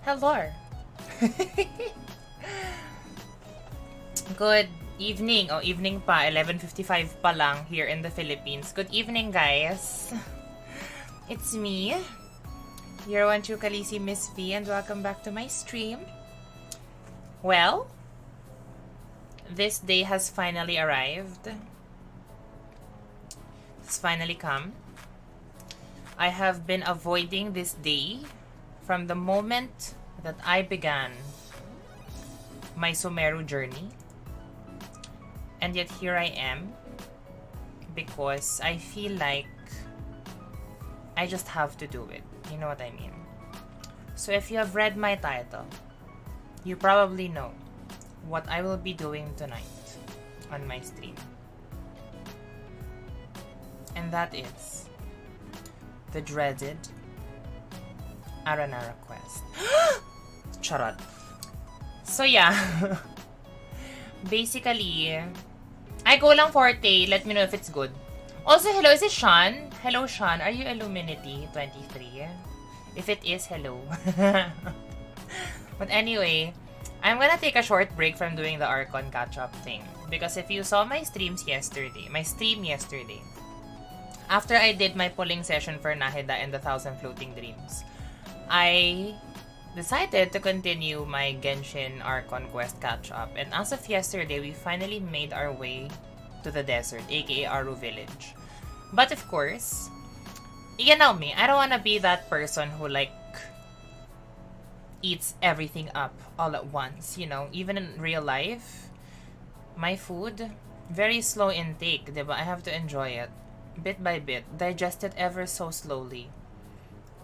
Hello. Good evening. Oh, evening pa. 11:55 pa lang here in the Philippines. Good evening, guys. It's me, your one true Khaleesi, Miss V, and welcome back to my stream. Well, this day has finally arrived. It's finally come. I have been avoiding this day from the moment that I began my Sumeru journey. And yet here I am because I feel like I just have to do it. You know what I mean? So if you have read my title, you probably know what I will be doing tonight on my stream. And that is the dreaded Aranara quest. Charot. So yeah. Basically, I go lang forte. Let me know if it's good. Also, hello, is it Sean? Hello, Sean. Are you Illuminati 23? If it is, hello. But anyway, I'm gonna take a short break from doing the Archon catch-up thing. Because if you saw my stream yesterday, after I did my polling session for Nahida and the 1,000 Floating Dreams, I decided to continue my Genshin Archon quest catch-up. And as of yesterday, we finally made our way to the desert, aka Aru Village. But of course, you know me, I don't wanna be that person who like eats everything up all at once, you know. Even in real life, my food, very slow intake, diba? I have to enjoy it bit by bit, digest it ever so slowly,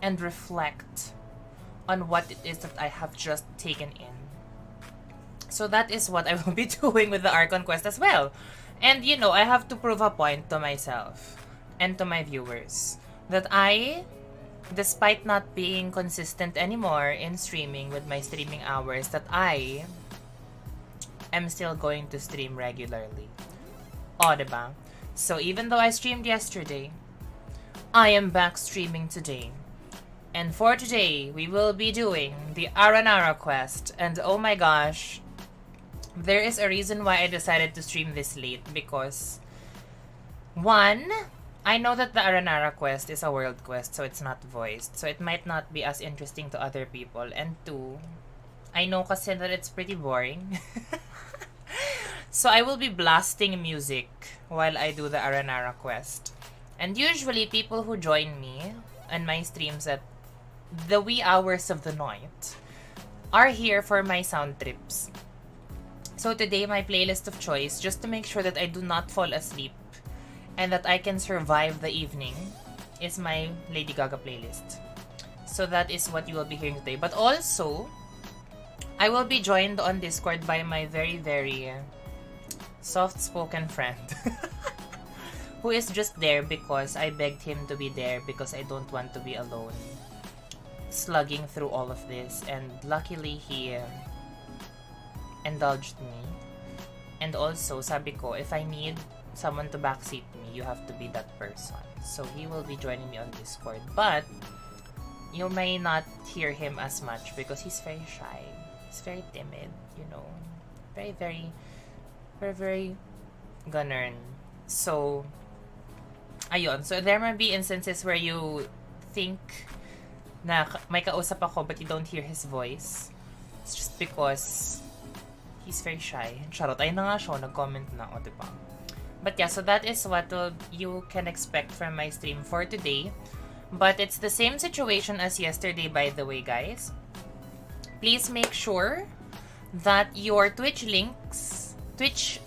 and reflect on what it is that I have just taken in. So that is what I will be doing with the Archon quest as well. And you know, I have to prove a point to myself and to my viewers that I, despite not being consistent anymore in streaming with my streaming hours, that I am still going to stream regularly. Oh, diba? So even though I streamed yesterday, I am back streaming today. And for today, we will be doing the Aranara quest. And oh my gosh, there is a reason why I decided to stream this late. Because, one, I know that the Aranara quest is a world quest, so it's not voiced. So it might not be as interesting to other people. And two, I know kasi that it's pretty boring. So I will be blasting music while I do the Aranara quest. And usually, people who join me on my streams at the wee hours of the night are here for my sound trips. So today, my playlist of choice, just to make sure that I do not fall asleep and that I can survive the evening, is my Lady Gaga playlist. So that is what you will be hearing today. But also, I will be joined on Discord by my very, very soft-spoken friend who is just there because I begged him to be there because I don't want to be alone slugging through all of this, and luckily he indulged me. And also, sabi ko, if I need someone to backseat me, you have to be that person. So he will be joining me on Discord, but you may not hear him as much because he's very shy. He's very timid, you know. Very ganun. So, ayun. So, there might be instances where you think na may kausap ako but you don't hear his voice. It's just because he's very shy. Charot. Ayun na nga siya. Nag-comment na. O, diba? But yeah, so that is what you can expect from my stream for today. But it's the same situation as yesterday, by the way, guys. Please make sure that your Twitch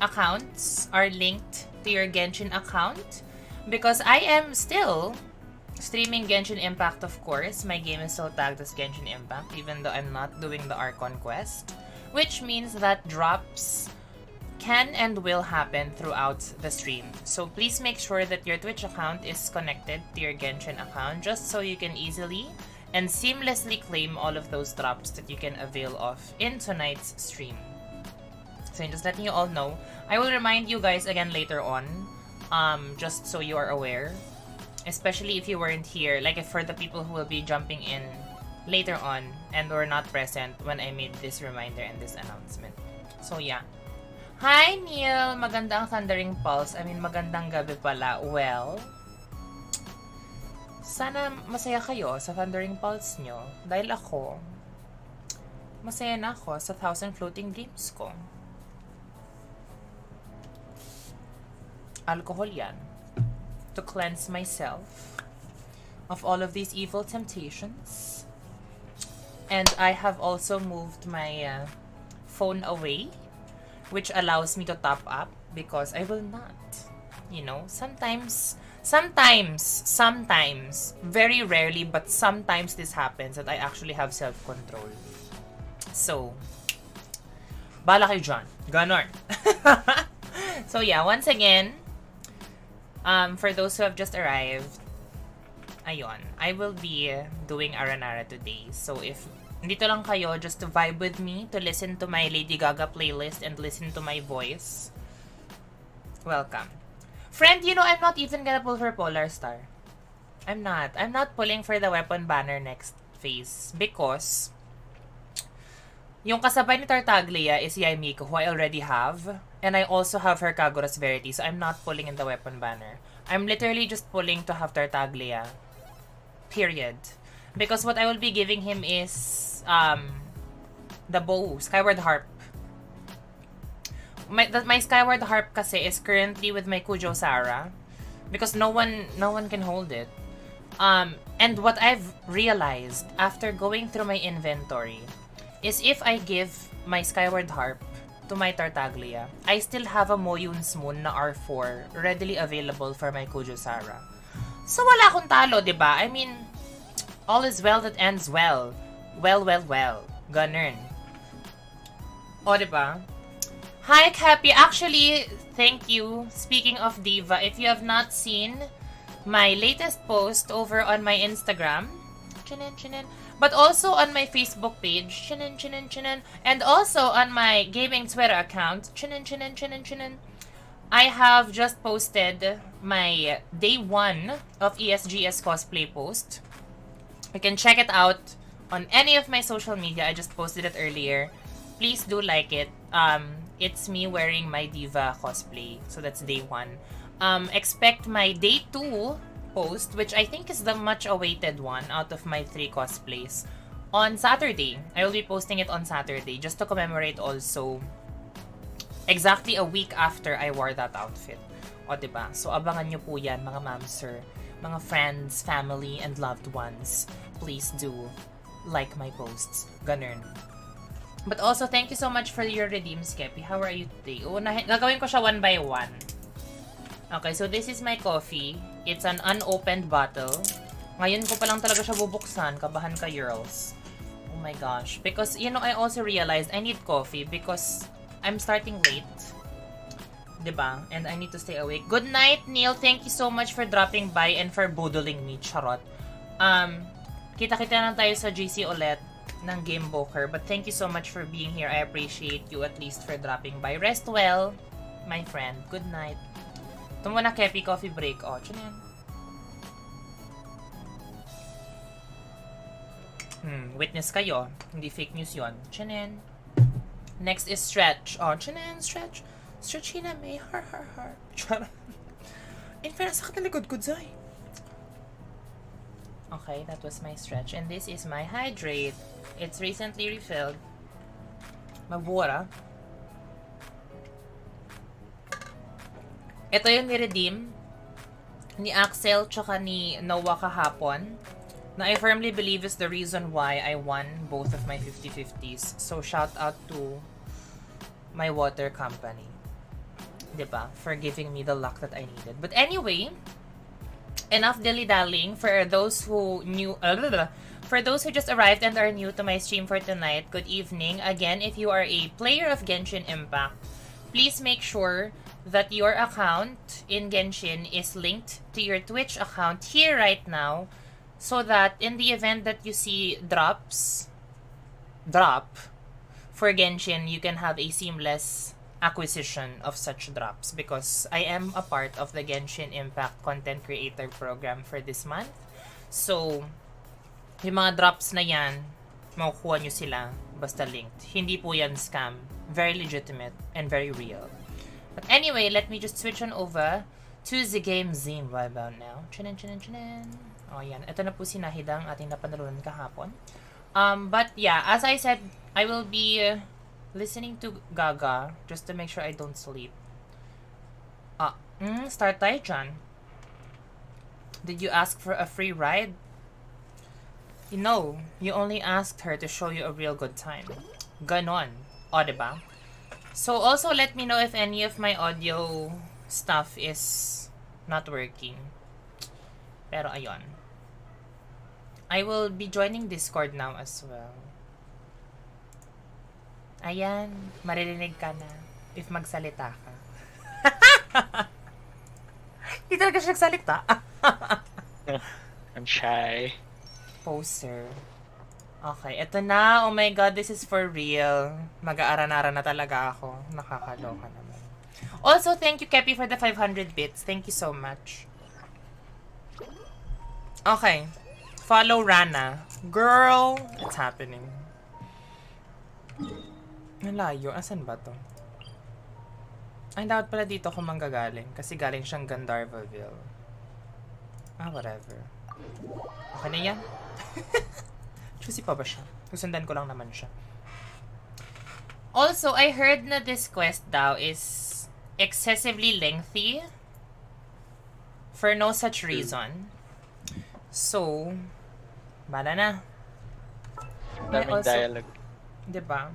accounts are linked to your Genshin account, because I am still streaming Genshin Impact, of course. My game is still tagged as Genshin Impact, even though I'm not doing the Archon quest, which means that drops can and will happen throughout the stream. So please make sure that your Twitch account is connected to your Genshin account, just so you can easily and seamlessly claim all of those drops that you can avail of in tonight's stream. So just letting you all know. I will remind you guys again later on, just so you are aware. Especially if you weren't here, like if for the people who will be jumping in later on and were not present when I made this reminder and this announcement. So yeah. Hi Neil! Magandang Thundering Pulse. I mean, magandang gabi pala. Well, sana masaya kayo sa Thundering Pulse nyo. Dahil ako, masaya na ako sa 1,000 floating dreams ko. Alcohol yan. To cleanse myself of all of these evil temptations. And I have also moved my phone away, which allows me to top up because I will not. You know, sometimes, very rarely, but sometimes this happens that I actually have self-control. So, bala kayo dyan. Ganon. So yeah, once again, for those who have just arrived, ayun, I will be doing Aranara today. So if dito lang kayo just to vibe with me, to listen to my Lady Gaga playlist and listen to my voice, welcome. Friend, you know I'm not even gonna pull for Polar Star. I'm not pulling for the weapon banner next phase because yung kasabay ni Tartaglia is Yaimiko, who I already have, and I also have her Kaguras Verity, so I'm not pulling in the weapon banner. I'm literally just pulling to have Tartaglia. Period. Because what I will be giving him is the bow, Skyward Harp. My Skyward Harp kasi is currently with my Kujo Sara because no one can hold it. And what I've realized after going through my inventory is if I give my Skyward Harp to my Tartaglia, I still have a Moyun's Moon na R4 readily available for my Kujo Sara. So wala akong talo, diba? I mean, all is well that ends well. Well. Ganun. O, diba? Hi, Cappy. Actually, thank you. Speaking of Diva, if you have not seen my latest post over on my Instagram, but also on my Facebook page, and also on my gaming Twitter account, I have just posted my day 1 of ESGS cosplay post. You can check it out on any of my social media. I just posted it earlier. Please do like it. It's me wearing my Diva cosplay. So that's day 1. Expect my day 2 post, which I think is the much awaited one out of my 3 cosplays, on Saturday. I will be posting it on Saturday just to commemorate also exactly a week after I wore that outfit. O, diba? So, abangan nyo po yan, mga mamsir, mga friends, family, and loved ones. Please do like my posts. Ganun. But also, thank you so much for your redeems, Kepi. How are you today? Gagawin ko siya 1 by 1. Okay, so this is my coffee. It's an unopened bottle. Ngayon ko pa lang talaga siya bubuksan. Kabahan ka, girls. Oh my gosh. Because, you know, I also realized I need coffee because I'm starting late. Diba? And I need to stay awake. Good night, Neil. Thank you so much for dropping by and for boodling me. Charot. Kita-kita na tayo sa GC ulit ng Game Boker. But thank you so much for being here. I appreciate you at least for dropping by. Rest well, my friend. Good night. Ito muna, Kepi, coffee break. O, chinan. Witness kayo. Hindi fake news yon. Chinan. Next is stretch. O, chinan, stretch. Stretch hina may. Har. Charot. In fairness, sakit na likod ko, Zay. Okay, that was my stretch. And this is my hydrate. It's recently refilled. Mabura. Ito yung ni-redeem ni Axel tsaka ni Noah kahapon na I firmly believe is the reason why I won both of my 50-50s. So, shout out to my water company. Diba? For giving me the luck that I needed. But anyway, enough dilly-dallying. For those who just arrived and are new to my stream for tonight, good evening. Again, if you are a player of Genshin Impact, please make sure that your account in Genshin is linked to your Twitch account here right now, so that in the event that you see drop for Genshin, you can have a seamless acquisition of such drops, because I am a part of the Genshin Impact Content Creator Program for this month. So, Yung mga drops na yan, makukuha nyo sila basta linked. Hindi po yan scam. Very legitimate and very real. But anyway, let me just switch on over to the game Zine right about now. Chinin. Oh, yan. Ito na po si Nahida, ang ating napanalunan kahapon. But yeah, as I said, I will be listening to Gaga just to make sure I don't sleep. Start tayo dyan. Did you ask for a free ride? No, you only asked her to show you a real good time. Ganon. O, diba? So, also let me know if any of my audio stuff is not working. Pero, ayun. I will be joining Discord now as well. Ayan, maririnig ka na if magsalita ka. Hindi talaga siya nagsalita. I'm shy. Poser. Okay, eto na. Oh my god, this is for real. Mag-aaranara na talaga ako. Nakakaloka naman. Also, thank you, Kepi, for the 500 bits. Thank you so much. Okay. Follow Rana. Girl, it's happening. Nalayo. Asan ba to? Ay, dapat pala dito ako manggagaling. Kasi galing siyang Gandharvaville. Whatever. Okay na yan? Choosy pa ba siya? Susundan ko lang naman siya. Also, I heard na this quest daw is excessively lengthy for no such reason. So, bala na. Daming dialogue. Diba?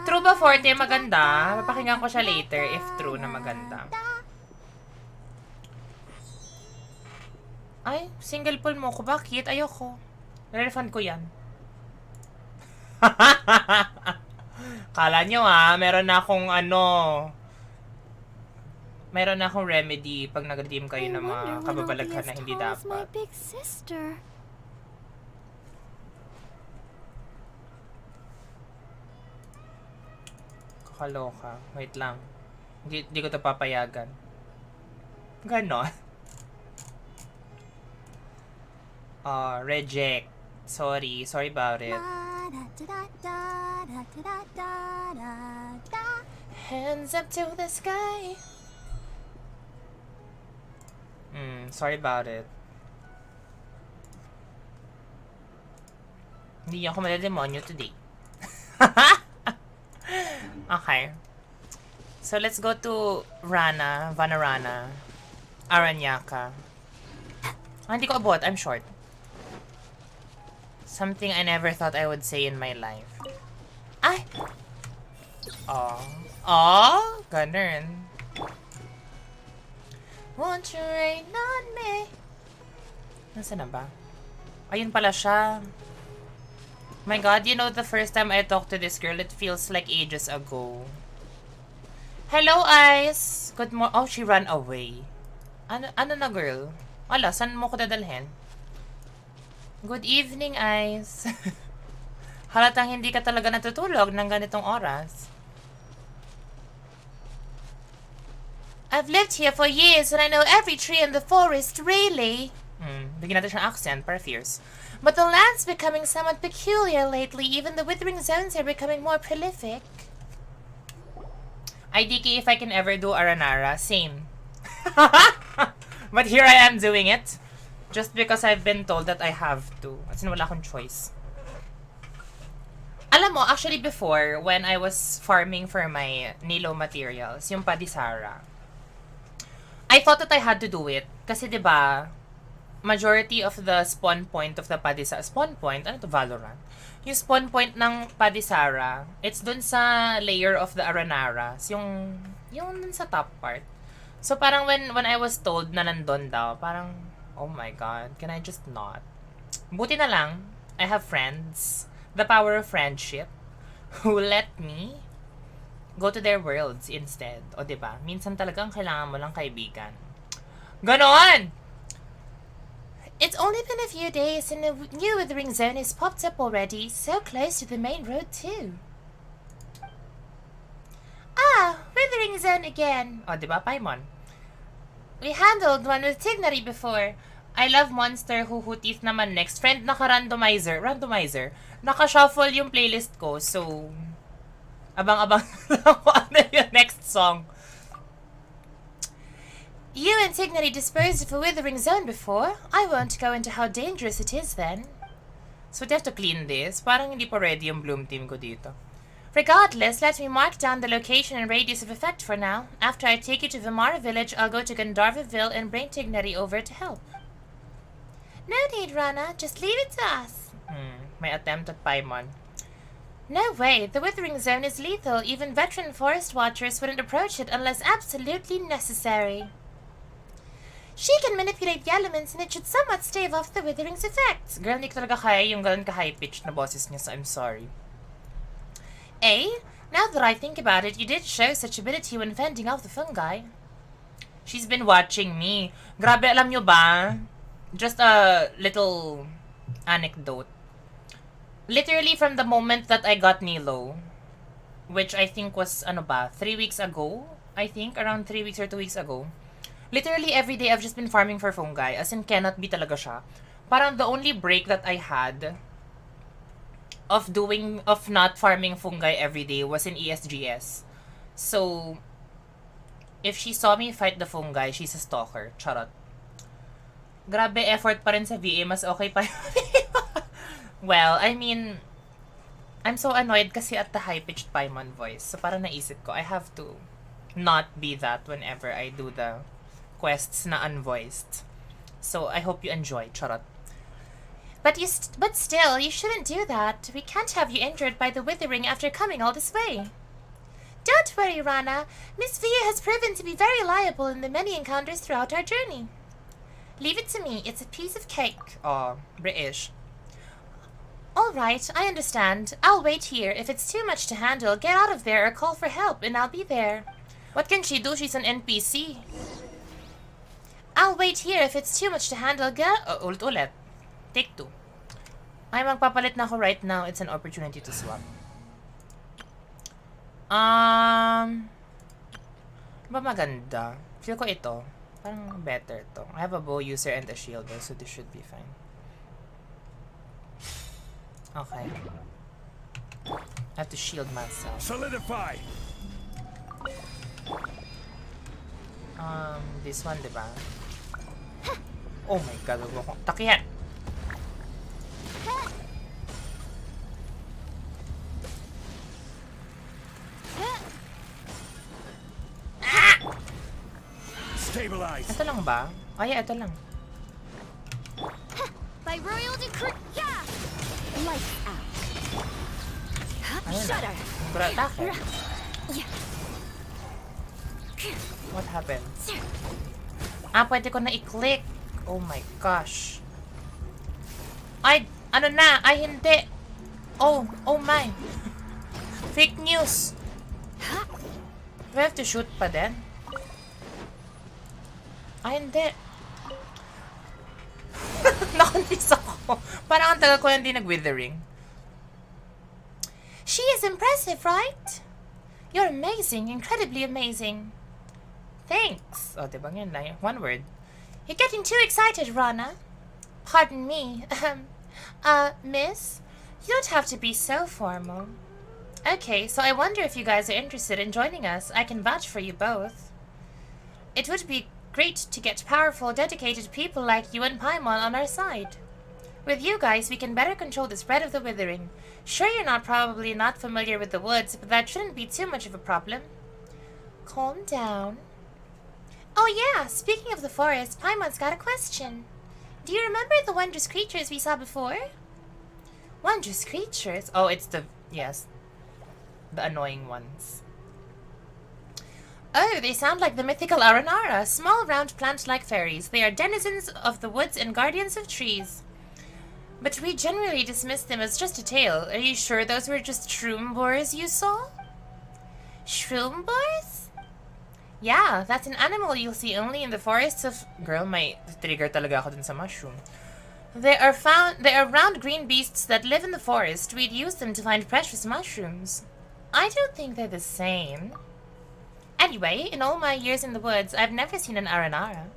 True ba Forte maganda? Papakinggan ko siya later if true na maganda. Ay, single pull mo ko. Bakit? Ayoko. Refund ko yan. Kala nyo meron na akong meron na akong remedy pag nag-redeem kayo ng mga kababalaghan na hindi dapat. Kakaloka. Wait lang. Hindi ko ito papayagan. Ganon. Reject. Sorry about it. Hands up to the sky. Sorry about it. Hindi ako madademonyo today. Okay. So let's go to Vanarana. Aranyaka. Hindi ko abot. I'm short. Something I never thought I would say in my life. Ay! Ganun. Won't you rain on me? Nasaan na ba? Ayun pala siya. My god, you know, the first time I talked to this girl, it feels like ages ago. Hello, Ice! Good morning. Oh, she ran away. Ano na, girl? Wala, saan mo ko dadalhin? Good evening, Ice. Halatang hindi ka talaga natutulog ng ganitong oras. I've lived here for years and I know every tree in the forest, really. Bigyan natin siyang accent, para fierce. But the land's becoming somewhat peculiar lately. Even the withering zones are becoming more prolific. IDK if I can ever do Aranara. Same. But here I am doing it. Just because I've been told that I have to. As in, wala akong choice. Alam mo, actually before, when I was farming for my Nilo materials, yung Padisara, I thought that I had to do it. Kasi diba, majority of the spawn point of the Padisara, spawn point? Ano to, Valorant? Yung spawn point ng Padisara, it's dun sa layer of the Aranara. Yung dun sa top part. So parang when I was told na nandun daw, parang, oh my god, can I just not? Buti na lang, I have friends, the power of friendship, who let me go to their worlds instead. O diba? Minsan talagang kailangan mo lang kaibigan. Ganon! It's only been a few days and a new withering zone has popped up already, so close to the main road too. Withering zone again. O diba, Paimon? We handled one with Tignari before. I love Monster Huhutif naman next. Friend, naka-randomizer. Randomizer. Naka-shuffle yung playlist ko. So, abang-abang lang kung ano yung next song. You and Tignity disposed of a withering zone before. I won't go into how dangerous it is then. So we have to clean this. Parang hindi pa ready yung bloom team ko dito. Regardless, let me mark down the location and radius of effect for now. After I take you to Vimara village, I'll go to Gandharvaville and bring Tignity over to help. No need, Rana. Just leave it to us. My attempt at Paimon. No way. The withering zone is lethal. Even veteran forest watchers wouldn't approach it unless absolutely necessary. She can manipulate the elements and it should somewhat stave off the withering's effects. Girl, hindi ko talaga kaya yung ganun ka-high-pitched na boses niya, so I'm sorry. Now that I think about it, you did show such ability when fending off the fungi. She's been watching me. Grabe, alam nyo ba? Just a little anecdote. Literally from the moment that I got Nilo, which I think was, 3 weeks ago? I think, around 3 weeks or 2 weeks ago. Literally every day I've just been farming for fungi, as in cannot be talaga siya. Parang the only break that I had of not farming fungi every day was in ESGS. So, if she saw me fight the fungi, she's a stalker. Charot. Grabe effort pa rin sa VA, mas okay pa Well, I mean, I'm so annoyed kasi at the high-pitched Paimon voice. So parang naisip ko, I have to not be that whenever I do the quests na unvoiced. So I hope you enjoy, charot. But still, you shouldn't do that. We can't have you injured by the withering after coming all this way. Don't worry, Rana. Miss Via has proven to be very reliable in the many encounters throughout our journey. Leave it to me. It's a piece of cake. Oh, British. All right, I understand. I'll wait here. If it's too much to handle, get out of there or call for help, and I'll be there. What can she do? She's an NPC. I'll wait here. If it's too much to handle, ulit. Take 2. Ay, magpapalit na ako right now. It's an opportunity to swap. Ba maganda? Feel ko ito. Parang better to. I have a bow user and a shield though, so this should be fine. Okay. I have to shield myself. Solidify. This one, diba? Oh my god, wag ko. Takihan! Stabilize. Ito lang ba? Ay, ito lang. By royal decree. Yeah. Lights out. Ayun na. Atake. What happened? Pwede ko na i-click. Oh my gosh. Ay, ano na? Ay, hindi. Oh my. Fake news. Do I have to shoot pa din? Ay, hindi. Nakonfuse ako. Parang ang tagal ko hindi nag-withering. She is impressive, right? You're amazing. Incredibly amazing. Thanks. Oh, diba yun lang? One word. You're getting too excited, Rana. Pardon me. Miss? You don't have to be so formal. Okay, so I wonder if you guys are interested in joining us. I can vouch for you both. It would be great to get powerful, dedicated people like you and Paimon on our side. With you guys, we can better control the spread of the withering. Sure, you're probably not familiar with the woods, but that shouldn't be too much of a problem. Calm down. Oh yeah, speaking of the forest, Paimon's got a question. Do you remember the wondrous creatures we saw before? Wondrous creatures? Oh, it's yes. The annoying ones. Oh, they sound like the mythical Aranara, small round plant-like fairies. They are denizens of the woods and guardians of trees. But we generally dismiss them as just a tale. Are you sure those were just shroom boars you saw? Shroom boars? Yeah, that's an animal you'll see only in the forests of... Girl, may trigger talaga ako dun sa mushroom. They are round green beasts that live in the forest. We'd use them to find precious mushrooms. I don't think they're the same. Anyway, in all my years in the woods, I've never seen an Aranara.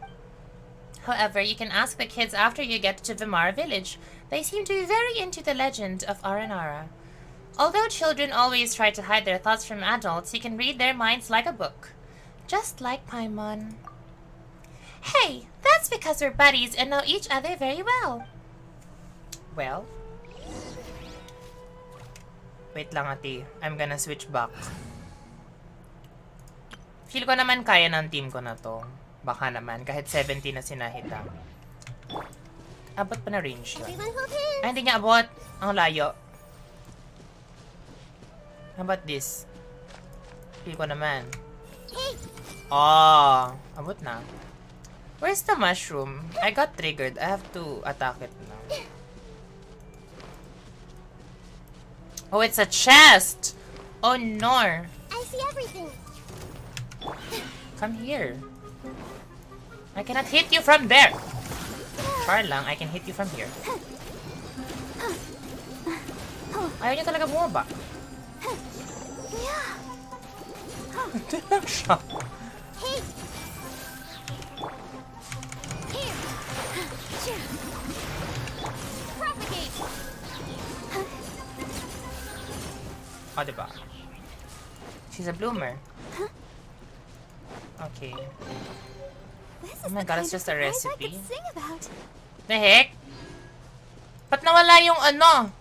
However, you can ask the kids after you get to Vimara village. They seem to be very into the legend of Aranara. Although children always try to hide their thoughts from adults, you can read their minds like a book. Just like Paimon. Hey, that's because we're buddies and know each other very well. Well? Wait lang, ate. I'm gonna switch back. Feel ko naman kaya ng team ko na to. Baka naman, kahit 70 na sinahita. Abot pa na range yun. Ay, hindi niya abot. Ang layo. How about this? Feel ko naman. Oh, abot na. Where's the mushroom? I got triggered. I have to attack it now. Oh, it's a chest! Oh no! I see everything. Come here. I cannot hit you from there. Char lang, I can hit you from here. Ayaw niya talaga bumaba. Hindi lang siya. Propagate. Oh, diba? She's a bloomer. Okay. This Oh is my the god, kind it's just of a surprise recipe. I could sing about. The heck? Ba't nawala yung ano?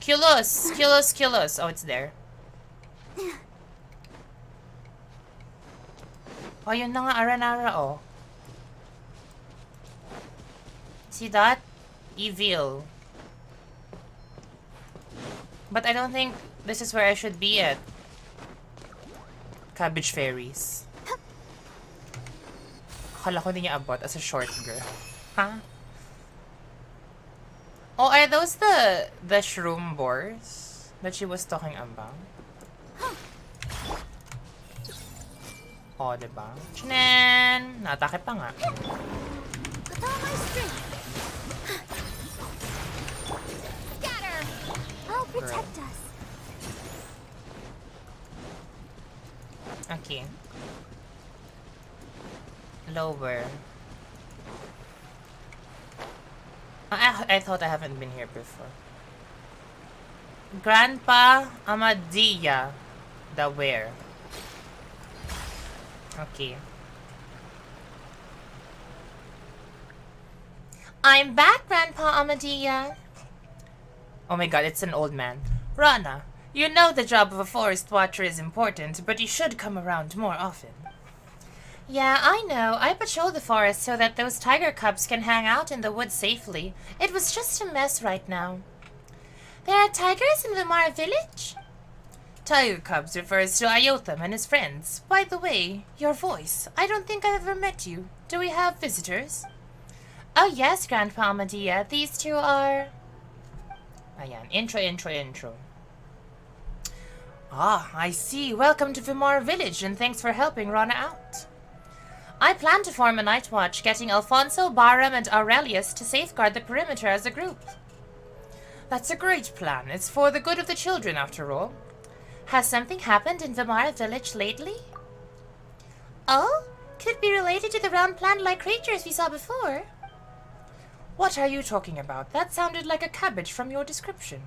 Kilos. Kilos, kilos. Oh, it's there. Oh, yun na nga, Aranara, oh. See that? Evil. But I don't think this is where I should be at. Cabbage fairies. Akala ko hindi niya abot as a short girl. Huh? Oh, are those the shroom boars that she was talking about? Oh, diba? Chinan! Natake pa nga. With all my strength. Scatter. I'll protect us. Okay. Lower. I thought I haven't been here before. Grandpa Amadia. The where? Okay. I'm back, Grandpa Amadia. Oh my god, it's an old man. Rana, you know the job of a forest watcher is important, but you should come around more often. Yeah, I know. I patrol the forest so that those tiger cubs can hang out in the woods safely. It was just a mess right now. There are tigers in Vimara village? Tiger cubs refers to Iotham and his friends. By the way, your voice. I don't think I've ever met you. Do we have visitors? Oh yes, Grandpa Amadia. These two are... Ayan, intro. Ah, I see. Welcome to Vimara village and thanks for helping Rana out. I plan to form a night watch, getting Alfonso, Baram, and Aurelius to safeguard the perimeter as a group. That's a great plan. It's for the good of the children, after all. Has something happened in Vimara village lately? Oh? Could be related to the round plant-like creatures we saw before. What are you talking about? That sounded like a cabbage from your description.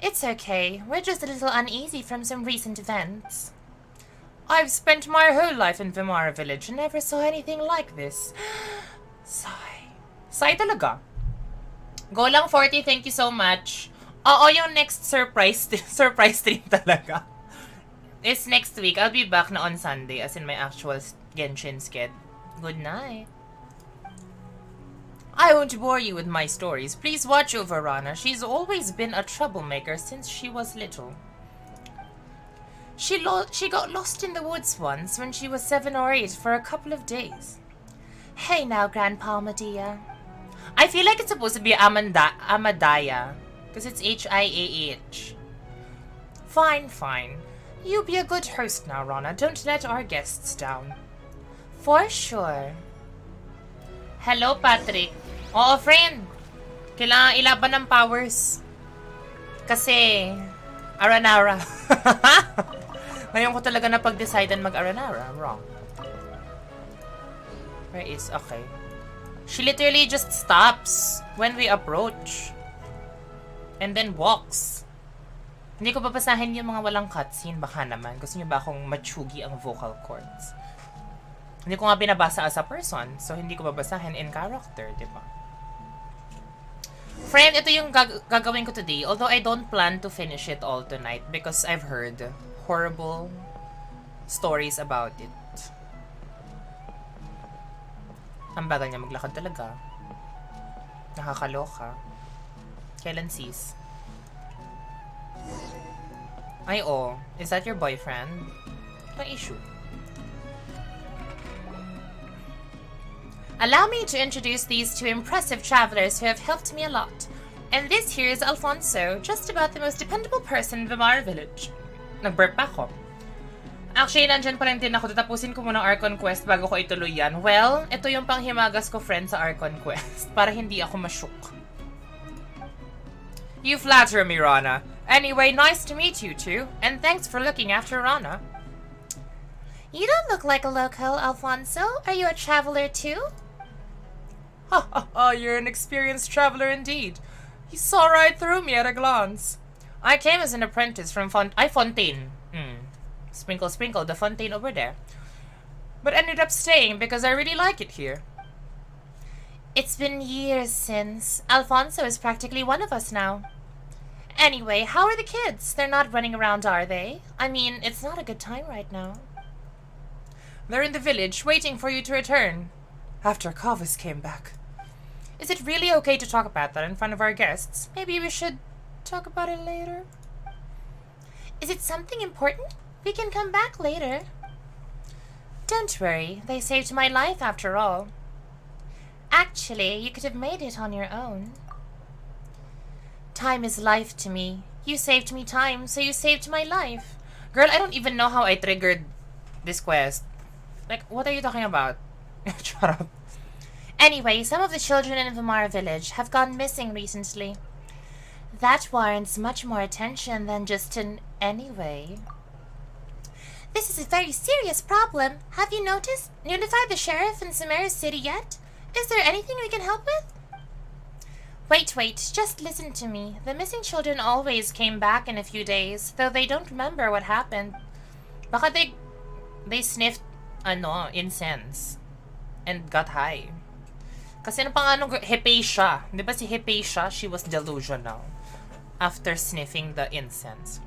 It's okay. We're just a little uneasy from some recent events. I've spent my whole life in Vimara village and never saw anything like this. Sigh. Sigh talaga. Go lang 40, thank you so much. Oo, yung next surprise stream talaga. It's next week. I'll be back na on Sunday, as in my actual Genshin sked. Good night. I won't bore you with my stories. Please watch over Rana. She's always been a troublemaker since she was little. She got lost in the woods once when she was 7 or 8 for a couple of days. Hey now, Grandpa Amadia. I feel like it's supposed to be Amadaya. Because it's H-I-A-H. Fine. You be a good host now, Rana. Don't let our guests down. For sure. Hello, Patrick. Oo, friend. Kailangan ilaban ng powers. Kasi, Aranara. Ngayon ko talaga napag-decidean mag-Aranara. I'm wrong. Where is? Okay. She literally just stops when we approach. And then walks. Hindi ko babasahin yung mga walang cutscene. Baka naman. Gusto niyo ba akong matsugi ang vocal cords? Hindi ko nga binabasa as a person. So, hindi ko babasahin in character, diba? Friend, ito yung gagawin ko today. Although I don't plan to finish it all tonight because I've heard horrible stories about it. Ang bagal niya maglakad talaga. Nakakaloka. Kailan sis? Ay, oh. Is that your boyfriend? Ano issue? Allow me to introduce these two impressive travelers who have helped me a lot. And this here is Alfonso, just about the most dependable person in Vimara Village. Nag-burp pa ako. Actually, nandyan pa rin din ako. Tatapusin ko muna Archon Quest bago ko ituloy yan. Well, ito yung panghimagas ko, friend, sa Archon Quest. Para hindi ako masyuk. You flatter me, Rana. Anyway, nice to meet you two. And thanks for looking after Rana. You don't look like a local, Alfonso. Are you a traveler too? Ha ha ha, you're an experienced traveler indeed. You saw right through me at a glance. I came as an apprentice from Fontaine. Sprinkle, sprinkle, the fontaine over there. But ended up staying because I really like it here. It's been years since. Alfonso is practically one of us now. Anyway, how are the kids? They're not running around, are they? I mean, it's not a good time right now. They're in the village, waiting for you to return. After Kavus came back. Is it really okay to talk about that in front of our guests? Maybe we should talk about it later. Is it something important? We can come back later. Don't worry, they saved my life after all. Actually, you could have made it on your own. Time is life to me. You saved me time, so you saved my life. Girl, I don't even know how I triggered this quest. Like, what are you talking about? Shut up. Anyway, some of the children in Vimara Village have gone missing recently. That warrants much more attention than just an anyway. This is a very serious problem. Have you notified the sheriff in Sumeru City yet? Is there anything we can help with? Wait, just listen to me. The missing children always came back in a few days, though they don't remember what happened. Baka they sniffed, incense. And got high. Kasi ano pa nga nung Hypatia. Di ba si Hypatia, she was delusional. After sniffing the incense.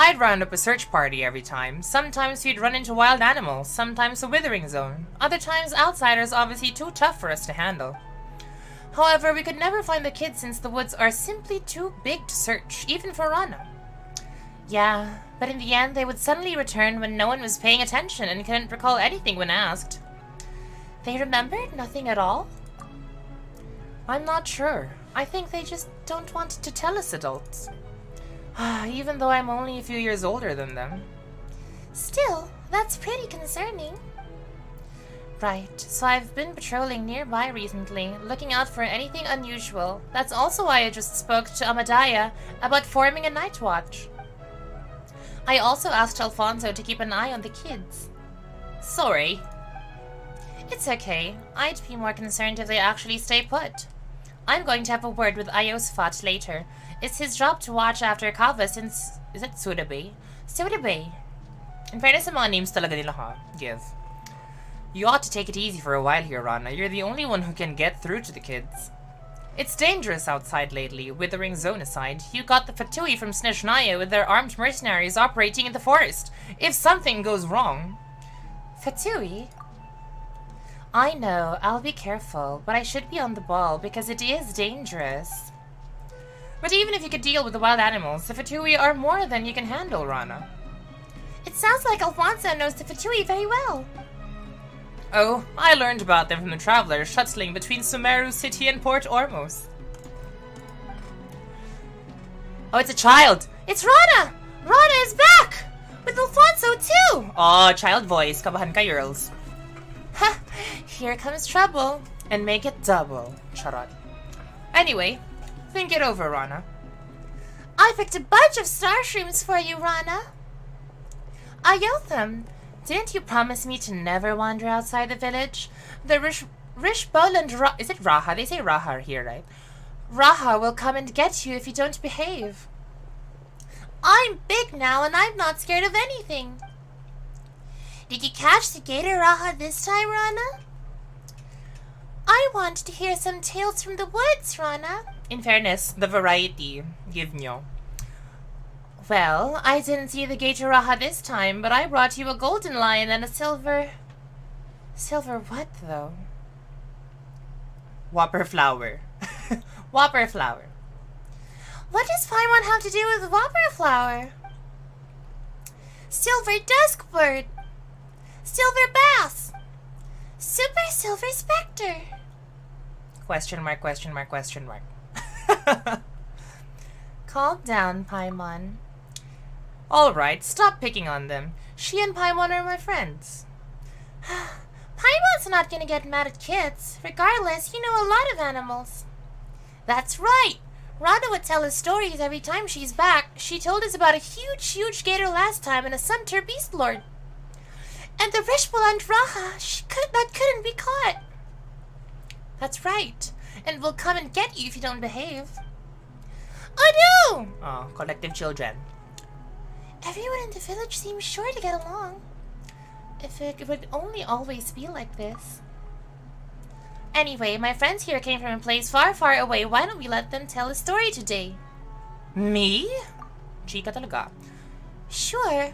I'd round up a search party every time. Sometimes we'd run into wild animals, sometimes a withering zone. Other times outsiders obviously too tough for us to handle. However, we could never find the kids since the woods are simply too big to search, even for Rana. Yeah, but in the end they would suddenly return when no one was paying attention and couldn't recall anything when asked. They remembered nothing at all? I'm not sure. I think they just don't want to tell us adults. Even though I'm only a few years older than them. Still, that's pretty concerning. Right, so I've been patrolling nearby recently, looking out for anything unusual. That's also why I just spoke to Amadaya about forming a night watch. I also asked Alfonso to keep an eye on the kids. Sorry. It's okay. I'd be more concerned if they actually stay put. I'm going to have a word with Ayosfat later. It's his job to watch after Kava since... Is it Sudabe? Sudabe. In fairness sa mga names talaga nila ha. Give. You ought to take it easy for a while here, Rana. You're the only one who can get through to the kids. It's dangerous outside lately, withering zone aside. You got the Fatui from Snezhnaya with their armed mercenaries operating in the forest. If something goes wrong... Fatui? I know, I'll be careful, but I should be on the ball because it is dangerous. But even if you could deal with the wild animals, the Fatui are more than you can handle, Rana. It sounds like Alfonso knows the Fatui very well. Oh, I learned about them from the travelers shuttling between Sumeru City and Port Ormos. Oh, it's a child! It's Rana! Rana is back! With Alfonso too! Oh, child voice. Kabahan ka, girls. Ha! Here comes trouble. And make it double. Charot. Anyway, think it over, Rana. I picked a bunch of starshrooms for you, Rana. Ayotham, didn't you promise me to never wander outside the village? The Rishbol and is it Raha? They say Raha here, right? Raha will come and get you if you don't behave. I'm big now and I'm not scared of anything. Did you catch the gator Raha this time, Rana? I want to hear some tales from the woods, Rana. In fairness, the variety give nyo. Well, I didn't see the gator Raha this time, but I brought you a golden lion and a silver... Silver what, though? Whopper flower. Whopper flower. What does Paimon have to do with Whopper flower? Silver dusk bird. Silver bass. Super silver specter. Question mark, question mark, question mark. Calm down, Paimon. Alright, stop picking on them. She and Paimon are my friends. Paimon's not gonna get mad at kids. Regardless, you know a lot of animals. That's right. Rana would tell us stories every time she's back. She told us about a huge gator last time and a Sumter Beast Lord. And the Rishbaland Raha, that couldn't be caught. That's right. And we'll come and get you if you don't behave. Oh no! Oh, collective children. Everyone in the village seems sure to get along. If it would only always be like this. Anyway, my friends here came from a place far, far away. Why don't we let them tell a story today? Me? Chika talaga. Sure.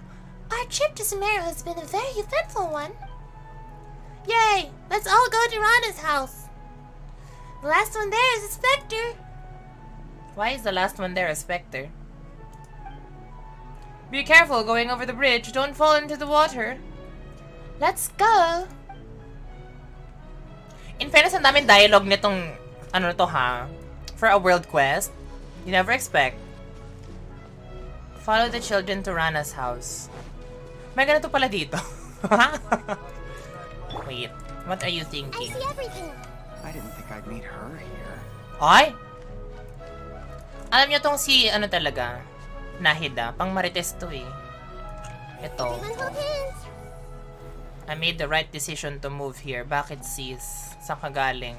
Our trip to Sumeru has been a very eventful one. Yay! Let's all go to Rana's house. The last one there is a specter. Why is the last one there a specter? Be careful going over the bridge. Don't fall into the water. Let's go. In fairness, ang daming dialogue nitong, ano to ha? For a world quest. You never expect. Follow the children to Rana's house. May ganito pala dito. Wait, what are you thinking? I see everything. I didn't think I'd meet her here. Ay! Alam niyo tong si, ano talaga? Nahida. Pang marites to eh. Ito. Everyone hold hands. I made the right decision to move here. Bakit sis? Saan ka galing?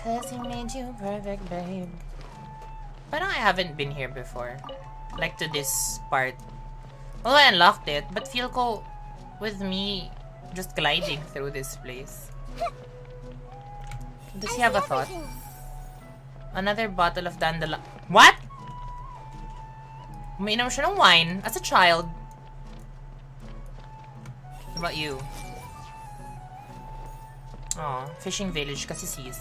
Cause he made you perfect, babe. Parang I haven't been here before. Like to this part. Well, I unlocked it, but feel ko with me just gliding through this place. Does he have a thought? Another bottle of dandelion. What? Umiinom siya ng wine as a child. What about you? Oh, fishing village kasi sis.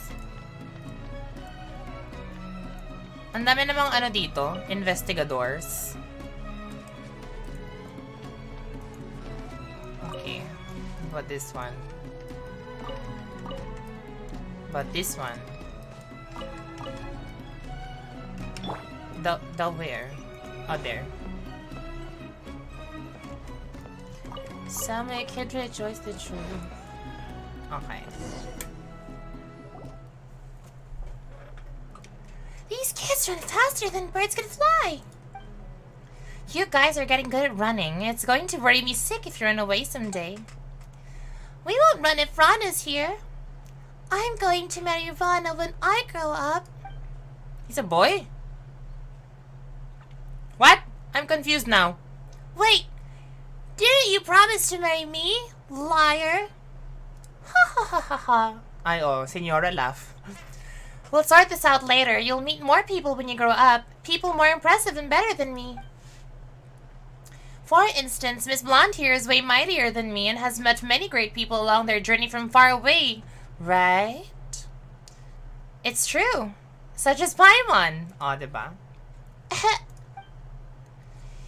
Ang dami namang ano dito, investigadors. Okay. What about this one? But this one. The where? Oh, there. Some make kid rejoice the truth. Okay. These kids run faster than birds can fly. You guys are getting good at running. It's going to worry me sick if you run away someday. We won't run if Rana's here. I'm going to marry Rana when I grow up. He's a boy? What? I'm confused now. Wait, didn't you promise to marry me, liar? Ha ha ha ha ha. Ay, oh, Senora laugh. We'll sort this out later. You'll meet more people when you grow up. People more impressive and better than me. For instance, Miss Blonde here is way mightier than me and has met many great people along their journey from far away. Right? It's true. Such as Paimon. Oh, diba?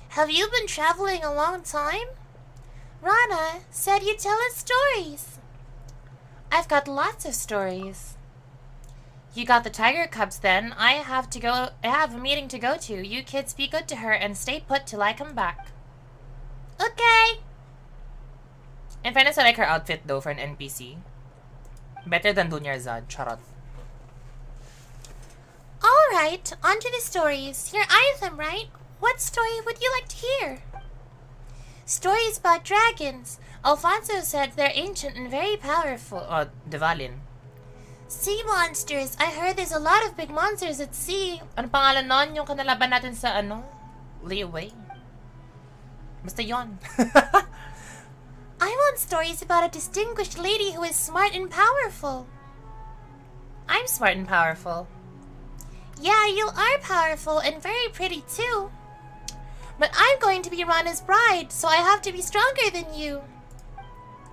Have you been traveling a long time? Rana said you'd tell us stories. I've got lots of stories. You got the tiger cubs then. I have a meeting to go to. You kids be good to her and stay put till I come back. Okay. In fairness, I like her outfit though for an NPC. Better than Dunyar Zad. Charot. Alright, on to the stories. Here I them, right? What story would you like to hear? Stories about dragons. Alfonso said they're ancient and very powerful. Oh, Devalin. Sea monsters. I heard there's a lot of big monsters at sea. Ano pangalan nun? Yung kanalaban natin sa Leeway? Basta yon. I want stories about a distinguished lady who is smart and powerful. I'm smart and powerful. Yeah, you are powerful and very pretty too. But I'm going to be Rana's bride, so I have to be stronger than you.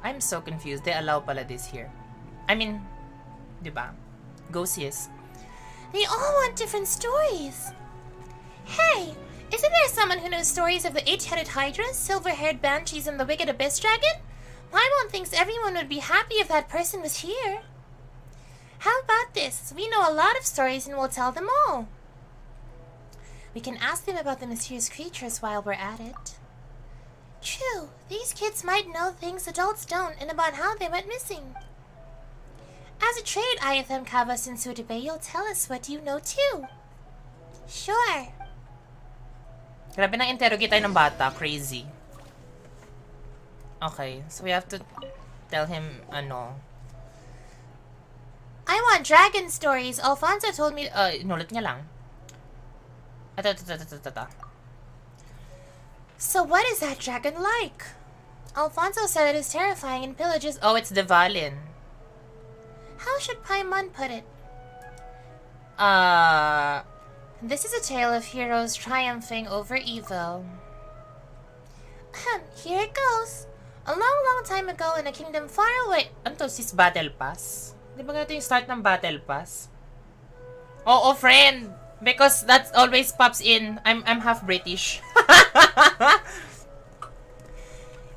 I'm so confused. They allow pala this here. I mean, diba? Go sis. They all want different stories. Hey, isn't there someone who knows stories of the 8-headed Hydra, silver-haired banshees, and the wicked abyss dragon? Paimon thinks everyone would be happy if that person was here. How about this? We know a lot of stories and we'll tell them all. We can ask them about the mysterious creatures while we're at it. True, these kids might know things adults don't and about how they went missing. As a trade, Ayatham, Kavas, and Sudebe, you'll tell us what you know too. Sure. Grabe nang interrogate tayo ng bata. Crazy. Okay, so we have to tell him, I want dragon stories. Alfonso told me... inulit niya lang. So what is that dragon like? Alfonso said it is terrifying and pillages... Oh, it's Devalin. How should Paimon put it? This is a tale of heroes triumphing over evil. Here it goes. A long time ago in a kingdom far away... Ano to? Sis Battle Pass? Di ba ganito yung start ng Battle Pass? Oo, friend! Because that always pops in. I'm half British.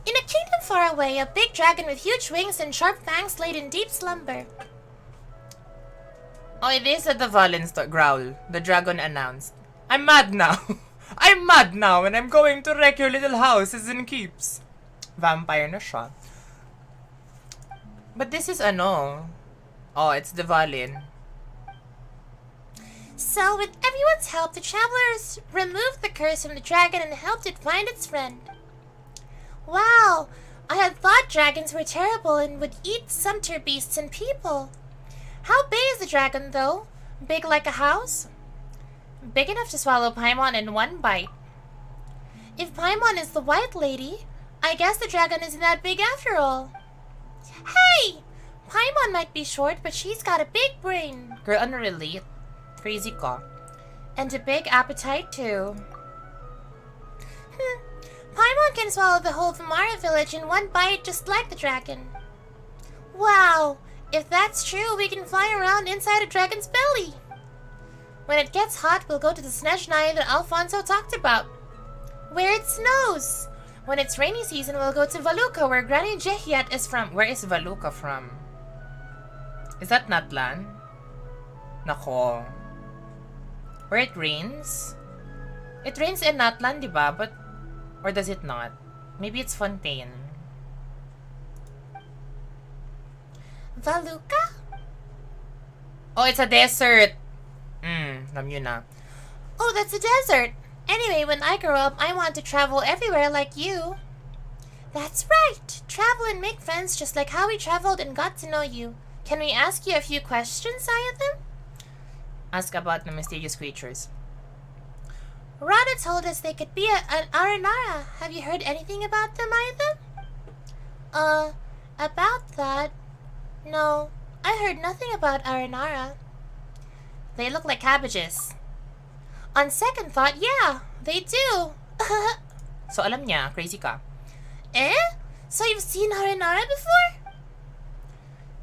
In a kingdom far away, a big dragon with huge wings and sharp fangs laid in deep slumber. Oh, it is at the Valens growl. The dragon announced. I'm mad now. I'm mad now and I'm going to wreck your little houses and keeps. Vampire na siya. But this is Oh, it's the Valin. So, with everyone's help, the travelers removed the curse from the dragon and helped it find its friend. Wow! I had thought dragons were terrible and would eat sumpter beasts and people. How big is the dragon, though? Big like a house? Big enough to swallow Paimon in one bite. If Paimon is the white lady, I guess the dragon isn't that big after all. Hey! Paimon might be short, but she's got a big brain. Girl, relate? Crazy ka. And a big appetite, too. Paimon can swallow the whole Vimara village in one bite just like the dragon. Wow! If that's true, we can fly around inside a dragon's belly. When it gets hot, we'll go to the Snezhnaya that Alfonso talked about, where it snows. When it's rainy season, we'll go to Valuka, where Granny Jehiat is from. Where is Valuka from? Is that Natlan? Nako. Where it rains? It rains in Natlan, diba? But, or does it not? Maybe it's Fontaine. Valuka? Oh, it's a desert! Alam yun na. Oh, that's a desert! Anyway, when I grow up, I want to travel everywhere like you. That's right! Travel and make friends just like how we traveled and got to know you. Can we ask you a few questions, Ayatham? Ask about the mysterious creatures. Rana told us they could be an Aranara. Have you heard anything about them, Ayatham? About that? No, I heard nothing about Aranara. They look like cabbages. On second thought, yeah, they do. So alam niya, crazy ka. Eh? So you've seen Aranara before?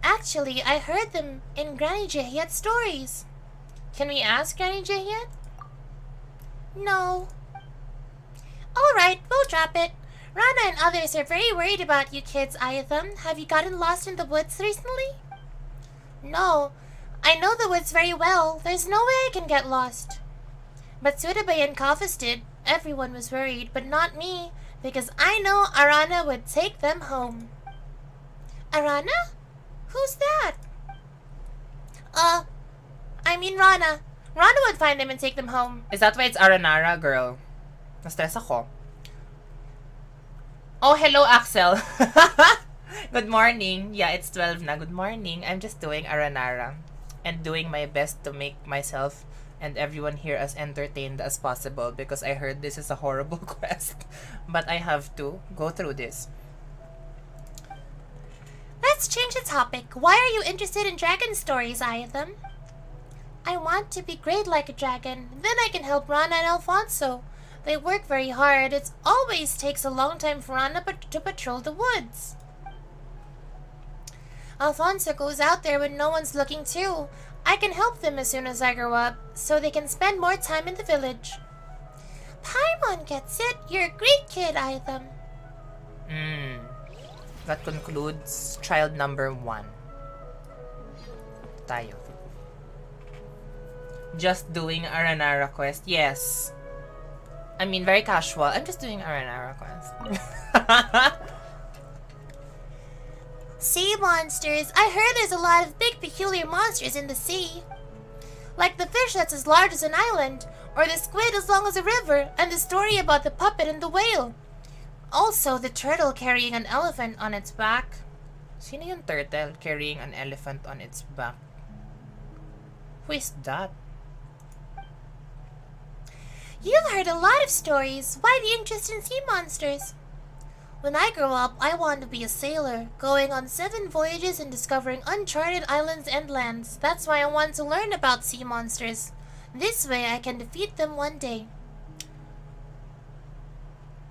Actually, I heard them in Granny Jehiat's stories. Can we ask Granny Jehiat? No. Alright, we'll drop it. Rana and others are very worried about you kids, Ayatham. Have you gotten lost in the woods recently? No. I know the woods very well. There's no way I can get lost. But Sudabay and Kafas did. Everyone was worried, but not me, because I know Arana would take them home. Arana? Who's that? I mean Rana. Rana would find them and take them home. Is that why it's Aranara, girl? Na-stress ako. Oh, hello, Axel. Good morning. Yeah, it's 12 na. Good morning. I'm just doing Aranara and doing my best to make myself and everyone here as entertained as possible because I heard this is a horrible quest. But I have to go through this. Let's change the topic. Why are you interested in dragon stories, Ayatham? I want to be great like a dragon. Then I can help Rana and Alfonso. They work very hard. It always takes a long time for Rana to patrol the woods. Alfonso goes out there when no one's looking too. I can help them as soon as I grow up, so they can spend more time in the village. Paimon gets it. You're a great kid, Ayatham. That concludes child number 1. Tayo. Just doing Aranara quest. Yes. I mean, very casual. I'm just doing Aranara quest. Sea monsters. I heard there's a lot of big peculiar monsters in the sea. Like the fish that's as large as an island, or the squid as long as a river, and the story about the puppet and the whale. Also, the turtle carrying an elephant on its back. Sino yung turtle carrying an elephant on its back? Who is that? You've heard a lot of stories. Why the interest in sea monsters? When I grow up, I want to be a sailor, going on 7 voyages and discovering uncharted islands and lands. That's why I want to learn about sea monsters. This way I can defeat them one day.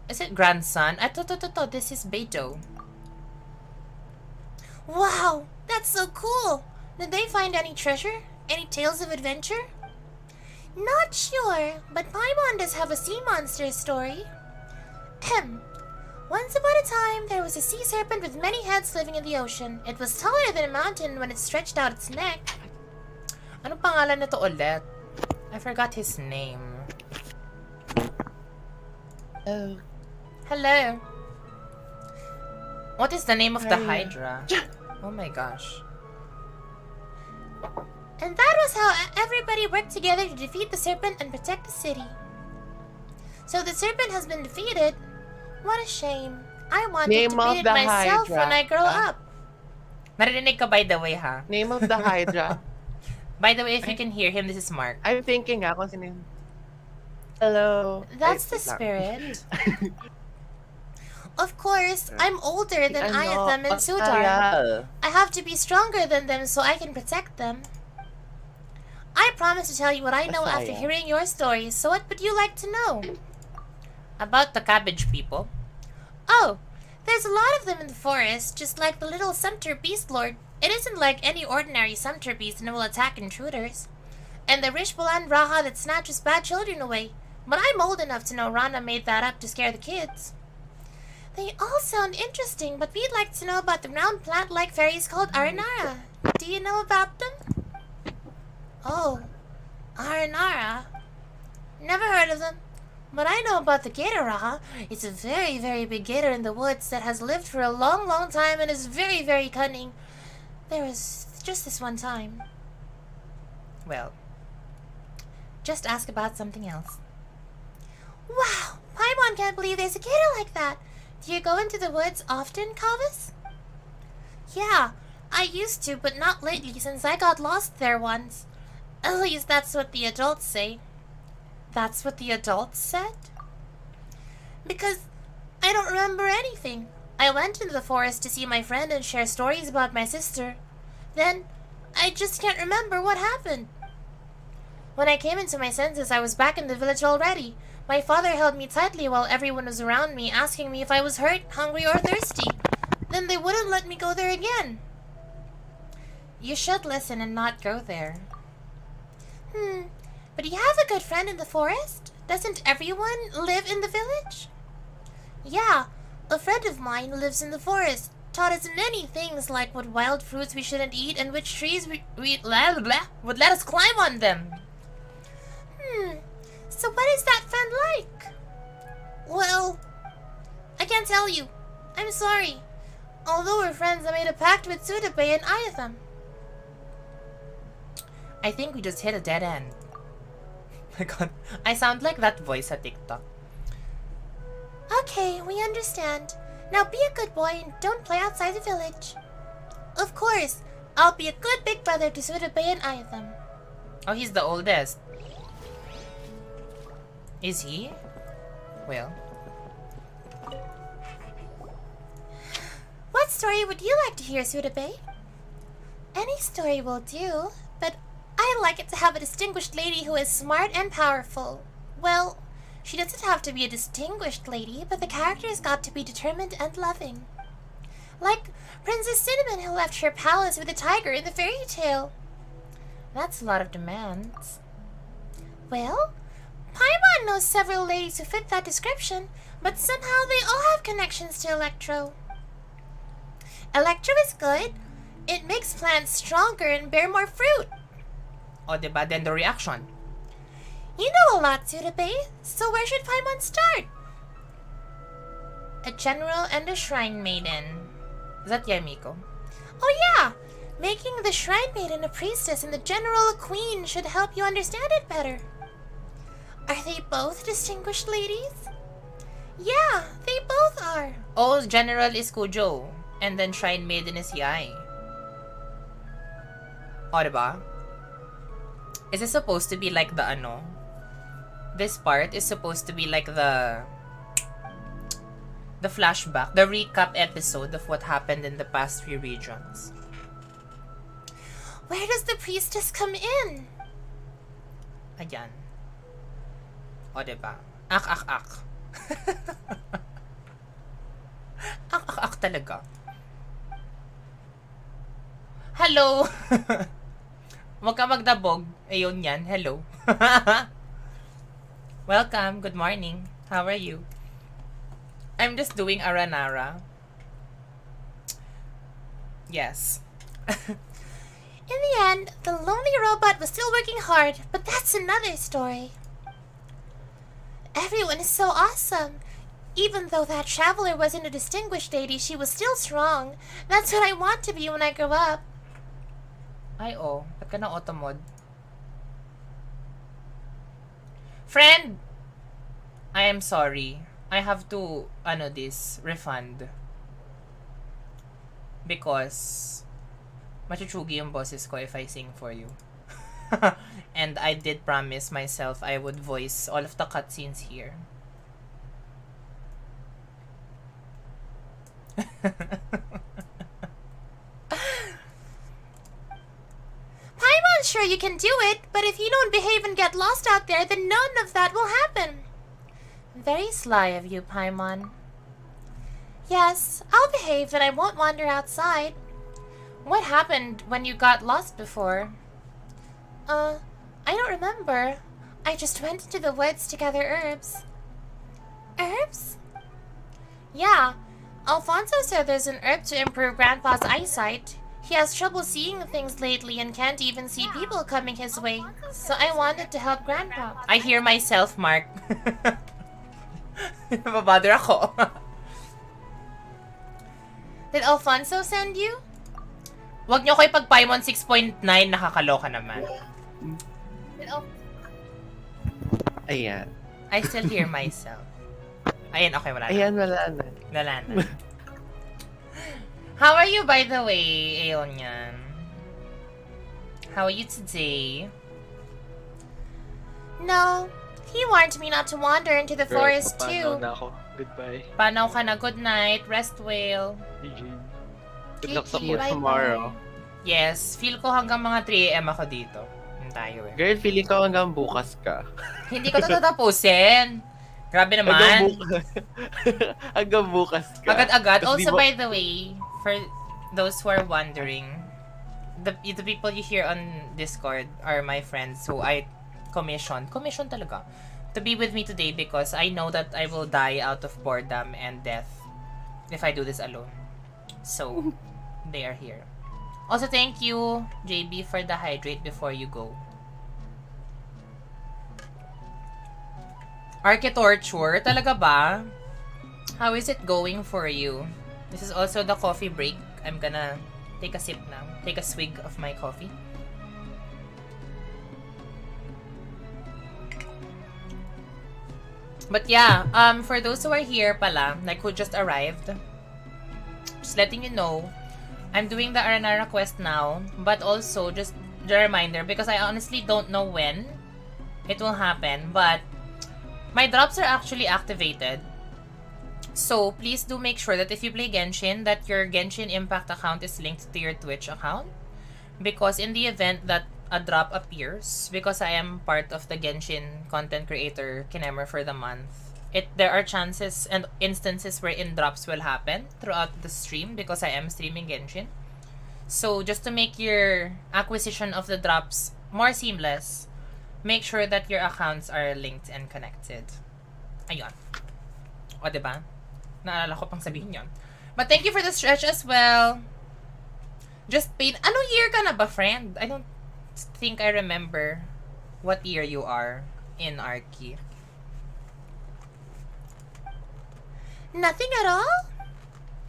Is it grandson? This is Beto. Wow, that's so cool. Did they find any treasure? Any tales of adventure? Not sure, but Paimon does have a sea monster story. Ahem. Once upon a time, there was a sea serpent with many heads living in the ocean. It was taller than a mountain when it stretched out its neck. Ano pangalan nito ulit? I forgot his name. Oh. Hello. What is the name of the Hydra? Oh my gosh. And that was how everybody worked together to defeat the serpent and protect the city. So the serpent has been defeated. What a shame. I want to Name of defeat it the myself Hydra. when I grow up. Narinig ka by the way, ha? Name of the Hydra. By the way, if you can hear him, this is Mark. I'm thinking kung sino yung... Hello. That's Ay, the wait lang. spirit. Of course, I'm older than Ano, Ayatham and Sudar. Ariel. I have to be stronger than them so I can protect them. I promise to tell you what I know after Masaya. hearing your stories, so what would you like to know? About the cabbage people. Oh, there's a lot of them in the forest, just like the little Sumter Beast Lord. It isn't like any ordinary Sumter Beast and will attack intruders. And the Rishbalan Raha that snatches bad children away. But I'm old enough to know Rana made that up to scare the kids. They all sound interesting, but we'd like to know about the round plant-like fairies called Aranara. Do you know about them? Oh, Aranara. Never heard of them. But I know about the gator Raha. It's a very, very big gator in the woods that has lived for a long, long time and is very, very cunning. There was just this one time. Well, Just ask about something else. Wow! Paimon can't believe there's a gator like that. Do you go into the woods often, Calvis? Yeah, I used to, but not lately since I got lost there once. At least that's what the adults say. that's what the adults said? Because I don't remember anything. I went into the forest to see my friend and share stories about my sister. Then, I just can't remember what happened. When I came into my senses, I was back in the village already. My father held me tightly while everyone was around me, asking me if I was hurt, hungry, or thirsty. Then they wouldn't let me go there again. You should listen and not go there. But you have a good friend in the forest? Doesn't everyone live in the village? Yeah, a friend of mine lives in the forest. Taught us many things like what wild fruits we shouldn't eat and which trees we blah, blah, blah, would let us climb on them. So what is that friend like? Well, I can't tell you. I'm sorry. Although we're friends, I made a pact with Sudabe and Ayatham. I think we just hit a dead end. My god, I sound like that voice at TikTok. Okay, we understand. Now be a good boy and don't play outside the village. Of course, I'll be a good big brother to Surabaya and Itham. Oh, he's the oldest. Is he? Well. What story would you like to hear, Surabaya? Any story will do, but I like it to have a distinguished lady who is smart and powerful. Well, she doesn't have to be a distinguished lady, but the character's got to be determined and loving. Like Princess Cinnamon who left her palace with a tiger in the fairy tale. That's a lot of demands. Well, Paimon knows several ladies who fit that description, but somehow they all have connections to Electro. Electro is good. It makes plants stronger and bear more fruit. O, diba? Then the reaction. You know a lot, Surabaya, so where should Paimon start? A general and a shrine maiden. Is that Yamiko? Oh yeah! Making the shrine maiden a priestess and the general a queen should help you understand it better. Are they both distinguished ladies? Yeah, they both are. Oh, general is Kujo. And then shrine maiden is Yai. O, diba? Is it supposed to be like the ano? This part is supposed to be like the flashback, the recap episode of what happened in the past 3 regions. Where does the priestess come in? Ayan. O, diba? Ak, ak, ak. Ak, ak, ak talaga. Hello! Huwag ka magdabog. Ayun yan. Hello. Welcome. Good morning. How are you? I'm just doing Aranara. Yes. In the end, the lonely robot was still working hard, but that's another story. Everyone is so awesome. Even though that traveler wasn't a distinguished lady, she was still strong. That's what I want to be when I grow up. Ay, oh. Ba't ka na automod? Friend! I am sorry. I have to, refund. Because, machuchugi yung boses ko if I sing for you. And I did promise myself I would voice all of the cutscenes here. Paimon's sure you can do it, but if you don't behave and get lost out there, then none of that will happen. Very sly of you, Paimon. Yes, I'll behave and I won't wander outside. What happened when you got lost before? I don't remember. I just went into the woods to gather herbs. Herbs? Yeah. Alfonso said there's an herb to improve Grandpa's eyesight. He has trouble seeing things lately and can't even see people coming his way. So I wanted to help Grandpa. I hear myself, Mark. Nababother ako. Did Alfonso send you? Wag niyo ko ipag-Paimon 6.9, nakakaloka naman. Ayan. I still hear myself. Ayan, okay, wala na. Ayan, wala na. Wala na. How are you, by the way, Aeonian? How are you today? No. He warned me not to wander into the forest too. Na ako. Goodbye. Panaw ka na. Good night. Rest well. GG. Good GG, luck sa bye. food tomorrow. Yes, feel ko hanggang mga 3 AM ako dito. Yun tayo eh. Girl, feeling ko hanggang bukas ka. Hindi ko to tatapusin. Grabe naman. Hanggang bukas ka. Agad-agad. Tas di Also, mo- by the way, for those who are wondering, the people you hear on Discord are my friends who I commission talaga, to be with me today because I know that I will die out of boredom and death if I do this alone. So, they are here. Also, thank you, JB, for the hydrate before you go. Architorture? Talaga ba? How is it going for you? This is also the coffee break. I'm gonna take a sip now. Take a swig of my coffee. But yeah, for those who are here pala, like who just arrived, letting you know, I'm doing the Aranara quest now, but also just a reminder because I honestly don't know when it will happen, but my drops are actually activated. So please do make sure that if you play Genshin, that your Genshin Impact account is linked to your Twitch account. Because in the event that a drop appears, because I am part of the Genshin content creator Kinemer for the month, there are chances and instances wherein drops will happen throughout the stream because I am streaming Genshin. So just to make your acquisition of the drops more seamless, make sure that your accounts are linked and connected. Ayun. O, diba? Naalala ko pang sabihin yon. But thank you for the stretch as well. Just paid. Anong year ka na ba, friend? I don't think I remember what year you are in Arky. Nothing at all?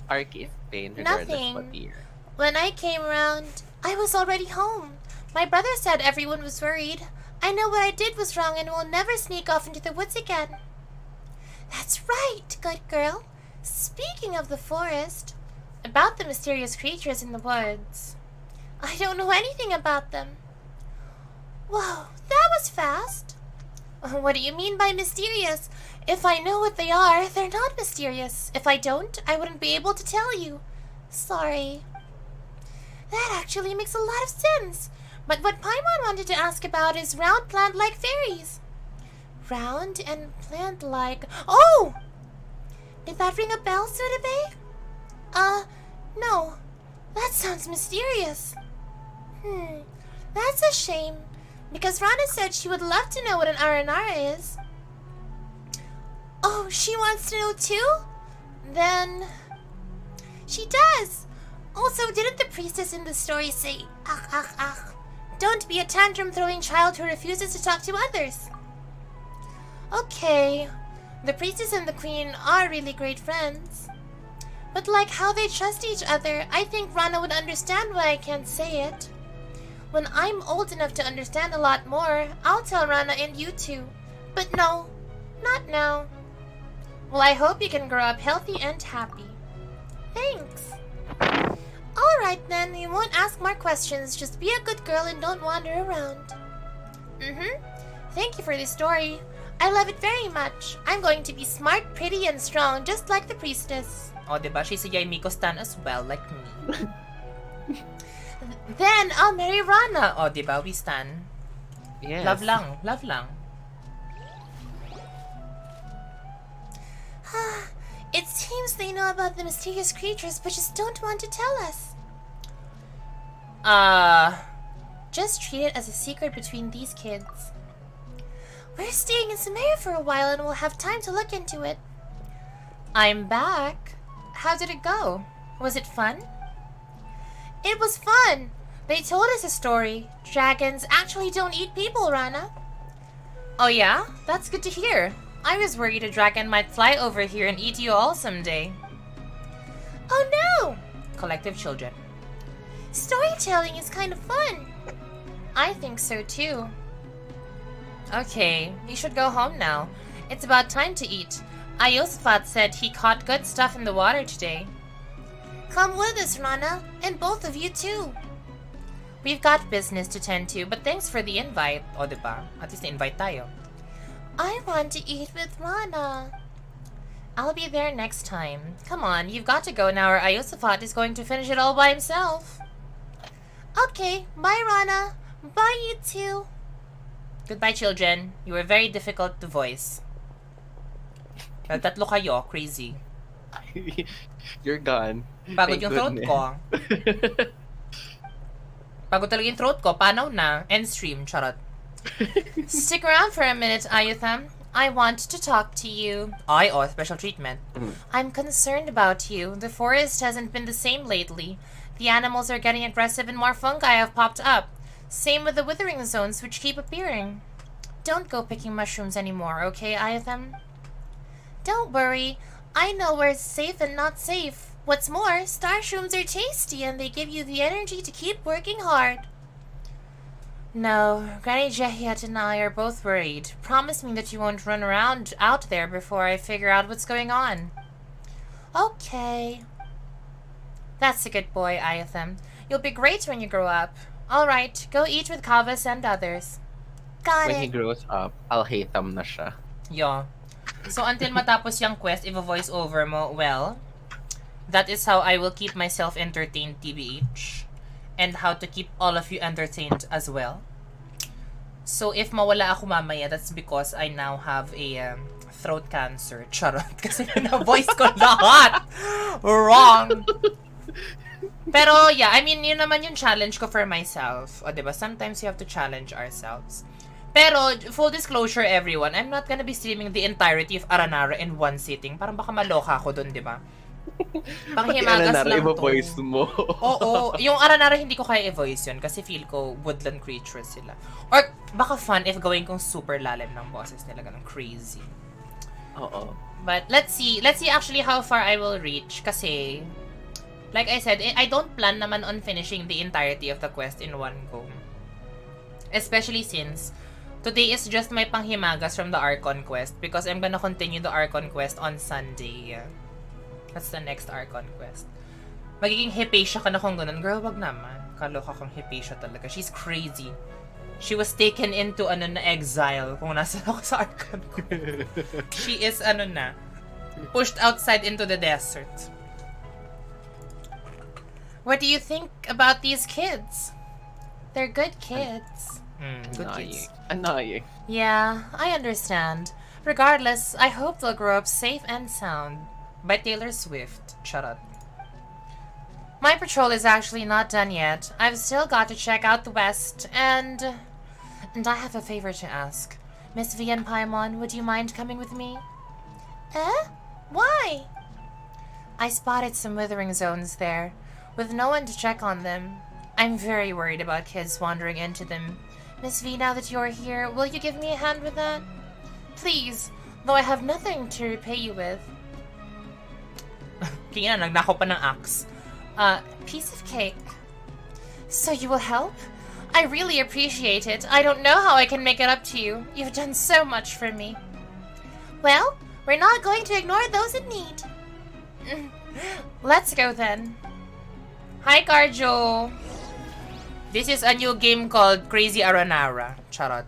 Arky is Spain, regardless Nothing. what year. When I came around, I was already home. My brother said everyone was worried. I know what I did was wrong and will never sneak off into the woods again. That's right, good girl. Speaking of the forest, about the mysterious creatures in the woods. I don't know anything about them. Whoa, that was fast. What do you mean by mysterious? If I know what they are, they're not mysterious. If I don't, I wouldn't be able to tell you. Sorry. That actually makes a lot of sense. But what Paimon wanted to ask about is round plant-like fairies. Round and plant-like... Oh! Did that ring a bell, Sudabei? No. That sounds mysterious. That's a shame. Because Rana said she would love to know what an Aranara is. Oh, she wants to know too? Then... She does! Also, didn't the priestess in the story say, don't be a tantrum-throwing child who refuses to talk to others? Okay, the priestess and the queen are really great friends. But like how they trust each other, I think Rana would understand why I can't say it. When I'm old enough to understand a lot more, I'll tell Rana and you too. But no, not now. Well, I hope you can grow up healthy and happy. Thanks. Alright then, you won't ask more questions. Just be a good girl and don't wander around. Thank you for this story. I love it very much. I'm going to be smart, pretty, and strong, just like the priestess. O, diba? She's a Yaimiko stan as well, like me. Then I'll marry Rana. O, diba? We stan. Yes. Love lang. Love lang. It seems they know about the mysterious creatures, but just don't want to tell us. Just treat it as a secret between these kids. We're staying in Sumeru for a while and we'll have time to look into it. I'm back. How did it go? Was it fun? It was fun. They told us a story. Dragons actually don't eat people, Rana. Oh yeah? That's good to hear. I was worried a dragon might fly over here and eat you all someday. Oh no! Collective children. Storytelling is kind of fun. I think so too. Okay, you should go home now. It's about time to eat. Ayosfat said he caught good stuff in the water today. Come with us, Rana, and both of you too. We've got business to tend to, but thanks for the invite. O, diba? At least na-invite tayo. I want to eat with Rana. I'll be there next time. Come on, you've got to go now or Ayosfat is going to finish it all by himself. Okay, bye Rana. Bye you too. Goodbye, children. You were very difficult to voice. Tatlo kayo, crazy. You're gone. Pagod Thank yung throat goodness. ko. Pagod talaga yung throat ko. Paano na? End stream, charot. Stick around for a minute, Ayutham. I want to talk to you. Ay, oh, special treatment. I'm concerned about you. The forest hasn't been the same lately. The animals are getting aggressive and more fungi have popped up. Same with the withering zones which keep appearing. Don't go picking mushrooms anymore, okay, Ayutham? Don't worry. I know where it's safe and not safe. What's more, star shrooms are tasty and they give you the energy to keep working hard. No, Granny Jehiat and I are both worried. Promise me that you won't run around out there before I figure out what's going on. Okay. That's a good boy, Iatham. You'll be great when you grow up. Alright, go eat with Kavas and others. Got When he it. grows up, I'll hate him na siya. Yeah. So until matapos yung quest, if a voice over mo, well, that is how I will keep myself entertained, TBH. And how to keep all of you entertained as well. So if mawala ako mamaya, that's because I now have a throat cancer. Charot. Kasi na-voice ko lahat. Wrong. Pero yeah, I mean, yun naman yung challenge ko for myself. O diba? Sometimes you have to challenge ourselves. Pero, full disclosure everyone, I'm not gonna be streaming the entirety of Aranara in one sitting. Parang baka maloka ako dun, diba? Panghimagas lang to. Voice mo. Oo. Yung Aranara, hindi ko kaya i-voice yun kasi feel ko woodland creatures sila. Or, baka fun if gawin kong super lalim ng boses nila. Ganun crazy. Oo. But, let's see actually how far I will reach kasi, like I said, I don't plan naman on finishing the entirety of the quest in one go. Especially since today is just my panghimagas from the Archon quest because I'm gonna continue the Archon quest on Sunday. That's the next Archon quest. Magiging Hypatia ka na kung ganun. Girl, wag naman. Kaloka kang Hypatia talaga. She's crazy. She was taken into na exile kung nasa ako sa Archon quest. She is pushed outside into the desert. What do you think about these kids? They're good kids. Good kids. Annoying. Yeah, I understand. Regardless, I hope they'll grow up safe and sound. By Taylor Swift. Shut up. My patrol is actually not done yet. I've still got to check out the west, and I have a favor to ask. Miss V and Paimon, would you mind coming with me? Why? I spotted some withering zones there, with no one to check on them. I'm very worried about kids wandering into them. Miss V, now that you're here, will you give me a hand with that? Please, though I have nothing to repay you with. Kaya nagnakaw pa ng axe. Piece of cake. So you will help? I really appreciate it. I don't know how I can make it up to you. You've done so much for me. Well, we're not going to ignore those in need. Let's go then. Hi, Carjo! This is a new game called Crazy Aranara. Charot.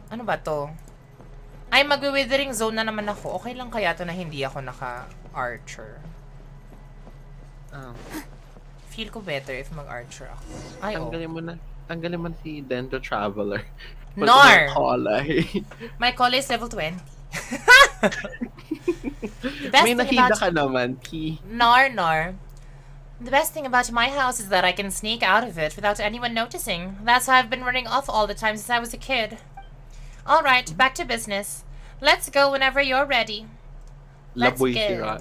Ano ba to? Ay, mag-withering zone na naman ako. Okay lang kaya to na hindi ako naka-archer. Feel ko better if mag-archer ako. Ay, Tanggalin mo si Dendro Traveler. Nar! My call is level 20. May nahida ka naman, Ki. Nar. The best thing about my house is that I can sneak out of it without anyone noticing. That's how I've been running off all the time since I was a kid. Alright, back to business. Let's go whenever you're ready. Let's go.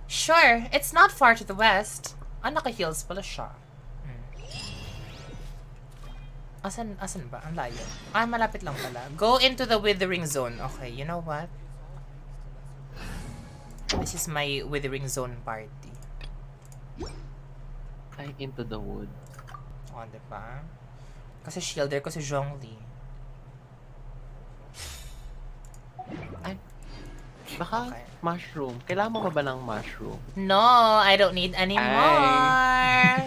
Sure, it's not far to the west. Naka-heals pala siya. Asan ba? Ang layo. Malapit lang pala. Go into the withering zone. Okay, you know what? This is my withering zone party. Into the wood. Diba? Kasi shielder ko si Zhongli. Ay, baka mushroom. Kailangan mo ba ng mushroom? No, I don't need any more.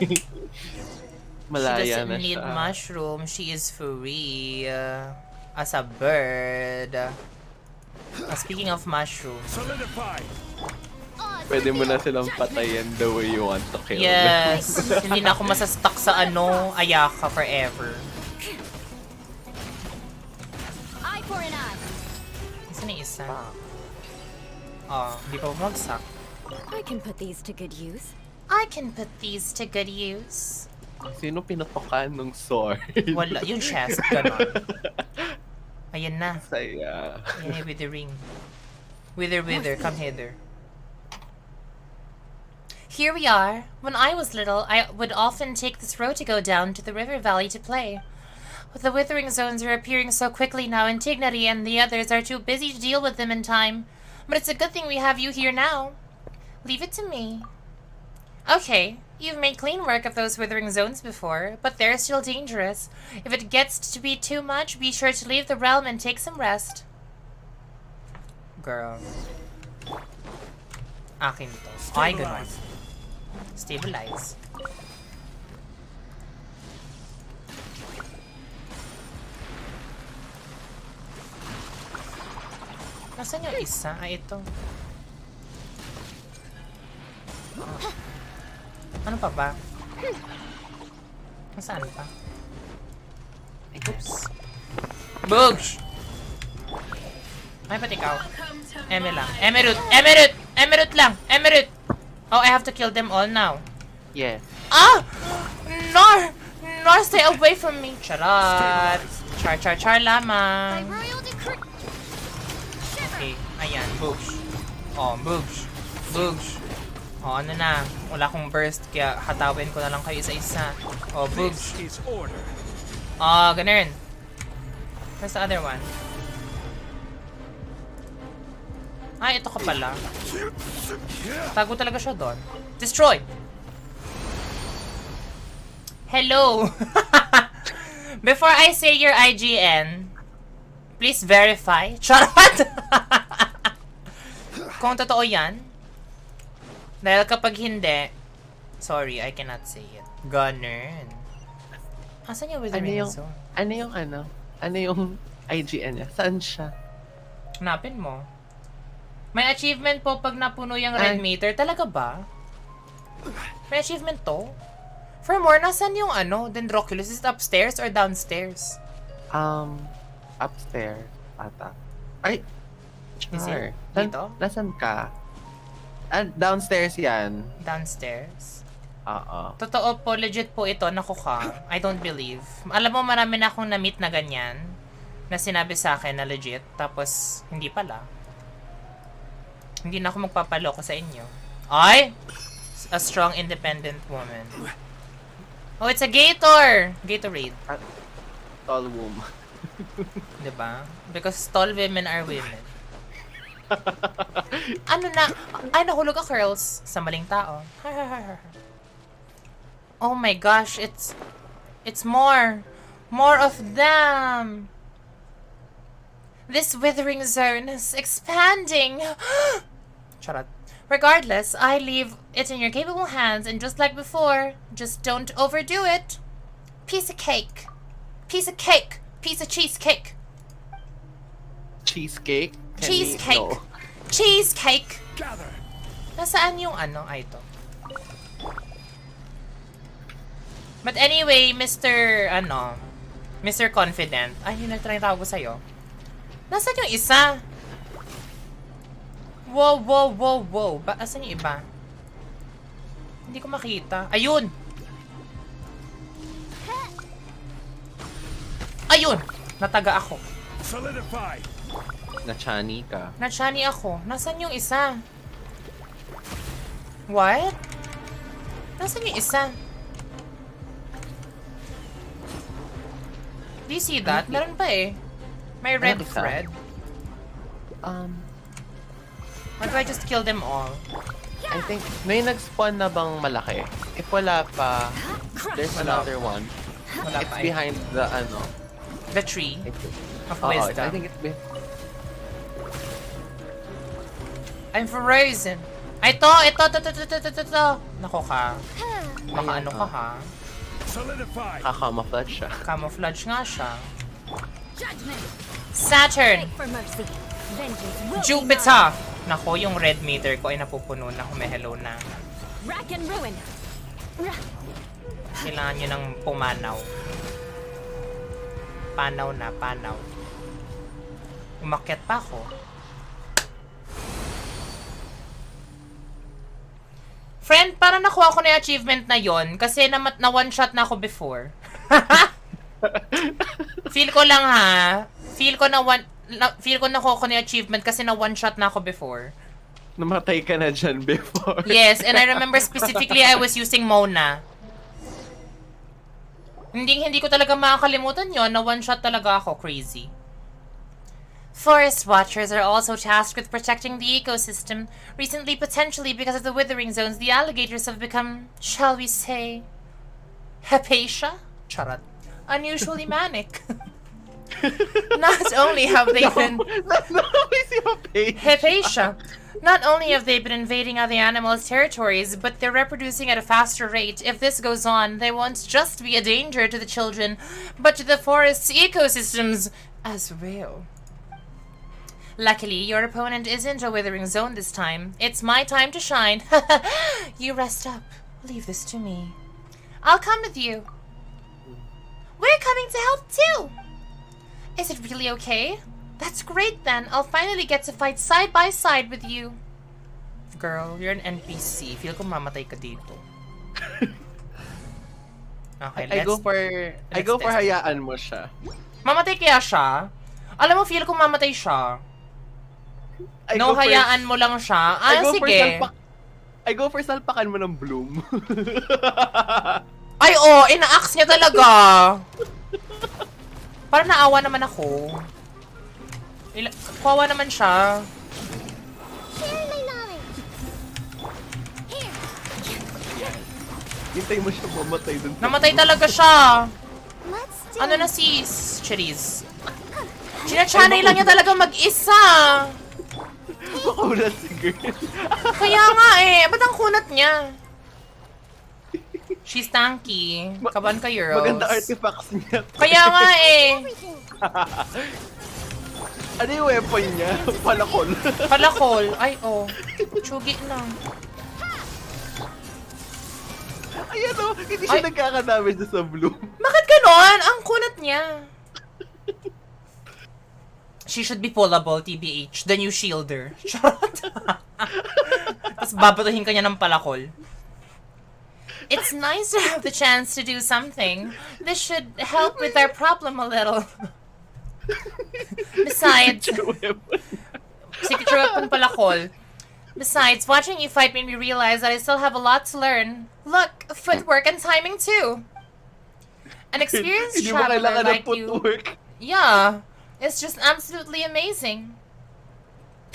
Malaya she doesn't na need siya. mushroom. She is free as a bird. Speaking of mushroom. Pwede mo na silang patayin the way you want to kill them. Yes. Hindi na ako masastuck sa Ayaka forever. Eye for an eye. Isa na isa. Hindi pa bumagsak. I can put these to good use. I can put these to good use. Sino pinatokan ng sword? Wala. Yung chest. Ganon. Ayan na. Saya. Ayan na with the ring. Wither, come hither. Here we are. When I was little, I would often take this road to go down to the river valley to play. The withering zones are appearing so quickly now, and Tignari and the others are too busy to deal with them in time. But it's a good thing we have you here now. Leave it to me. Okay, you've made clean work of those withering zones before, but they're still dangerous. If it gets to be too much, be sure to leave the realm and take some rest. Girl. Akin to. Ay, ganun. Stabilize. Nasaan yung isa? Ah, ito. Ano pa ba? Nasaan pa? Oops. Boogs! Ay, ba't ikaw? Eme lang. Emerald! Emerald! Emerald lang! Emerald! Oh, I have to kill them all now. Yes. Ah! Nor! Nor, stay away from me! Charot! Char, char, char By lamang. royal decree. Okay, ayan. Boogs. Oh, boogs. Boogs. Oh, ano na? Wala akong burst, kaya hatawin ko na lang kayo isa-isa. Oh, boogs. Oh, ganun. Where's the other one? Ay, ito ka pala. Tago talaga siya doon. Destroy! Hello! Before I say your IGN, please verify. Charot! Kung totoo yan. Dahil kapag hindi, sorry, I cannot say it. Ganun. Asan yung Withering Zone? Ano yung IGN niya? Saan siya? Hanapin mo. May achievement po pag napuno yung red meter. Talaga ba? May achievement to? Furthermore, nasan yung Dendroculus? Is it upstairs or downstairs? Upstairs. Ata. Ay! Is it? Char. Dito? Nasaan ka? Downstairs yan. Downstairs? Oo. Totoo po, legit po ito. Naku ka. I don't believe. Alam mo, marami na akong na-meet na ganyan. Na sinabi sa akin na legit. Tapos, hindi pala. Hindi na ako magpapaloko sa inyo. Ay! A strong, independent woman. Oh, it's a gator! Gatorade. Tall woman. Diba? Because tall women are women. Ano na? Ay, nahulog ang curls sa maling tao. Oh my gosh, it's more of them. This withering zone is expanding. Charot. Regardless, I leave it in your capable hands, and just like before, just don't overdo it. Piece of cake. Piece of cake. Piece of cheesecake. Cheesecake? Cheesecake. No. Cheesecake. Nasaan yung Ay, ito. But anyway, Mr. Mr. Confident. Ay, yun na tawag ko sa'yo. Nasaan yung isa? Wow, wow, wow, wow. Asan yung iba? Hindi ko makita. Ayun! Ayun! Nataga ako. Nachani ka. Nachani ako. Nasaan yung isa? What? Nasaan yung isa? Do you see that? Meron pa eh. May red isa? thread. Or do I just kill them all? I think, may nag-spawn na bang malaki? If wala pa, there's another one. Wala It's pa. behind the The tree of I wisdom. think it's behind. I'm frozen. Ito. Nako ka. Baka ano ka ha? Kakamouflage siya. Camouflage nga siya. Judgment. Saturn! Wait for mercy. Vengeance will be Jupiter! Nako, yung red meter ko ay napupuno na. Humehelo na. mine. Rack and ruin. Kailangan nyo ng pumanaw. Panaw na, panaw. Umakyat pa ako. Friend, para nakuha ko na yung achievement na yon kasi na one-shot na ako before. Feel ko lang ha. Feel ko nakuha ko na yung achievement kasi na one-shot na ako before. Namatay ka na dyan before. Yes, and I remember specifically I was using Mona. Hindi ko talaga makakalimutan yon na one-shot talaga ako. Crazy. Forest watchers are also tasked with protecting the ecosystem. Recently, potentially because of the withering zones, the alligators have become, shall we say, hepatia? Charot. Unusually manic. Not only have they been Hepatia. Not only have they been invading other animals' territories, but they're reproducing at a faster rate. If this goes on, they won't just be a danger to the children, but to the forest's ecosystems as well. Luckily, your opponent isn't a withering zone this time. It's my time to shine. You rest up. Leave this to me. I'll come with you. We're coming to help too. Is it really okay? That's great then. I'll finally get to fight side by side with you. Girl, you're an NPC. Feel ko mamatay ka dito. Okay, I go for test. hayaan mo siya. Mamatay kaya siya? Alam mo, feel ko mamatay siya. I No, go for- hayaan mo lang siya. I go for Sige. I go for salpakan mo ng bloom. Ay, ina-axe niya talaga. Parang naawa naman ako. Kawawa naman siya. Share my knowledge. Here. Hintay mo siya mamatay dun. Namatay talaga siya. Let's do Ano na si Cherise? Chinachanay lang niya talaga mag-isa. Makulat si girl. Kaya nga ba't ang kunat niya? She's tanky. Kaban ka, Euros. Maganda artifacts niya. Kaya nga everything. Ano yung weapon niya? Palakol. Palakol. Ay, Chugi na. Ayan o, hindi siya nagkakadamage sa bloom. Bakit ganon? Ang kunat niya. She should be pullable, TBH. The new shielder. Charot. Tapos babatuhin ka niya ng palakol. It's nice to have the chance to do something. This should help with our problem a little. Besides, signature weapon palakol. Besides, watching you fight made me realize that I still have a lot to learn. Look, footwork and timing too. An experienced Hindi mo traveler kailangan ng like you. footwork. Yeah, it's just absolutely amazing.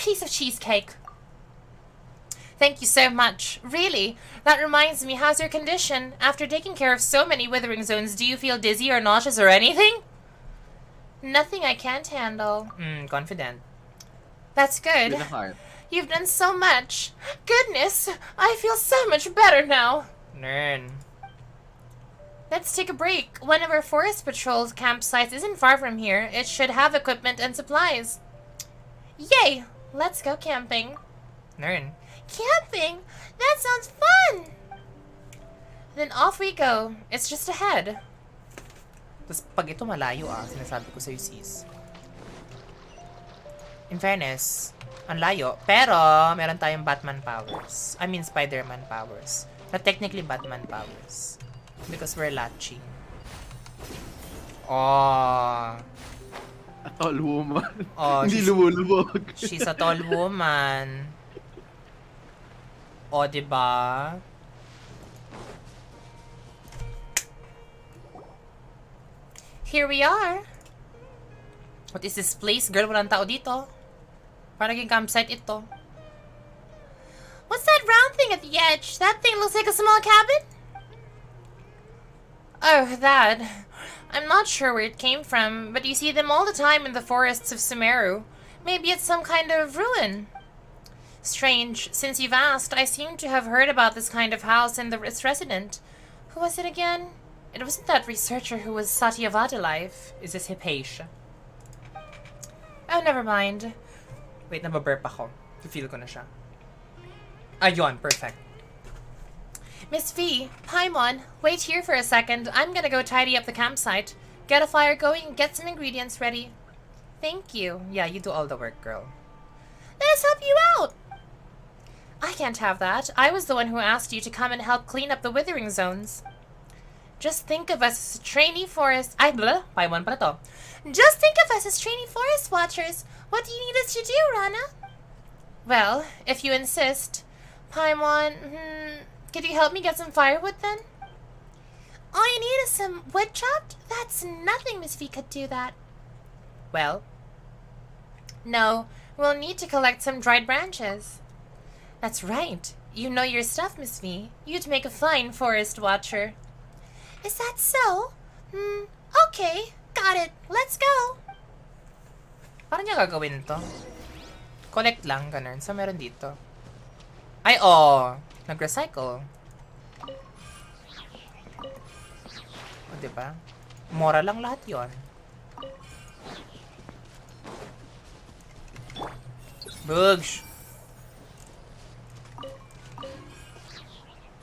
Piece of cheesecake. Thank you so much. Really, that reminds me, how's your condition? After taking care of so many withering zones, do you feel dizzy or nauseous or anything? Nothing I can't handle. Confident. That's good. With a heart. You've done so much. Goodness, I feel so much better now. Nern. Let's take a break. One of our forest patrol campsites isn't far from here. It should have equipment and supplies. Yay! Let's go camping. Nern. Camping? That sounds fun! Then off we go. It's just ahead. Tapos pag ito malayo sinasabi ko sa'yo sis. In fairness, ang layo. Pero, meron tayong Batman powers. I mean, Spider-Man powers. Not technically Batman powers. Because we're latching. Oh. A tall woman. Oh, Hindi she's- lumulubog. She's a tall woman. O, diba? Here we are. What is this place? Girl, walang tao dito. Parang yung campsite ito. What's that round thing at the edge? That thing looks like a small cabin? Oh, that. I'm not sure where it came from, but you see them all the time in the forests of Sumeru. Maybe it's some kind of ruin. Strange. Since you've asked, I seem to have heard about this kind of house and its resident. Who was it again? It wasn't that researcher who was Satyavada alive. Is this Hypatia? Oh, never mind. Wait, nababurp ako. Feel ko na siya. Ayun, perfect. Miss V, Paimon, wait here for a second. I'm gonna go tidy up the campsite. Get a fire going and get some ingredients ready. Thank you. Yeah, you do all the work, girl. Let us help you out! I can't have that. I was the one who asked you to come and help clean up the withering zones. Just think of us as trainee forest... Ay, Paimon pala to. Just think of us as trainee forest watchers. What do you need us to do, Rana? Well, if you insist. Paimon, could you help me get some firewood then? All you need is some wood chopped? That's nothing, Miss V could do that. Well, no, we'll need to collect some dried branches. That's right. You know your stuff, Miss V. You'd make a fine forest watcher. Is that so? Okay, got it. Let's go. Paano niya gagawin to? Collect lang, ganun. So, meron dito. Ay, oh! Nag-recycle. O, diba? Mura lang lahat yon. Bugs!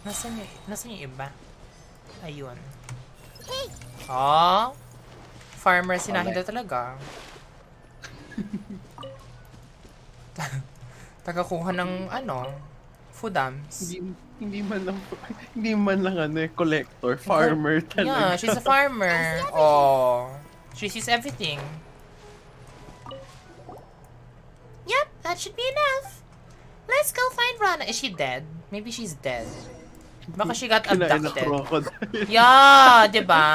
Nasaan yung iba? Ayun. Oh! Farmer si Nakita talaga. Tagakuha ng foodams. Hindi man lang collector, farmer talaga. Yeah, she's a farmer. Oh, she sees everything. Yep, that should be enough. Let's go find Rana. Is she dead? Maybe she's dead. Baka she got Kinain na abducted. crocodile. Yeah, diba?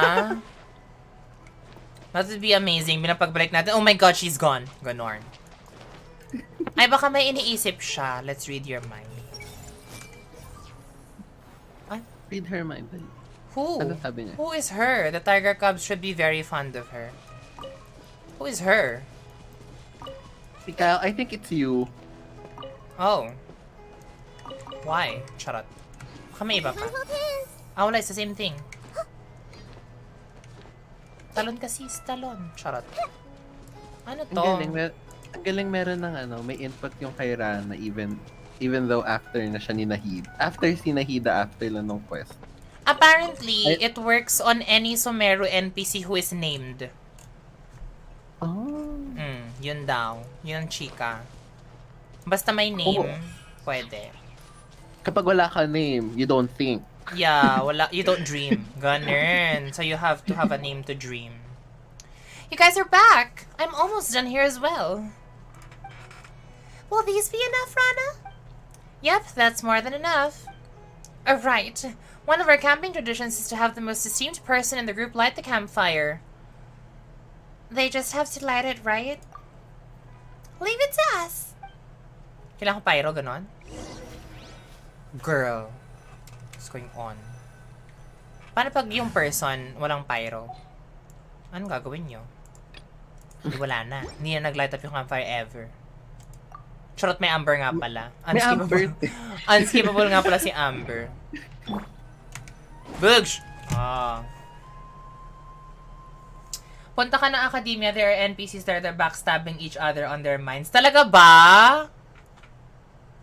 That would be amazing. Binapagbalik natin. Oh my god, she's gone. Ganon. Ay, baka may iniisip siya. Let's read your mind. Read her mind. Who? Ano sabi niya? Who is her? The tiger cubs should be very fond of her. Who is her? Ikaw, I think it's you. Oh. Why? Charot. Baka may iba pa. Ah, wala. It's the same thing. Talon kasi. Talon. Charot. Ano to? Ang galing meron ng may input yung kay Rana even though after na siya ni Nahida. After si Nahida, after lang ng quest. Apparently, it works on any Sumeru NPC who is named. Oh. Yun daw. Yun ang chika. Basta may name, pwede. Kapag wala ka name, you don't think. Yeah, wala. You don't dream. Ganun. So you have to have a name to dream. You guys are back. I'm almost done here as well. Will these be enough, Rana? Yep, that's more than enough. Oh, right. One of our camping traditions is to have the most esteemed person in the group light the campfire. They just have to light it, right? Leave it to us. Kailangan ko pyro, ganon? Girl. What's going on? Paano pag yung person walang pyro? Anong gagawin nyo? Hindi, wala na. Hindi na nag-light up yung campfire ever. Charot, may Amber nga pala. May Amber. Unskippable nga pala si Amber. Bugs! Ah. Punta ka ng academia, there are NPCs there that are backstabbing each other on their minds. Talaga ba?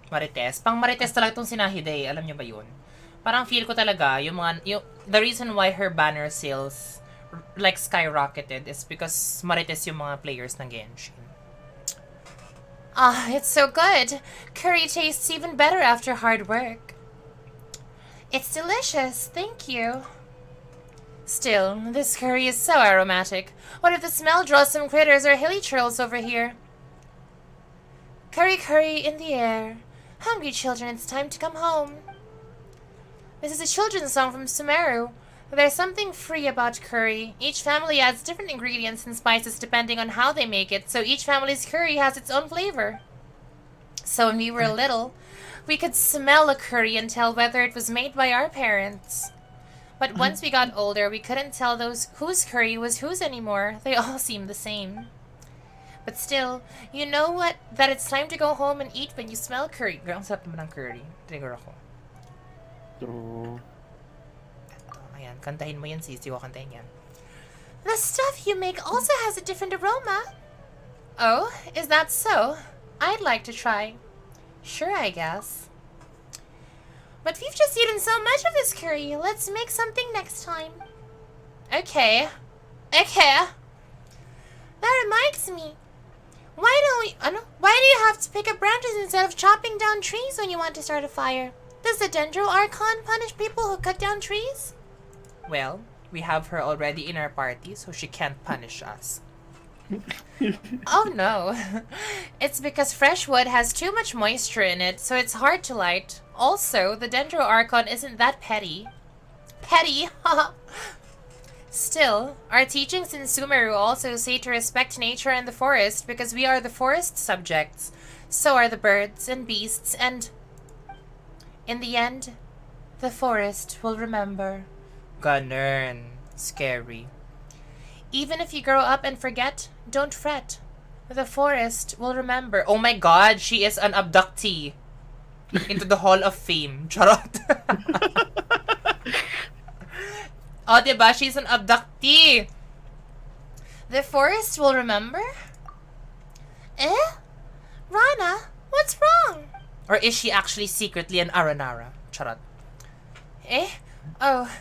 Marites. Pang Marites talaga itong sinahida eh. Alam niyo ba yun? Parang feel ko talaga, the reason why her banner sales like skyrocketed is because Marites yung mga players ng Genshin. Ah, it's so good. Curry tastes even better after hard work. It's delicious, thank you. Still, this curry is so aromatic. What if the smell draws some critters or hilly churls over here? Curry, curry in the air. Hungry children, it's time to come home. This is a children's song from Sumeru. There's something free about curry. Each family adds different ingredients and spices depending on how they make it, so each family's curry has its own flavor. So when we were little, we could smell a curry and tell whether it was made by our parents. But once we got older, we couldn't tell whose curry was whose anymore. They all seemed the same. But still, you know what? That it's time to go home and eat when you smell curry. Girl, ang sarap naman ng curry. Trigger ako. True. Ayan, kantahin mo yan, sisi ko kantahin yan. The stuff you make also has a different aroma. Oh, is that so? I'd like to try. Sure, I guess. But we've just eaten so much of this curry. Let's make something next time. Okay. Okay. That reminds me. Why do you have to pick up branches instead of chopping down trees when you want to start a fire? Does the Dendro Archon punish people who cut down trees? Well, we have her already in our party, so she can't punish us. Oh no. It's because fresh wood has too much moisture in it, so it's hard to light. Also, the Dendro Archon isn't that petty. Petty? Still, our teachings in Sumeru also say to respect nature and the forest because we are the forest subjects. So are the birds and beasts and... In the end, the forest will remember. Ganun. Scary. Even if you grow up and forget, don't fret. The forest will remember. Oh my god, she is an abductee. Into the Hall of Fame. Charot. Oh, diba? She's an abductee. The forest will remember? Eh? Rana, what's wrong? Or is she actually secretly an Aranara? Charot. Eh? Oh,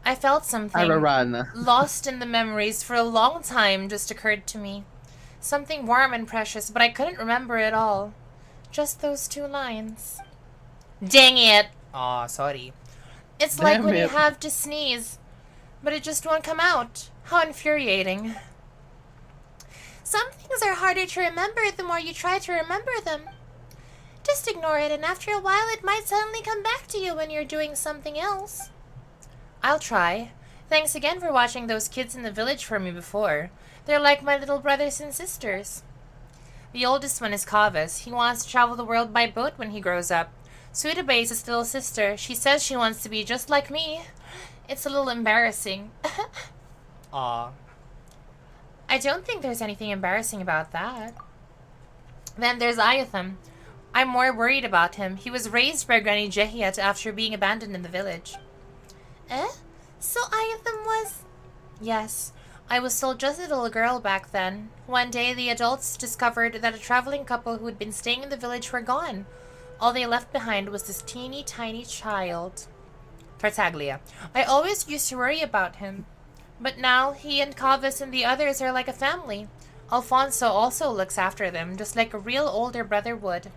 I felt something Ararana. lost in the memories for a long time just occurred to me. Something warm and precious, but I couldn't remember it all. Just those 2 lines. Dang it! Aw, sorry. It's like Damn when you it. have to sneeze, but it just won't come out. How infuriating. Some things are harder to remember the more you try to remember them. Just ignore it, and after a while it might suddenly come back to you when you're doing something else. I'll try. Thanks again for watching those kids in the village for me before. They're like my little brothers and sisters. The oldest one is Kavas. He wants to travel the world by boat when he grows up. Sudabe is his little sister. She says she wants to be just like me. It's a little embarrassing. Aw. I don't think there's anything embarrassing about that. Then there's Ayatham. I'm more worried about him. He was raised by Granny Jehiat after being abandoned in the village. Eh? So Ayatham was... Yes. I was still just a little girl back then. One day, the adults discovered that a traveling couple who had been staying in the village were gone. All they left behind was this teeny tiny child. Tartaglia. I always used to worry about him. But now, he and Kavas and the others are like a family. Alfonso also looks after them, just like a real older brother would.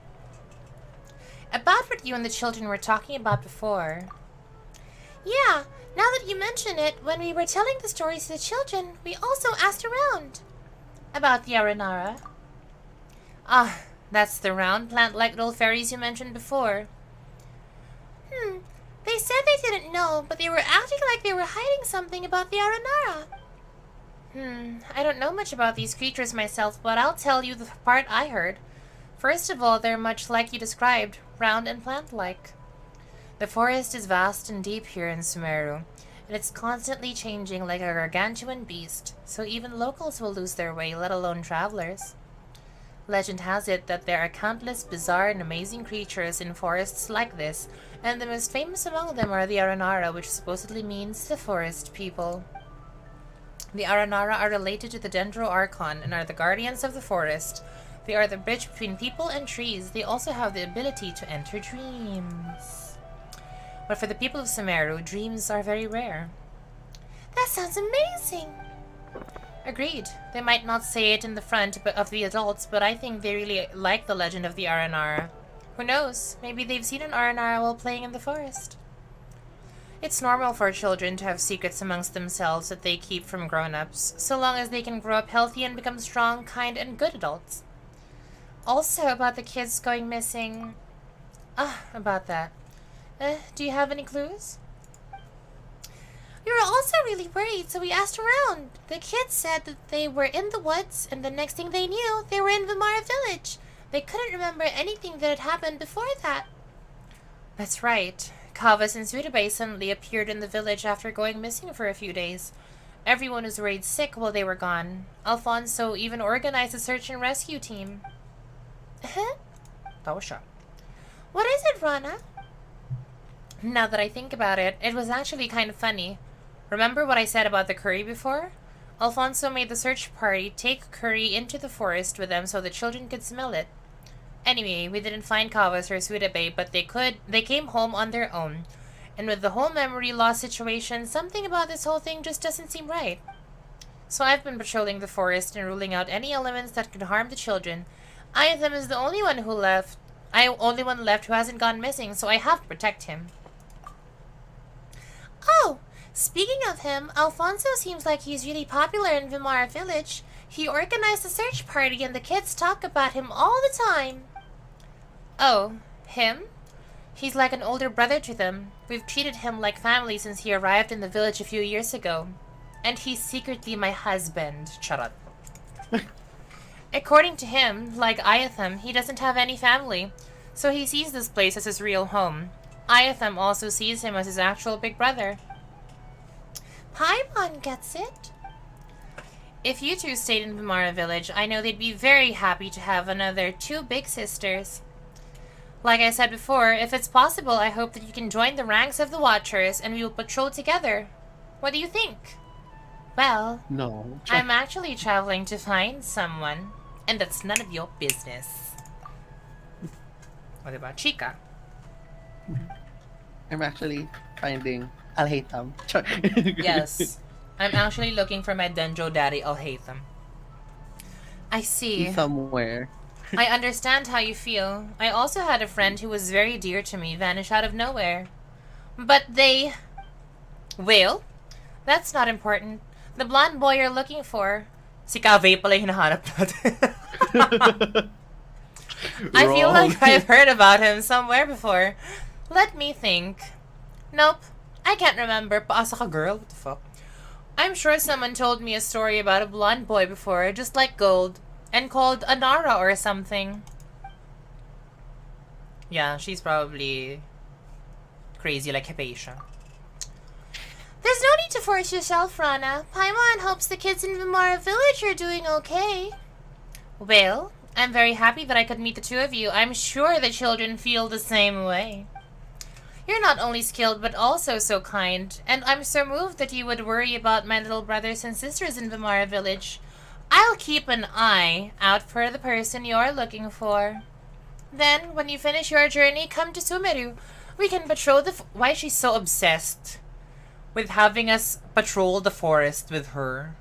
About what you and the children were talking about before. Yeah, now that you mention it, when we were telling the stories to the children, we also asked around. About the Aranara. Ah, that's the round plant-like little fairies you mentioned before. They said they didn't know, but they were acting like they were hiding something about the Aranara. I don't know much about these creatures myself, but I'll tell you the part I heard. First of all, they're much like you described, round and plant-like. The forest is vast and deep here in Sumeru, and it's constantly changing like a gargantuan beast, so even locals will lose their way, let alone travelers. Legend has it that there are countless bizarre and amazing creatures in forests like this, and the most famous among them are the Aranara, which supposedly means the forest people. The Aranara are related to the Dendro Archon and are the guardians of the forest. They are the bridge between people and trees. They also have the ability to enter dreams. But for the people of Sumeru, dreams are very rare. That sounds amazing. Agreed. They might not say it in the front of the adults, but I think they really like the legend of the Aranara. Who knows? Maybe they've seen an Aranara while playing in the forest. It's normal for children to have secrets amongst themselves that they keep from grown-ups, so long as they can grow up healthy and become strong, kind, and good adults. Also, about the kids going missing... about that. Do you have any clues? We were also really worried, so we asked around. The kids said that they were in the woods, and the next thing they knew, they were in Vimara village. They couldn't remember anything that had happened before that. That's right. Kavas and Sudabe suddenly appeared in the village after going missing for a few days. Everyone was worried sick while they were gone. Alfonso even organized a search and rescue team. That was shock. What is it, Rana? Now that I think about it, it was actually kind of funny. Remember what I said about the curry before? Alfonso made the search party take curry into the forest with them so the children could smell it. Anyway, we didn't find Kavas or Sudabe, but they came home on their own. And with the whole memory loss situation, something about this whole thing just doesn't seem right. So I've been patrolling the forest and ruling out any elements that could harm the children. Ayatham is the only one left who hasn't gone missing, so I have to protect him. Oh, speaking of him, Alfonso seems like he's really popular in Vimara village. He organized a search party and the kids talk about him all the time. Oh, him? He's like an older brother to them. We've treated him like family since he arrived in the village a few years ago. And he's secretly my husband. Shut up. According to him, like Ayatham, he doesn't have any family. So he sees this place as his real home. Ayatham also sees him as his actual big brother. Paimon gets it. If you two stayed in Vimara Village, I know they'd be very happy to have another 2 big sisters. Like I said before, if it's possible, I hope that you can join the ranks of the Watchers and we will patrol together. What do you think? Well, No. I'm actually traveling to find someone, and that's none of your business. What about Chica? I'm actually finding Al-Haytham. Char. Yes. I'm actually looking for my Denjo daddy, Al-Haytham. I see. He's somewhere. I understand how you feel. I also had a friend who was very dear to me vanish out of nowhere. But they... Well, that's not important. The blonde boy you're looking for... Si Kaveh pala yung hinahanap natin. I feel Wrong. like I've heard about him somewhere before. Let me think. Nope. I can't remember. Paasa ka, girl. What the fuck? I'm sure someone told me a story about a blonde boy before, just like Gold, and called Aranara or something. Yeah, she's probably crazy like Hypatia. There's no need to force yourself, Rana. Paimon hopes the kids in Vimara Village are doing okay. Well, I'm very happy that I could meet the two of you. I'm sure the children feel the same way. You're not only skilled, but also so kind, and I'm so moved that you would worry about my little brothers and sisters in Vimara Village. I'll keep an eye out for the person you're looking for. Then, when you finish your journey, come to Sumeru. We can patrol the... Why is she so obsessed with having us patrol the forest with her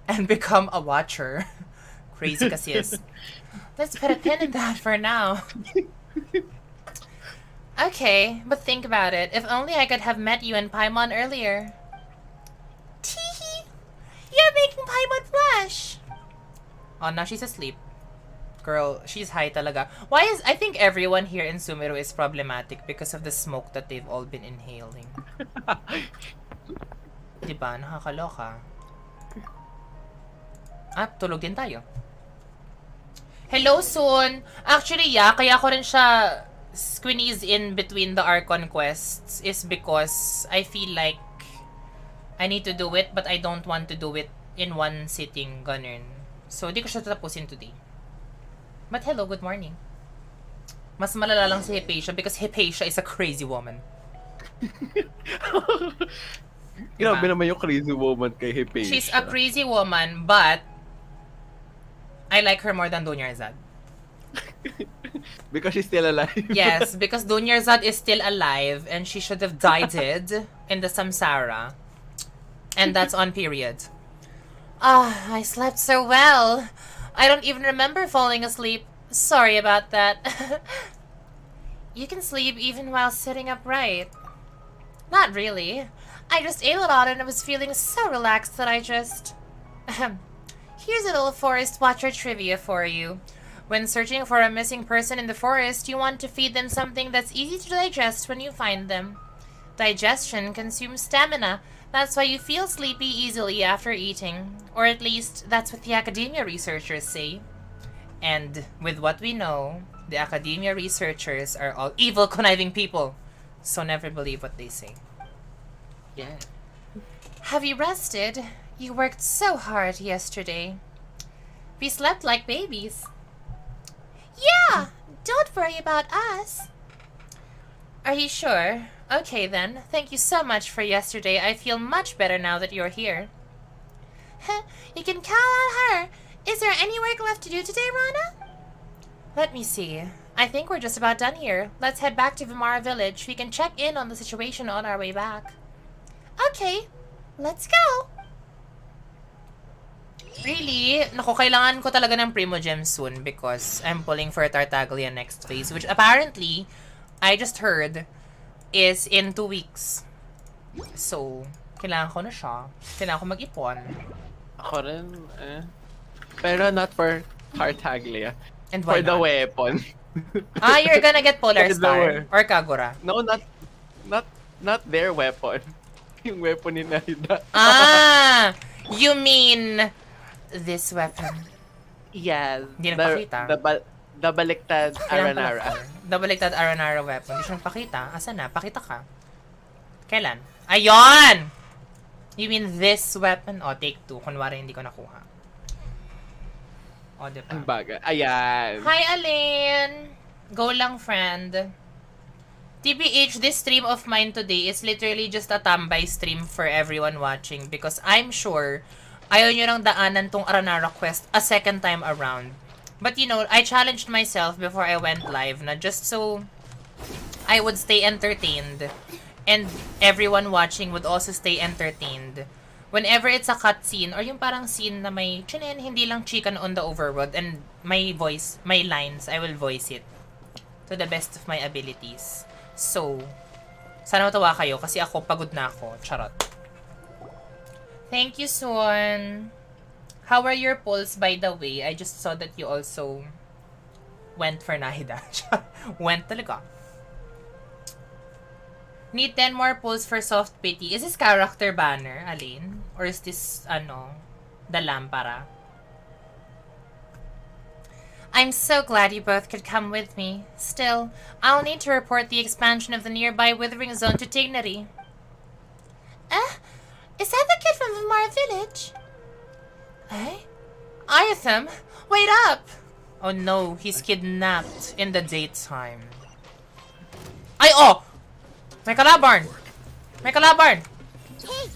and become a watcher? Crazy kasi is. Let's put a pin in that for now. Okay, but think about it. If only I could have met you and Paimon earlier. Teehee! You're making Paimon blush! Oh, now she's asleep. Girl, she's high talaga. I think everyone here in Sumeru is problematic because of the smoke that they've all been inhaling. Diba? Nakakaloka. Tulog din tayo. Hello, Soon! Actually, yeah, kaya ko rin siya squeeze in between the Archon quests is because I feel like I need to do it but I don't want to do it in one sitting, ganun. So, di ko siya tatapusin today. But hello, good morning. Mas malala lang si Hypatia because Hypatia is a crazy woman. Grabe naman yung crazy woman kay Hypatia. She's a crazy woman, but I like her more than Dunyarzad. Because she's still alive. Yes, because Dunyarzad is still alive and she should have died in the samsara. And that's on period. Ah, I slept so well. I don't even remember falling asleep. Sorry about that. You can sleep even while sitting upright. Not really. I just ate a lot and I was feeling so relaxed that I just... Here's a little forest watcher trivia for you. When searching for a missing person in the forest, you want to feed them something that's easy to digest when you find them. Digestion consumes stamina. That's why you feel sleepy easily after eating. Or at least, that's what the academia researchers say. And with what we know, the academia researchers are all evil, conniving people. So never believe what they say. Yeah. Have you rested? You worked so hard yesterday. We slept like babies. Yeah! Don't worry about us. Are you sure? Okay then. Thank you so much for yesterday. I feel much better now that you're here. You can count on her. Is there any work left to do today, Rana? Let me see. I think we're just about done here. Let's head back to Vimara Village. We can check in on the situation on our way back. Okay. Let's go. Really? Naku, kailangan ko talaga ng Primogem soon because I'm pulling for Tartaglia next phase, which apparently, I just heard, is in 2 weeks. So, kailangan ko na siya. Kailangan ko mag-ipon. Ako rin, Pero not for Tartaglia. And For why the not? weapon. You're gonna get Polar For the Star weapon. or Kagura. No, not their weapon. Yung weapon ni Naida. You mean this weapon? Yes. Hindi nagpakita. The baliktad Kailan pala Aranara. for? The baliktad Aranara weapon. Hindi siya nagpakita. Asa na? Pakita ka. Kailan? Ayun! You mean this weapon? Oh, take 2. Kunwari hindi ko nakuha. O, diba? Ang bagay. Ayan. Hi, Alin! Go lang, friend. TBH, this stream of mine today is literally just a tambay stream for everyone watching because I'm sure ayaw nyo nang daanan tong Aranara quest a second time around. But you know, I challenged myself before I went live na just so I would stay entertained and everyone watching would also stay entertained. Whenever it's a cutscene or yung parang scene na may chinen, hindi lang chicken on the overworld and my voice, my lines, I will voice it to the best of my abilities. So, sana matawa kayo kasi ako pagod na ako. Charot. Thank you, Swan. How are your polls, by the way? I just saw that you also went for Nahida. Went talaga. Need 10 more polls for soft pity. Is this character banner, Alin? Or is this, the lampara? I'm so glad you both could come with me. Still, I'll need to report the expansion of the nearby Withering Zone to Dignity. Is that the kid from Vimara Village? Ayatham, wait up! Oh no, he's kidnapped in the daytime. Ay, oh! May kalabarn! May kalabarn! Hey!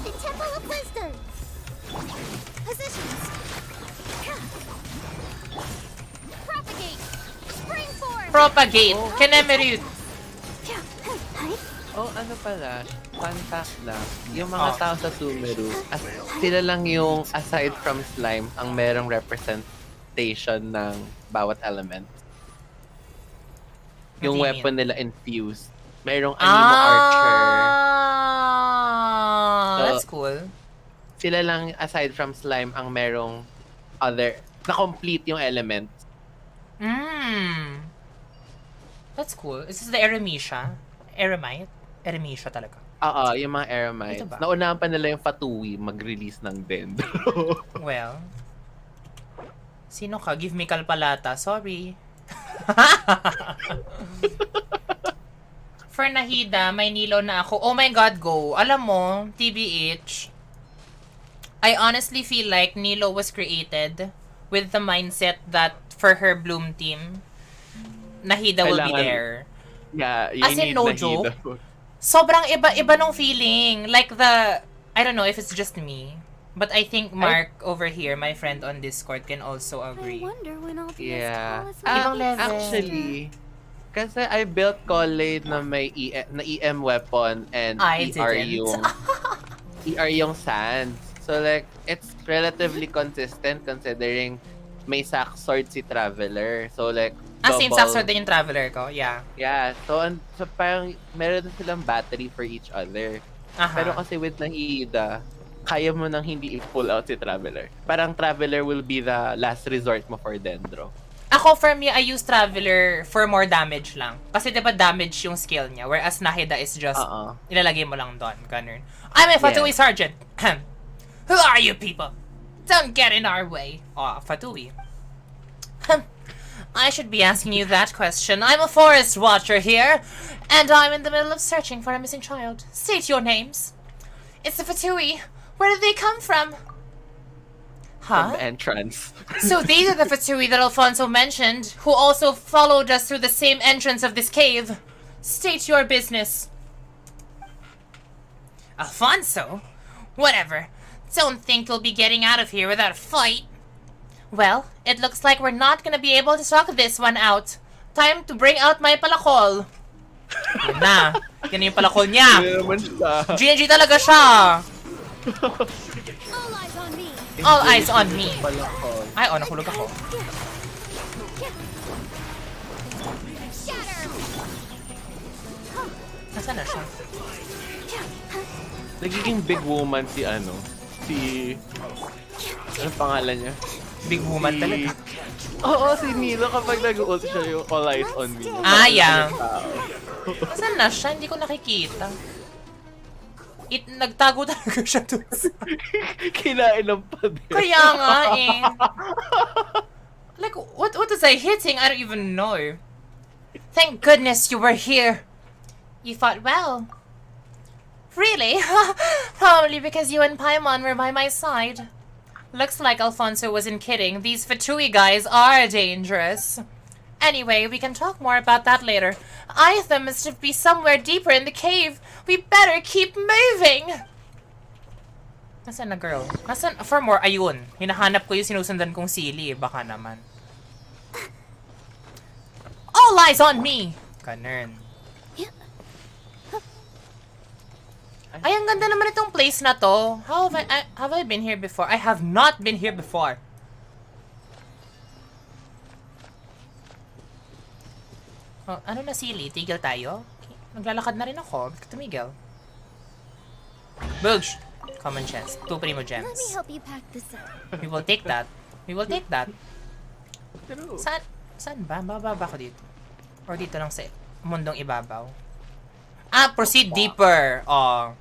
The Temple of Wisdom! Positions! Propagate! Spring form! Propagate! Kenemerut! Oh, ano pala, fun fact lang, yung mga tao sa Sumeru, sila lang yung, aside from slime, ang merong representation ng bawat element. Yung What do you weapon nila infused. Merong animo archer. So, That's cool. Sila lang, aside from slime, ang merong other, na-complete yung element. That's cool. Is this the Eremisia? Eremite? Eremisia talaga. Oo, yung mga Eremites. Ito ba? Naunahan pa nila yung Fatui mag-release ng Dendro. Well, sino ka? Give me kalpalata. Sorry. For Nahida, may Nilo na ako. Oh my god, go. Alam mo, TBH, I honestly feel like Nilo was created with the mindset that for her Bloom team, Nahida will be there. Yeah, you As in, need no Nahida. joke. Sobrang iba-iba nung feeling. Like I don't know if it's just me, but I think Mark over here, my friend on Discord, can also I agree. wonder when I'll be Yeah. as tall as Ibang level. Actually, kasi I built Collate na may EM weapon and I ER didn't. yung sands. So like, it's relatively consistent considering may sack sword si Traveler. So like, Same saxo din yung Traveler ko. Yeah. Yeah, so parang meron silang battery for each other. Aha. Pero kasi with Nahida, kaya mo nang hindi i-pull out si Traveler. Parang Traveler will be the last resort mo for Dendro. Ako, for me, I use Traveler for more damage lang. Kasi diba damage yung skill niya, whereas Nahida is just, ilalagay mo lang doon. Ganun. I'm a Fatui Sergeant. Who are you people? Don't get in our way. Oh, Fatui. I should be asking you that question. I'm a forest watcher here, and I'm in the middle of searching for a missing child. State your names. It's the Fatui. Where did they come from? From the entrance. So these are the Fatui that Alfonso mentioned, who also followed us through the same entrance of this cave. State your business. Alfonso? Whatever. Don't think you'll be getting out of here without a fight. Well, it looks like we're not gonna be able to talk this one out. Time to bring out my palakol. Yan na. Yan na yung palakol niya. GNG talaga siya. All eyes on me. All eyes on me. Palakol. Ay, oh, nakulog ako. Shatter. Nasaan na siya? Nagiging big woman si ano pangalan niya? Big woman talaga. Oo, si Nilo kapag nag-ult siya yung all eyes on me. Yeah. Nasaan na siya? Hindi ko nakikita. Nagtago talaga siya doon. Kinain ng pader. Kaya nga eh. Like, what was I hitting? I don't even know. Thank goodness you were here. You fought well. Really? Probably because you and Paimon were by my side. Looks like Alfonso wasn't kidding. These Fatui guys are dangerous. Anyway, we can talk more about that later. Aetha must be somewhere deeper in the cave. We better keep moving. Nasaan na girl? Nasaan? For more, ayun. Hinahanap ko yung sinusundan kong sili. Baka naman. All eyes on me! Ganun. Ay, ang ganda naman itong place na to. Have I been here before? I have not been here before. Oh, ano na sili? Tigil tayo? Okay. Naglalakad na rin ako. Bakit tumigil? Bugs! Common chest. 2 primo gems. Let me help you pack this up. We will take that. We will take that. Saan ba? Bababa ko dito. Or dito lang sa mundong ibabaw. Ah, proceed deeper. Oh.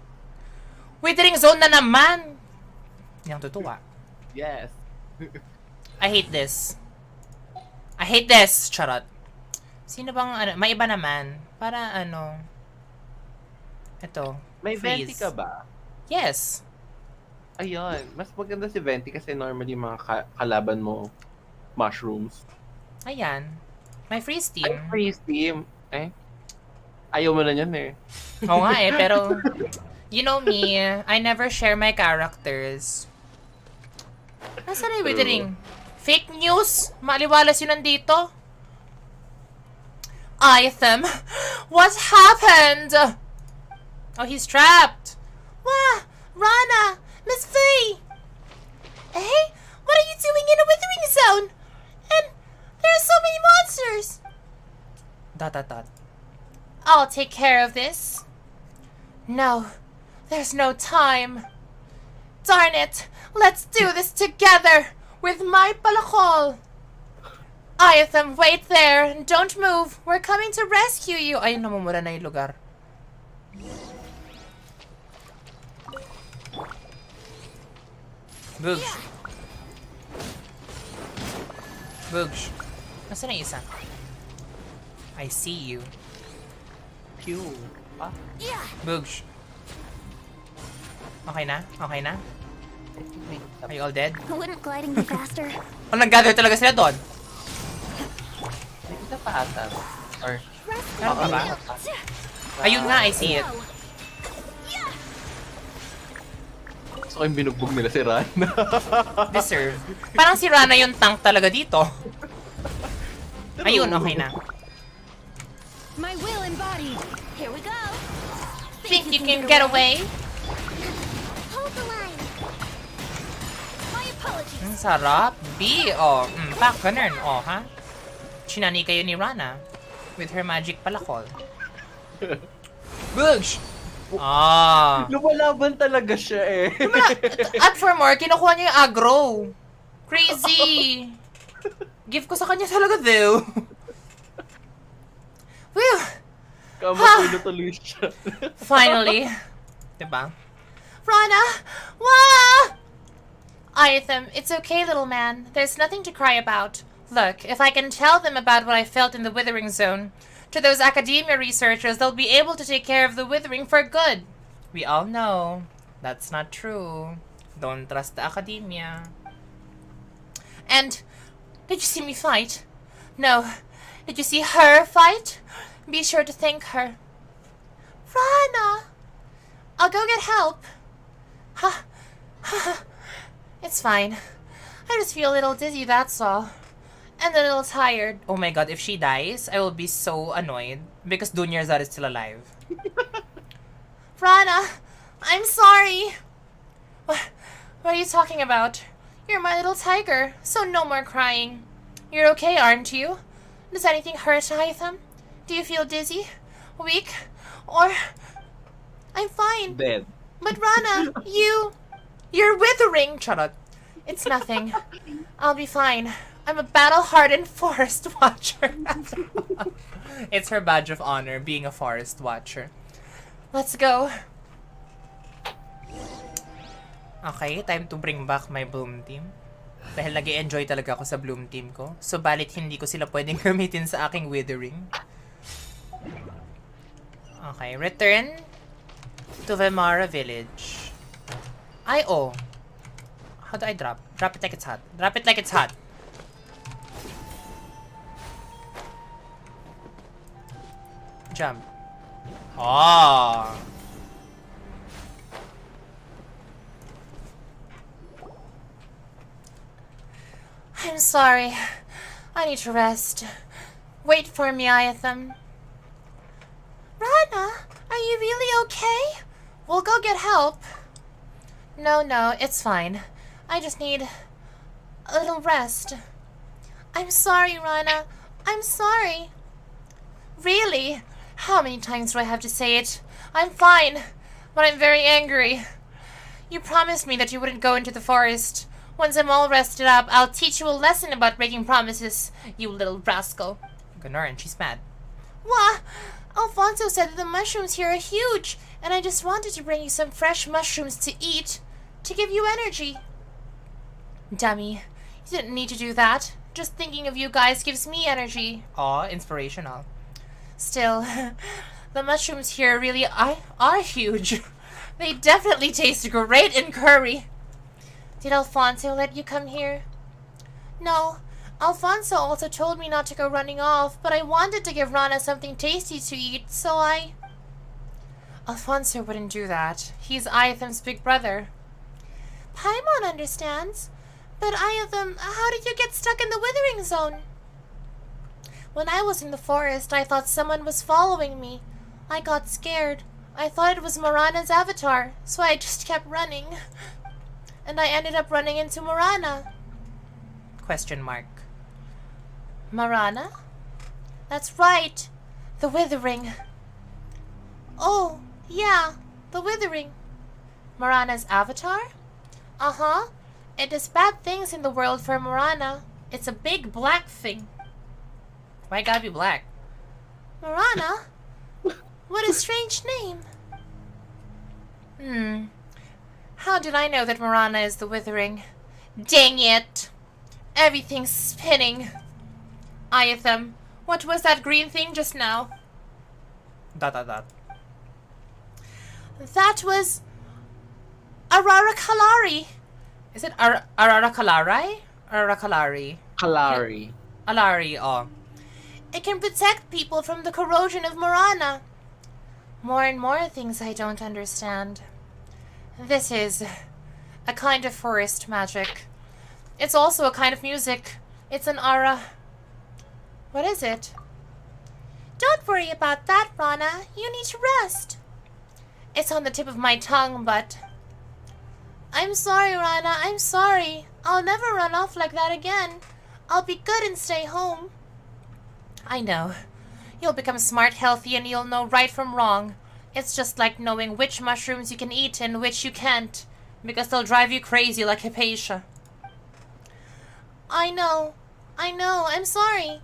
Withering zone na naman! Yang tutuwa. Yes. I hate this. I hate this! Charot. Sino bang, ano, may iba naman. Para, ano, ito. May freeze. venti ka ba? Yes. Ayun. Mas maganda si venti kasi normally mga kalaban mo, mushrooms. Ayan. May freeze Ay, team. freeze team. Eh? Ayaw mo na yan eh. Oo nga eh, pero you know me, I never share my characters. Nasaan na yung withering? Fake news? Maliwalas yun nandito? Item, what happened? Oh, he's trapped. Wah, Rana, Miss Fee. Hey, what are you doing in a withering zone? And there are so many monsters. ... I'll take care of this. No, there's no time. Darn it, let's do this together with my palakol. Iatham, wait there. Don't move. We're coming to rescue you. Ay, namumura na yung lugar. Bugs. Bugs. Nasaan na isa? I see you. Q. Ah. Bugs. Okay na? Okay na? Are you all dead? Wouldn't gliding be faster? Oh, nag-gather talaga sila doon. May isa pa ata. Or, Meron pa ba? Ayun nga, I see it. so yung binugbog nila si Rana. Deserve. Parang si Rana yung tank talaga dito. Ayun, okay na. My will embodied. Here we go. Think you can get away? Hold the line. My apologies. Ang sarap. B, oh. Pak, ganun. Oh, ha? Chinani kayo ni Rana. With her magic palakol. Bugs! Ah. Lumalaban talaga siya eh. At for more, kinukuha niya yung aggro. Crazy! Give ko sa kanya talaga though. Whew! Kamatulo tuloy siya. Finally. Diba? Rana! Wah! Iatham, it's okay, little man. There's nothing to cry about. Look, if I can tell them about what I felt in the Withering Zone, to those academia researchers, they'll be able to take care of the Withering for good. We all know that's not true. Don't trust the academia. And, did you see me fight? No. Did you see her fight? Be sure to thank her. Rana! I'll go get help. It's fine. I just feel a little dizzy, that's all. And a little tired. Oh my god, if she dies, I will be so annoyed. Because Dunyarzad is still alive. Rana, I'm sorry. What are you talking about? You're my little tiger, so no more crying. You're okay, aren't you? Does anything hurt, Hytham? Do you feel dizzy? Weak? Or... I'm fine. Dead. But Rana, you're withering. Charot. It's nothing. I'll be fine. I'm a battle-hardened forest watcher. It's her badge of honor, being a forest watcher. Let's go. Okay, time to bring back my Bloom team. Dahil nag-enjoy talaga ako sa Bloom team ko. So, balit hindi ko sila pwedeng gamitin sa aking withering. Okay, return to Vemara Village. Ay, oh. How do I drop? Drop it like it's hot. Drop it like it's hot. Jump. Oh. I'm sorry. I need to rest. Wait for me, Iatham. Rana, are you really okay? We'll go get help. No, it's fine. I just need a little rest. I'm sorry, Rana. I'm sorry. Really? How many times do I have to say it? I'm fine, but I'm very angry. You promised me that you wouldn't go into the forest. Once I'm all rested up, I'll teach you a lesson about breaking promises, you little rascal. Ganoran, she's mad. What? Alfonso said that the mushrooms here are huge, and I just wanted to bring you some fresh mushrooms to eat, to give you energy. Dummy, you didn't need to do that. Just thinking of you guys gives me energy. Aw, inspirational. Still, the mushrooms here really are huge. They definitely taste great in curry. Did Alfonso let you come here? No. Alfonso also told me not to go running off, but I wanted to give Rana something tasty to eat, so I... Alfonso wouldn't do that. He's Iatham's big brother. Paimon understands. But Iatham, how did you get stuck in the withering zone? When I was in the forest, I thought someone was following me. I got scared. I thought it was Marana's avatar, so I just kept running. And I ended up running into Marana. Question mark. Marana? That's right. The Withering. Oh, yeah. The Withering. Marana's avatar? Uh-huh. It does bad things in the world for Marana. It's a big black thing. Why gotta be black? Marana? What a strange name. How did I know that Marana is the Withering? Dang it! Everything's spinning. Iatham, what was that green thing just now? ... That was... Aurora Kalari. Is it Arara Kalari? Arara Kalari. Kalari. Alari, oh. It can protect people from the corrosion of Marana. More and more things I don't understand. This is a kind of forest magic. It's also a kind of music. It's an aura. What is it? Don't worry about that, Rana. You need to rest. It's on the tip of my tongue, but... I'm sorry, Rana. I'm sorry. I'll never run off like that again. I'll be good and stay home. I know. You'll become smart, healthy, and you'll know right from wrong. It's just like knowing which mushrooms you can eat and which you can't, because they'll drive you crazy like Hypatia. I know. I'm sorry.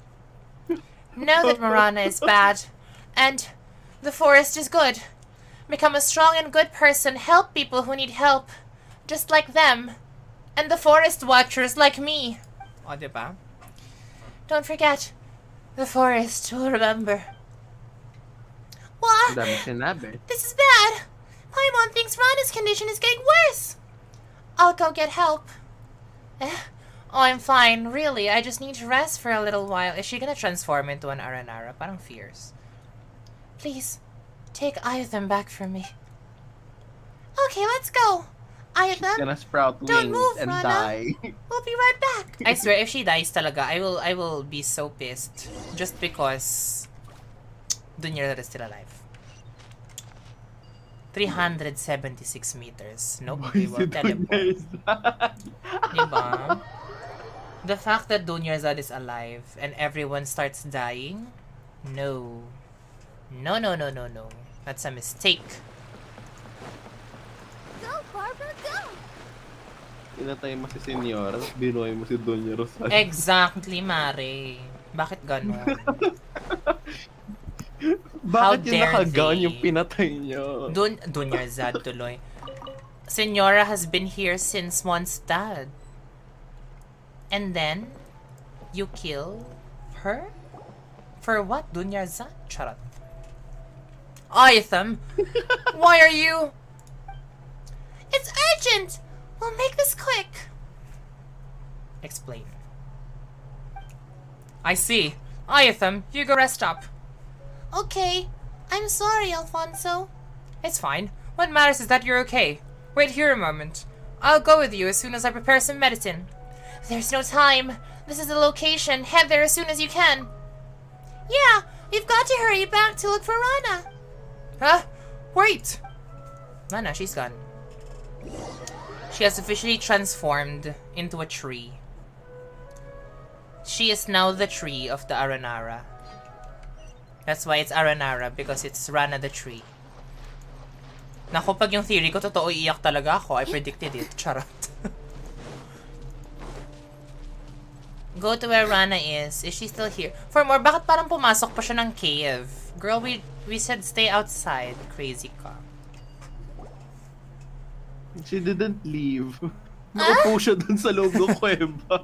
Know that Marana is bad, and the forest is good. Become a strong and good person. Help people who need help, just like them. And the forest watchers like me. O, diba? Don't forget, the forest will remember. What? Dami sinabi. This is bad. Paimon thinks Rana's condition is getting worse. I'll go get help. Oh, I'm fine. Really, I just need to rest for a little while. Is she gonna transform into an Aranara? Parang fierce. Please, take Iatham back from me. Okay, let's go. Iatham, Gonna sprout don't wings move, and Rana. die. We'll be right back. I swear, if she dies talaga, I will be so pissed. Just because Dunyarza is still alive. 376 meters. Nope, we will teleport. Diba? The fact that Dunyarza is alive and everyone starts dying? No. No. That's a mistake. Go, Barbara, go! Pinatay mo si Senyor, tapos binuhay mo si Doña Rosa. Exactly, Mare. Bakit ganon? Bakit yung dare nakagown they? yung pinatay niyo? Dunyarza tuloy. Senora has been here since Mondstadt. And then, you kill her? For what, Dunyarza? Charot. Iatham, why are you... It's urgent. We'll make this quick. Explain. I see. Ayatham, you go rest up. Okay. I'm sorry, Alfonso. It's fine. What matters is that you're okay. Wait here a moment. I'll go with you as soon as I prepare some medicine. There's no time. This is the location. Head there as soon as you can. Yeah, we've got to hurry back to look for Rana. Huh? Wait! Mana, she's gone. She has officially transformed into a tree. She is now the tree of the Aranara. That's why it's Aranara, because it's Rana the tree. Naku, pag yung theory ko, totoo, iiyak talaga ako. I predicted it. Charot. Go to where Rana is. Is she still here? For more, bakit parang pumasok pa siya ng cave? Girl, we said stay outside. Crazy ka. She didn't leave. Nakaupo siya dun sa loob ng kuweba.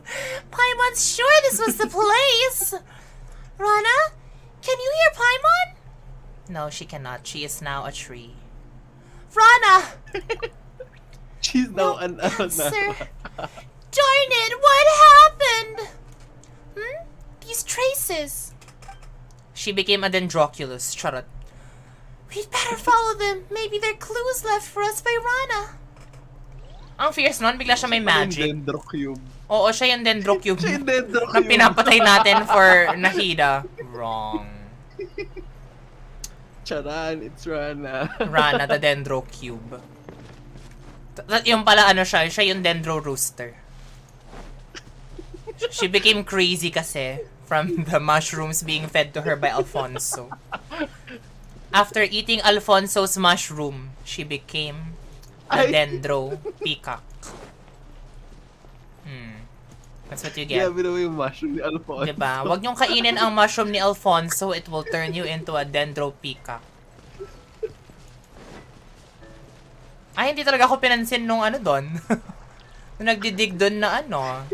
Paimon's sure this was the place. Rana, can you hear Paimon? No, she cannot. She is now a tree. Rana! She's now an Sir, darn it, what happened? These traces. She became a Dendroculus. Charot. We'd better follow them. Maybe they're clues left for us by Rana. Ang fierce nun, bigla siya may magic. Dendrocube. Oo, siya yung Dendrocube Siya yung Dendrocube. na pinapatay natin for Nahida. Wrong. Charan, it's Rana. Rana, the Dendrocube. Yung pala ano siya yung Dendro Rooster. She became crazy kasi from the mushrooms being fed to her by Alfonso. After eating Alfonso's mushroom, she became a Dendro Peacock. That's what you get. Grabe naman yung mushroom ni Alfonso. Diba? Huwag niyong kainin ang mushroom ni Alfonso, it will turn you into a Dendro Peacock. Ay, hindi talaga ako pinansin nung ano doon. Nung nagdidig doon na ano.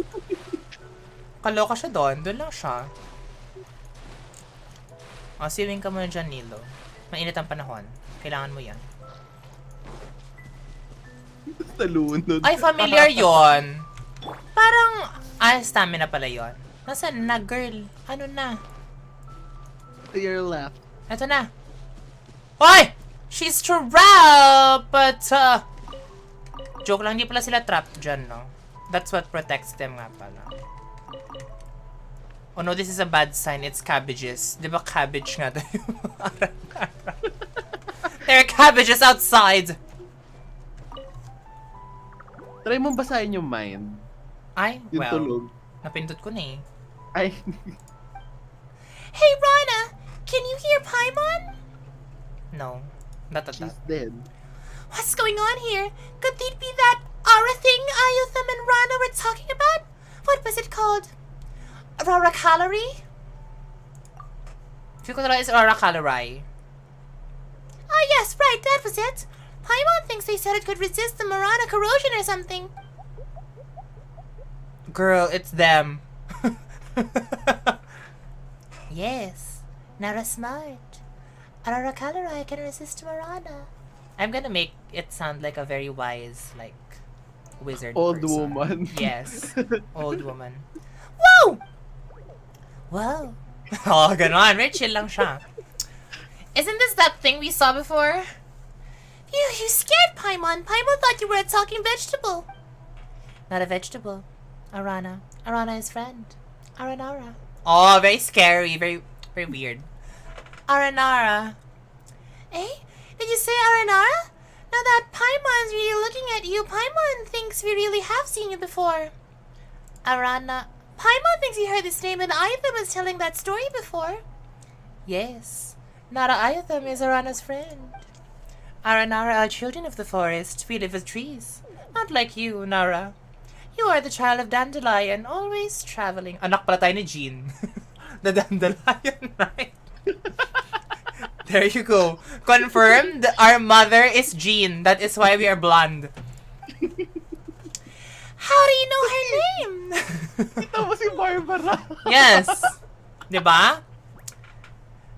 Kaloka siya doon. Doon lang siya. O, swimming ka muna dyan, Nilo. Mainit ang panahon. Kailangan mo yan. Talunod. Ay, familiar yon. Parang, stamina pala yon. Nasaan na, girl? Ano na? To your left. Eto na. Hoy! She's trapped! But, joke lang, hindi pala sila trapped dyan, no? That's what protects them nga pala. Oh no, this is a bad sign. It's cabbages. Di ba cabbage nga tayo? There are cabbages outside! Try mong basahin yung mind. Ay, Yung well, tulog. napindot ko na eh. Ay. Hey, Rana, can you hear Paimon? No. Not at She's that. dead. What's going on here? Could it be that aura thing Ayutham and Rana were talking about? What was it called? Aurora Calorie? Feel ko talaga is Aura Calorai. Ah, yes, right, that was it. Paimon thinks they said it could resist the Marana corrosion or something. Girl, it's them. Yes, Nara smart. Aurora Calorie can resist Marana. I'm gonna make it sound like a very wise, like, wizard Old person. woman. Yes. Old woman. Whoa! Whoa. Oh, ganon. Very chill lang siya. Isn't this that thing we saw before? You scared Paimon. Paimon thought you were a talking vegetable. Not a vegetable. Arana. Arana is friend. Aranara. Oh, very scary. Very, very weird. Aranara. Eh? Did you say Aranara? Now that Paimon's really looking at you, Paimon thinks we really have seen you before. Arana. Paimon thinks he heard this name and Ayatham was telling that story before. Yes. Nara Ayatham is Arana's friend. Aranara are children of the forest. We live with trees. Not like you, Nara. You are the child of Dandelion, always traveling. Anak pala tayo ni Jean. The Dandelion, right? There you go. Confirmed, our mother is Jean. That is why we are blonde. How do you know her name? Ito mo si Barbara. Yes. Diba?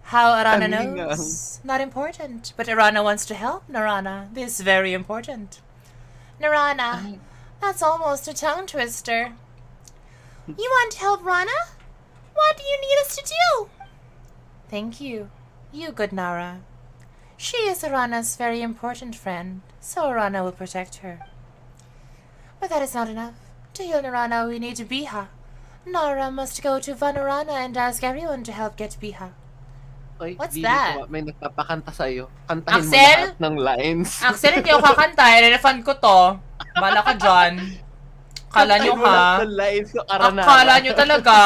How Arana Kami nga. knows? Not important. But Arana wants to help Narana. This is very important. Narana. That's almost a tongue twister. You want to help Rana? What do you need us to do? Thank you. You, good Nara. She is Rana's very important friend, so Rana will protect her. But that is not enough. To heal Narana, we need Biha. Nara must go to Vanarana and ask everyone to help get Biha. Oy, What's di that? ko, may nagpapakanta sa'yo. Kantahin mo Axel? lahat ng lines. Axel, hindi ako kakanta. Relevant ko to. Bala ka dyan. Kala nyo Kantahin mo lahat ha? ng lines yung Aranara. Akala nyo talaga.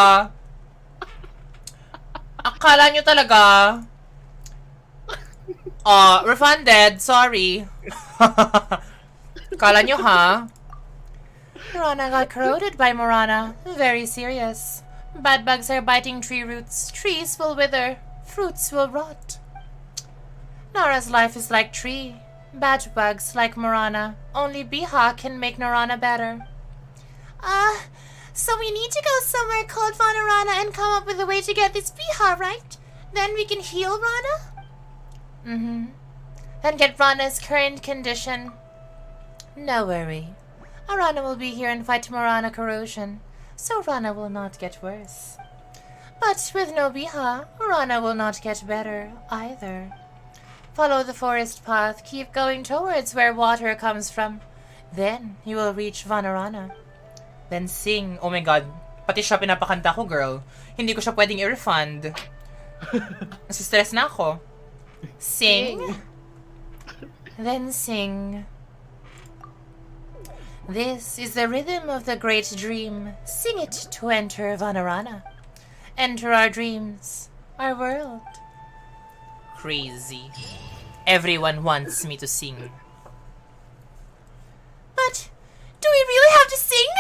Akala nyo talaga. Refunded. Sorry. Kala nyo ha? Rana got corroded by Morana. Very serious. Bad bugs are biting tree roots. Trees will wither. Fruits will rot. Nara's life is like tree. Bad bugs like Morana. Only Biha can make Narana better. So we need to go somewhere called Vanarana and come up with a way to get this Biha, right? Then we can heal Rana? Mm-hmm. Then get Rana's current condition. No worry. Arana will be here and fight Morana corrosion, so Rana will not get worse. But with no Biha, Rana will not get better either. Follow the forest path, keep going towards where water comes from. Then you will reach Vanarana. Then sing. Oh my god. Pati siya pinapakanta ko, girl. Hindi ko siya pwedeng i-refund. Nasistress na ako. Sing. Then sing. This is the rhythm of the great dream. Sing it to enter Vanarana. Enter our dreams, our world. Crazy. Everyone wants me to sing. But do we really have to sing?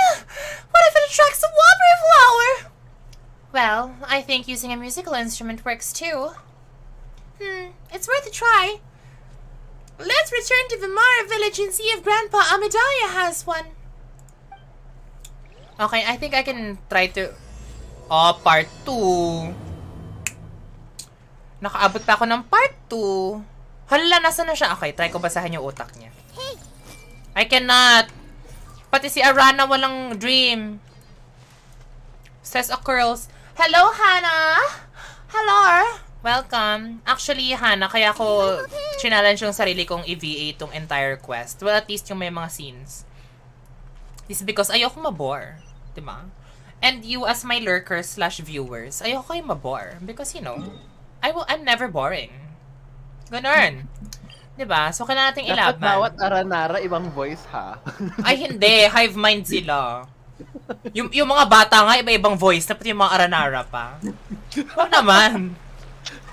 What if it attracts a whopper flower? Well, I think using a musical instrument works too. It's worth a try. Let's return to Vimara village and see if Grandpa Amidaya has one. Okay, I think I can try to... Oh, part 2. Nakaabot pa ako ng part 2. Hala, nasa na siya? Okay, try ko basahin yung utak niya. I cannot. Pati si Arana walang dream. Says occurs. Hello, Hannah! Hello! Welcome. Actually, Hannah, kaya ko challenge yung sarili kong i-VA tong entire quest. Well, at least yung may mga scenes. This is because ayoko mabore. Diba? And you as my lurkers / viewers, ayoko kayo mabore. Because, you know, I'm never boring. Ganun. Diba? So, kailangan nating Dapat ilaban. bawat Aranara, ibang voice, ha? Ay, hindi. Hive mind sila. Yung mga bata nga, iba-ibang voice. Dapat yung mga Aranara pa. Huwag naman.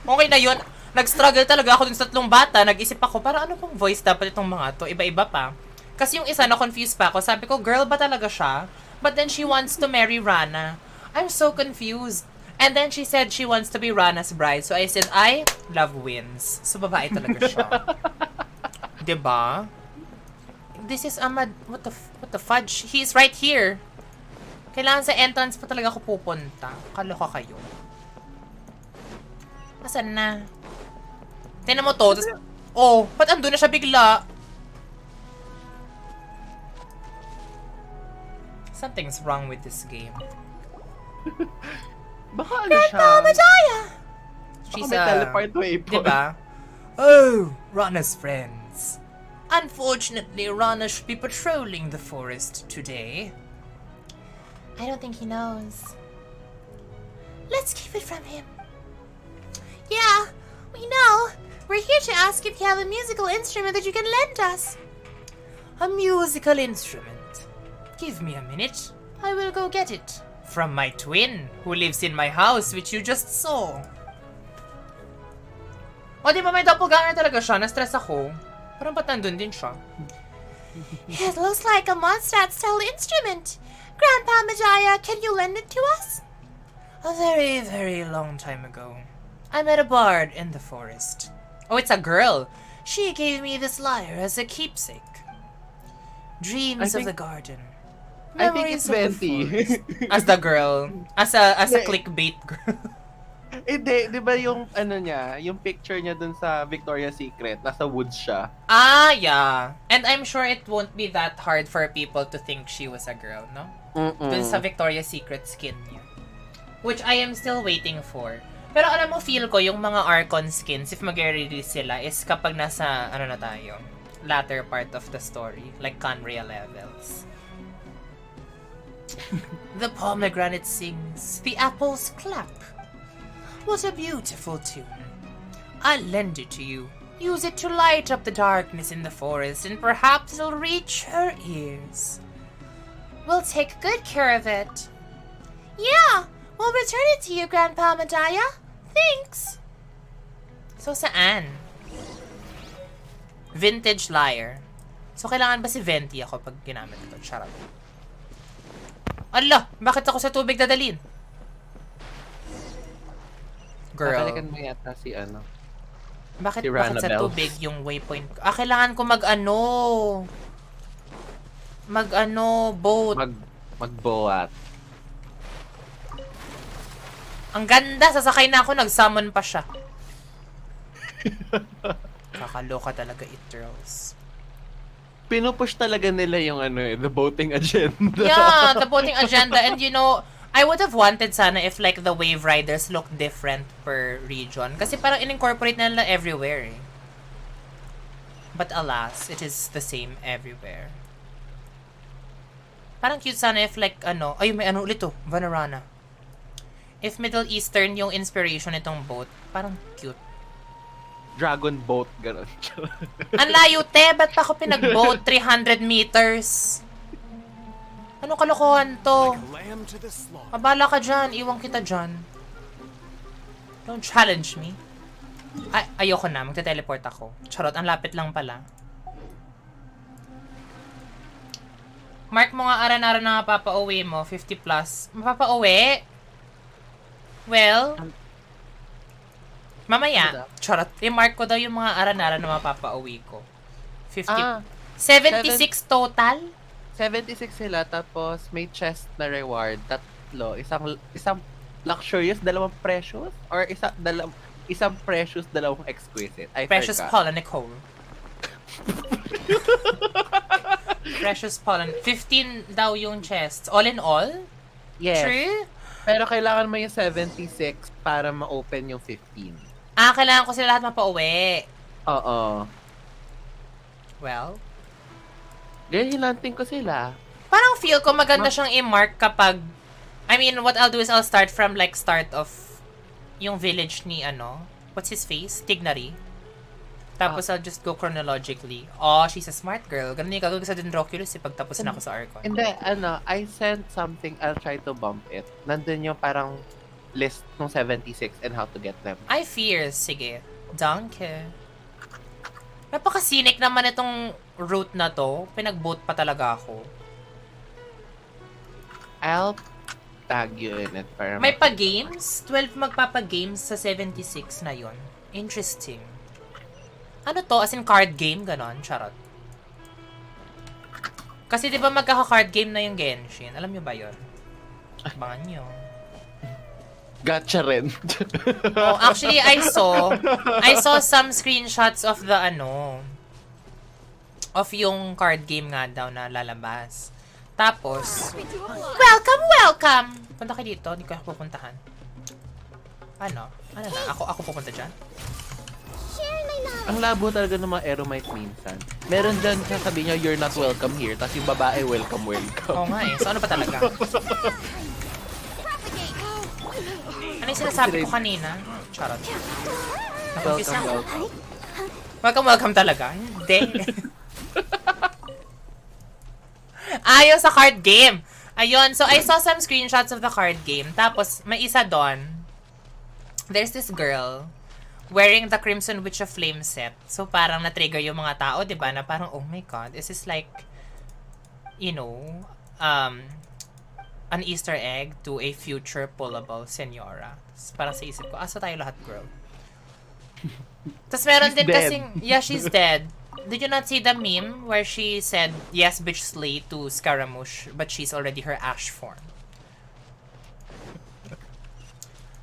Okay na yun. Nag-struggle talaga ako dun sa 3 bata. Nag-isip ako, para ano pong voice dapat itong mga to? Iba-iba pa. Kasi yung isa, na-confused pa ako. Sabi ko, girl ba talaga siya? But then she wants to marry Rana. I'm so confused. And then she said she wants to be Rana's bride. So I said, I love wins. So babae talaga siya. Diba? This is Ahmad. What the fudge? He's right here. Kailangan sa entrance pa talaga ako pupunta. Kaloka kayo. Asan na? Tignan mo to. Oh, ba't andun na siya bigla? Something's wrong with this game. Baka ano siya? Madaya! She's may teleport waypoint. Diba? Oh, Rana's friends. Unfortunately, Rana should be patrolling the forest today. I don't think he knows. Let's keep it from him. Yeah, we know. We're here to ask if you have a musical instrument that you can lend us. A musical instrument. Give me a minute. I will go get it. From my twin, who lives in my house, which you just saw. O, di ba may doppelganger talaga siya? Na-stress ako. Parang ba't nandun din siya? It looks like a Mondstadt-style instrument. Grandpa Majaya, can you lend it to us? A very, very long time ago, I met a bard in the forest. Oh, it's a girl. She gave me this lyre as a keepsake. Dreams of the garden. I think it's Memories of the Venti. forest. As the girl. As a clickbait girl. Hindi, di ba yung ano niya, yung picture niya dun sa Victoria's Secret, nasa woods siya. Ah, yeah. And I'm sure it won't be that hard for people to think she was a girl, no? Dun sa Victoria's Secret skin niya. Which I am still waiting for. Pero alam mo, feel ko yung mga Archon skins, if mag-release sila, is kapag nasa, ano na tayo, latter part of the story. Like Conria levels. The pomegranate sings, the apples clap. What a beautiful tune. I'll lend it to you. Use it to light up the darkness in the forest, and perhaps it'll reach her ears. We'll take good care of it. Yeah, we'll return it to you, Grandpa Madaya. Thanks. So, saan? Vintage Lyre. So, kailangan ba si Venti ako pag ginamit ito? Charot. Ala! Bakit ako sa tubig dadalhin? Girl. Babalikan mo yata si ano. Bakit si sa Ranabel. tubig yung waypoint ko? Kailangan ko boat. Magbuhat. Ang ganda, sasakay na ako, nag-summon pa siya. Kakaloka talaga, Eterals. Pinupush talaga nila yung the boating agenda. Yeah, the boating agenda. And you know, I would have wanted sana if like the wave riders look different per region. Kasi parang in-incorporate na nila everywhere eh. But alas, it is the same everywhere. Parang cute sana if like ay may ulit to, Vanarana. If Middle Eastern yung inspiration nitong boat, parang cute. Dragon boat, gano'n. Ang layo, te! Ba't pa ako pinag-boat? 300 meters. Anong kalokohan to? Mabala ka dyan. Iwan kita dyan. Don't challenge me. Ay, ayoko na. Magte-teleport ako. Charot, ang lapit lang pala. Mark mo nga Aranara na mapapauwi mo. 50 plus. Mapapauwi? Well, mamaya. Charot. I-mark ko daw yung mga Aranara na mapapauwi ko. 50. 76 total? 76 sila, tapos may chest na reward. Tatlo. Isang luxurious, dalawang precious? Or isang precious, dalawang exquisite? I Precious forgot. Paula Nicole. Precious Paula. 15 daw yung chests. All in all? Yes. True? Pero kailangan mo yung 76 para ma-open yung 15. Kailangan ko sila lahat mapauwi. Oo. Well, Ganyan hinanting ko sila. parang feel ko maganda siyang i-mark kapag, I mean, what I'll do is I'll start from like start of yung village ni what's his face? Tignari. Tapos I'll just go chronologically. Oh, she's a smart girl. Ganun yung gagawin sa Dendroculus pagtapos na ako sa Archon. Hindi, I sent something, I'll try to bump it. Nandun yung parang list ng 76 and how to get them. I fear. Sige. Danke. Napaka-scenic naman itong route na to. Pinag-boat pa talaga ako. I'll tag you in it para May pa-games? 12 magpapa-games sa 76 na yon. Interesting. Ano to? As in card game? Ganon? Charot. Kasi di ba magkaka-card game na yung Genshin? Alam nyo ba yun? Abangan nyo. Gotcha rin. Oh, actually, I saw some screenshots of the of yung card game nga daw na lalabas. Tapos, welcome! Punta kayo dito, hindi ko pupuntahan. Ano na? Ako pupunta dyan? Ang labo talaga ng mga Eromite minsan. Meron dyan sabi niya, you're not welcome here. Tapos yung babae, welcome. Oo nga eh. So ano ba talaga? Ano yung sinasabi ko kanina? Charot. Nakumpisa ako. Welcome talaga? Hindi. Ayaw sa card game. Ayun. So I saw some screenshots of the card game. Tapos may isa doon. There's this girl wearing the Crimson Witch of Flame set. So, parang na-trigger yung mga tao, diba? Na parang, oh my God, this is like, an Easter egg to a future pullable senora. Tapos parang sa isip ko, asa tayo lahat, girl? Tapos meron din kasing, yeah, she's dead. Did you not see the meme where she said, yes, bitch slay to Scaramouche, but she's already her ash form?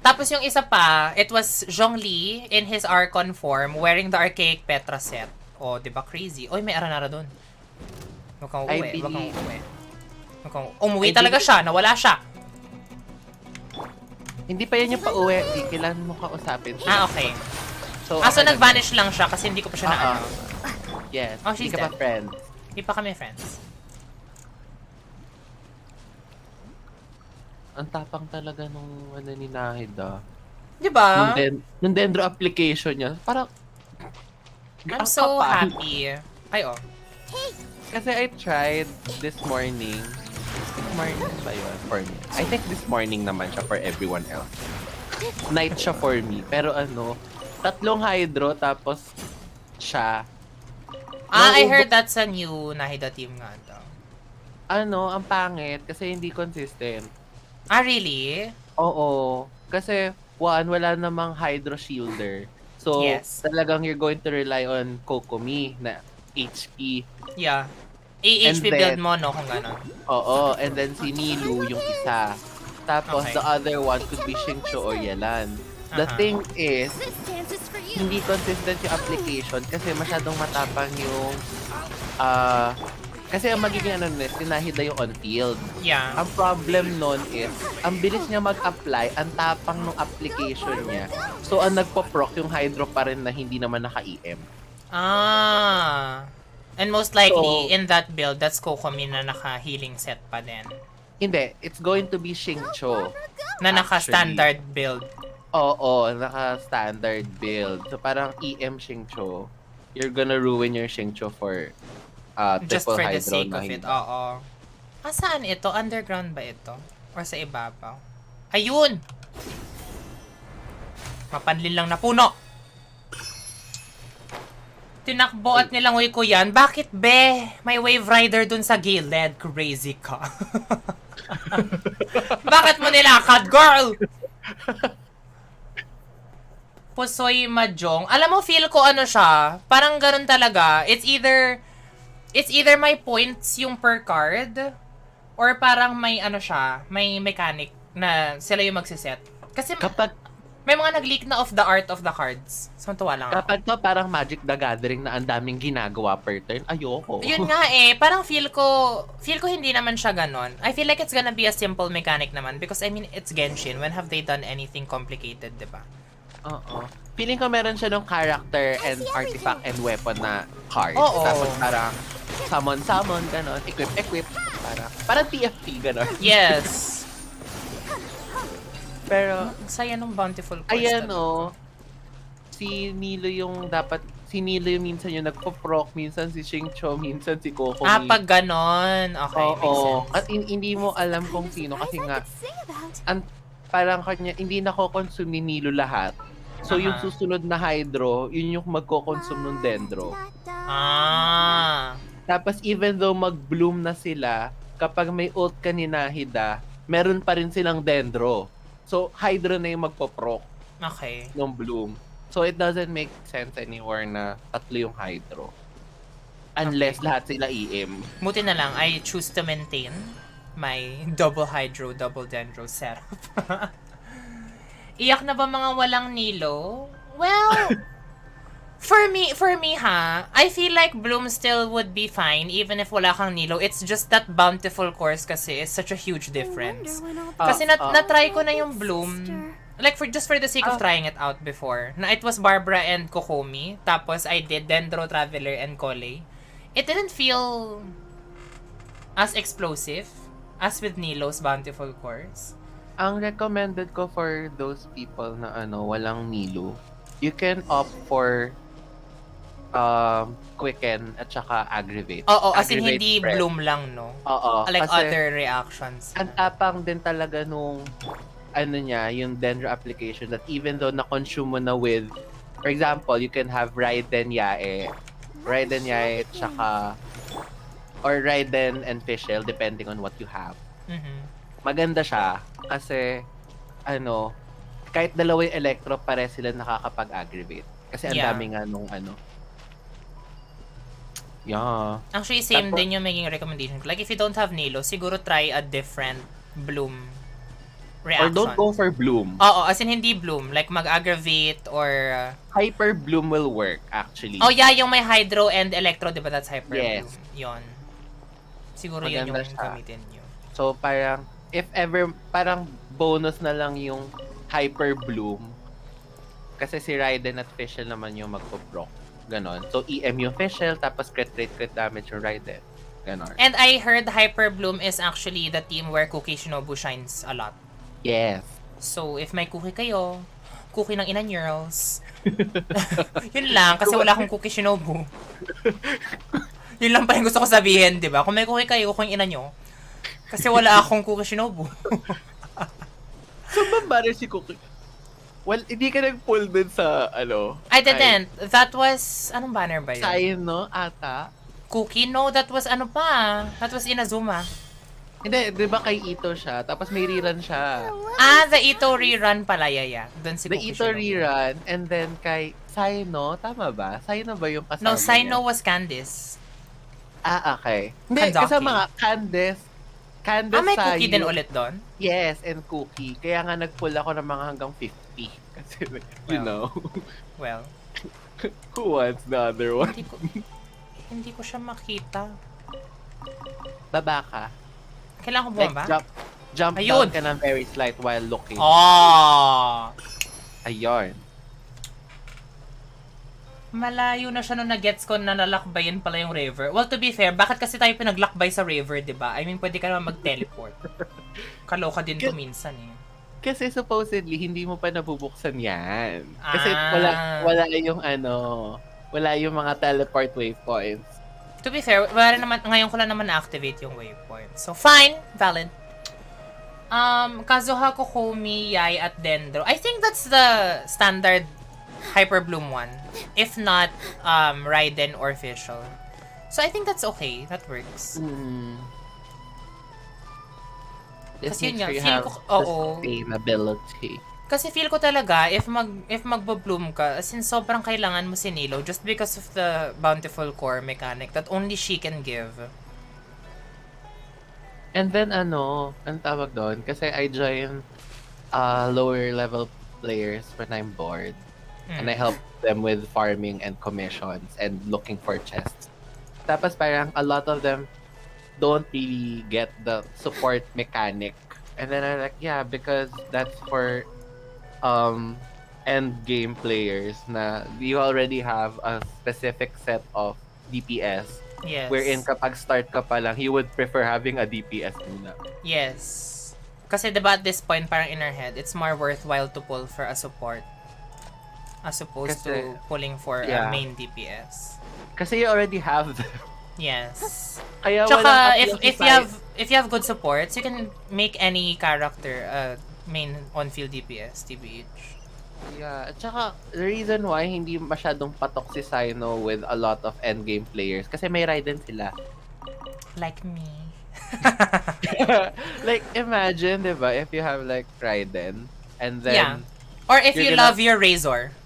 Tapos yung isa pa, it was Zhongli in his Archon form wearing the archaic Petra set. Oh, di ba crazy? Oy, may Aranara dun. Huwag kang uuwi. Umuwi talaga siya, nawala siya. Hindi pa yan yung pauwi. Di, kailangan mo kausapin siya. Ah, okay. So, So nag-vanish lang siya kasi hindi ko pa siya na ano. Yes. Oh, she's Hindi ka pa dead. friend. Hindi pa kami friends. Ang tapang talaga nung ano ni Nahida. Di ba? Nung dendro application niya, parang I'm ang so kapal. happy. Ay, oh. Kasi I tried this morning. This morning ba yun for me? I think this morning naman siya for everyone else. Night siya for me. Pero ano, 3 hydro tapos siya. I heard that's a new Nahida team nga daw. Ano, ang pangit kasi hindi consistent. Ah, really? Oo. Kasi, wala namang hydro shielder. So, Yes. talagang you're going to rely on Kokomi na HP. Yeah. And HP build mo, no? Kung gano'n. Oo. And then si Nilu yung isa. Tapos, Okay. the other one could be Xingqiu or Yelan. The Aha. thing is, This dance is for you. hindi consistent yung application kasi masyadong matapang yung kasi ang magiging ano nun, sinahida yung on-field. Yeah. Ang problem nun is, ang bilis niya mag-apply, ang tapang ng application niya. So, ang nagpo-proc yung hydro pa rin na hindi naman naka-EM. Ah. And most likely, So- in that build, that's Kokomi na naka-healing set pa din. Hindi, it's going to be Xingqiu. Na naka-standard build. Oo, naka-standard build. So, parang EM Xingqiu. You're gonna ruin your Xingqiu for Just triple for the hydro sake na of it. hindi. Oo. Saan ito? Underground ba ito? Or sa ibabaw? Ayun! Mapanlin lang na puno! Tinakbo at nilangoy ko yan. Bakit, be? May wave rider dun sa gilid. Crazy ka. Bakit mo nilakad, girl? Pusoy Mahjong. Alam mo, feel ko ano siya. Parang ganun talaga. It's either may points yung per card or parang may ano siya, may mechanic na sila yung magsiset. Kasi Kapag, may mga nag-leak na of the art of the cards. So, tuwa lang ako. kapag to parang Magic the Gathering na ang daming ginagawa per turn, ayoko. Yun nga eh, parang feel ko hindi naman siya ganon. I feel like it's gonna be a simple mechanic naman because I mean, it's Genshin. When have they done anything complicated, diba? Oo. Feeling ko meron siya ng character and artifact and weapon na cards. Oo. Tapos parang summon, gano'n. Equip. Parang TFT, gano'n. Yes! Pero, Ang saya nung bountiful quest. ayan talaga. si Nilo yung minsan yung nagpo-proc, minsan si Xingqiu, minsan si Kokomi. Pag ganon. Okay, makes Oo. sense. At hindi mo alam kung sino kasi nga, Sing about. parang kanya, hindi nako-consume ni Nilo lahat. So, yung Aha. susunod na hydro, yun yung magko-consume ng dendro. Tapos, even though mag-bloom na sila, kapag may ult ka ni Nahida, meron pa rin silang dendro. So, hydro na yung magpo-proc Okay. ng bloom. So, it doesn't make sense anymore na 3 yung hydro. Unless lahat sila EM. Buti na lang, I choose to maintain my double hydro, double dendro setup. Iyak na ba mga walang Nilo? Well, for me ha, I feel like Bloom still would be fine even if wala kang Nilo. It's just that bountiful course kasi is such a huge difference. Kasi na-try ko na yung Bloom. Like, just for the sake of trying it out before. Na it was Barbara and Kokomi. Tapos, I did Dendro, Traveler, and Kole. It didn't feel as explosive as with Nilo's Bountiful Course. Ang recommended ko for those people na walang Nilo, you can opt for Quicken at saka Aggravate. Oo, as in Aggravate hindi spread. Bloom lang, no? Oo. Like kasi other reactions. ang tapang din talaga nung yung Dendro application that even though na-consume mo na with, for example, you can have Raiden Yae, tsaka, or Raiden and Fischl, depending on what you have. Mhm. Maganda siya kasi, kahit dalawa yung Electro, pare sila nakakapag-aggravate. Kasi ang Yeah. dami nga nung Yeah. Actually, same Tapos- din yung maging recommendation ko. Like, if you don't have Nilo, siguro try a different Bloom Or reaction. don't go for Bloom. Oo, as in hindi Bloom. Like, mag-aggravate or... Hyper Bloom will work, actually. Oh, yeah, yung may Hydro and Electro, di ba? That's Hyper Yes. Bloom. Yun. Siguro yun Maganda yung siya. gamitin nyo. So parang, if ever, parang bonus na lang yung Hyper Bloom. Kasi si Raiden at Fischl naman yung magpo-proc. Ganon. So EM yung Fischl, tapos crit damage yung Raiden. Ganon. And I heard Hyper Bloom is actually the team where Cookie Shinobu shines a lot. Yes. So, if may cookie kayo, cookie ng ina Nirls. Yun lang, kasi wala akong Cookie Shinobu. Yun lang pa yung gusto ko sabihin, di ba? Kung may cookie kayo, kung ina nyo. Kasi wala akong Cookie Shinobu. So, bambari si Cookie. Well, hindi ka nag-pull dun sa, I didn't. That was, anong banner ba yun? Sayin, no? Ata. Cookie? No, that was ano pa. That was Inazuma. Hindi, di ba kay Ito siya? Tapos may rerun siya. Ah, the Ito rerun pala, yeah. Doon si The Cookie Ito Shinobu. rerun, and then kay Saino, tama ba? Saino ba yung kasama No, Saino niya? was Candice. Ah, okay. Hindi, Kanzaki. kasama nga, Candice, May cookie Sayo. din ulit doon? Yes, and Cookie. Kaya nga nag-pull ako ng mga hanggang 50. Kasi, you know, Well, who wants the other one? hindi ko siya makita. Baba ka. Kailangan ko Like, bumaba? jump Ayun. down ka ng very slight while looking. Oh! Ayun. Malayo na siya nung na-gets ko na nalakbayin pala yung river. Well, to be fair, bakit kasi tayo pinaglakbay sa river, di ba? I mean, pwede ka naman mag-teleport. Kaloka din to minsan eh. Kasi supposedly, hindi mo pa nabubuksan yan. Kasi Ah. wala yung wala yung mga teleport waypoints. To be fair, wala naman, ngayon ko lang naman na-activate yung waypoint. So, fine. Valid. Kazuha, Kokomi, Yai, at Dendro. I think that's the standard Hyper Bloom one. If not, Raiden or Fischl. So, I think that's okay. That works. This Kasi yun makes nga, sure you feel have ko, oo. sustainability. Kasi feel ko talaga, if magbo-bloom ka, as in sobrang kailangan mo si Nilo just because of the bountiful core mechanic that only she can give. And then ang tawag doon? Kasi I join lower level players when I'm bored. And I help them with farming and commissions and looking for chests. Tapos parang a lot of them don't really get the support mechanic. And then I'm like, yeah, because that's for end game players na you already have a specific set of DPS. Yes. Wherein kapag start ka pa lang, you would prefer having a DPS muna. Yes. Kasi diba at this point, parang in our head, it's more worthwhile to pull for a support as opposed to pulling for a main DPS. Kasi you already have them. Yes. Kaya Tsaka, if you have good supports, you can make any character main on-field DPS, TBH. Yeah, at saka the reason why hindi masyadong patok si Sino with a lot of endgame players kasi may Raiden sila. Like me. Like imagine, 'di ba, if you have like Raiden and then Yeah. Or if you love your Razor.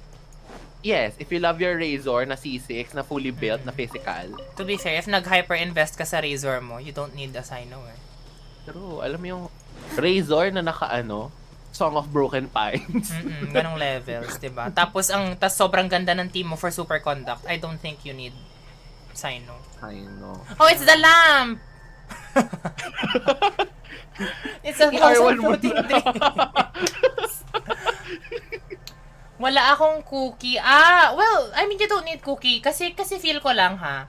Yes, if you love your Razor na C6 na fully built na physical. To be fair, if nag-hyper-invest ka sa Razor mo, you don't need a Sino eh. True, alam mo yung Razor na Song of Broken Pines. Ganong levels, diba? Tapos sobrang ganda ng team mo for Superconduct. I don't think you need Sino. I know. Oh, it's the lamp! It's a R1 floating days. Wala akong cookie. Well, I mean, you don't need cookie. Kasi feel ko lang, ha?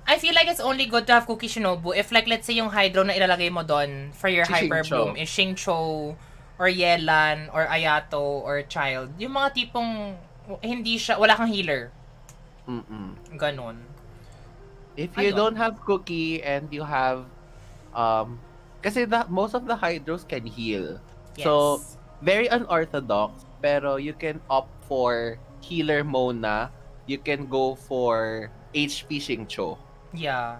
I feel like it's only good to have Cookie Shinobu if like, let's say, yung Hydro na ilalagay mo doon for your Si Hyper Xingqiu. Bloom is Xingqiu, or Yelan, or Ayato, or Child. Yung mga tipong, wala kang healer. Ganon. If you Ayun. don't have Cookie and you have kasi most of the Hydros can heal. Yes. So very unorthodox, pero you can opt for healer Mona. You can go for HP Xingqiu. Yeah.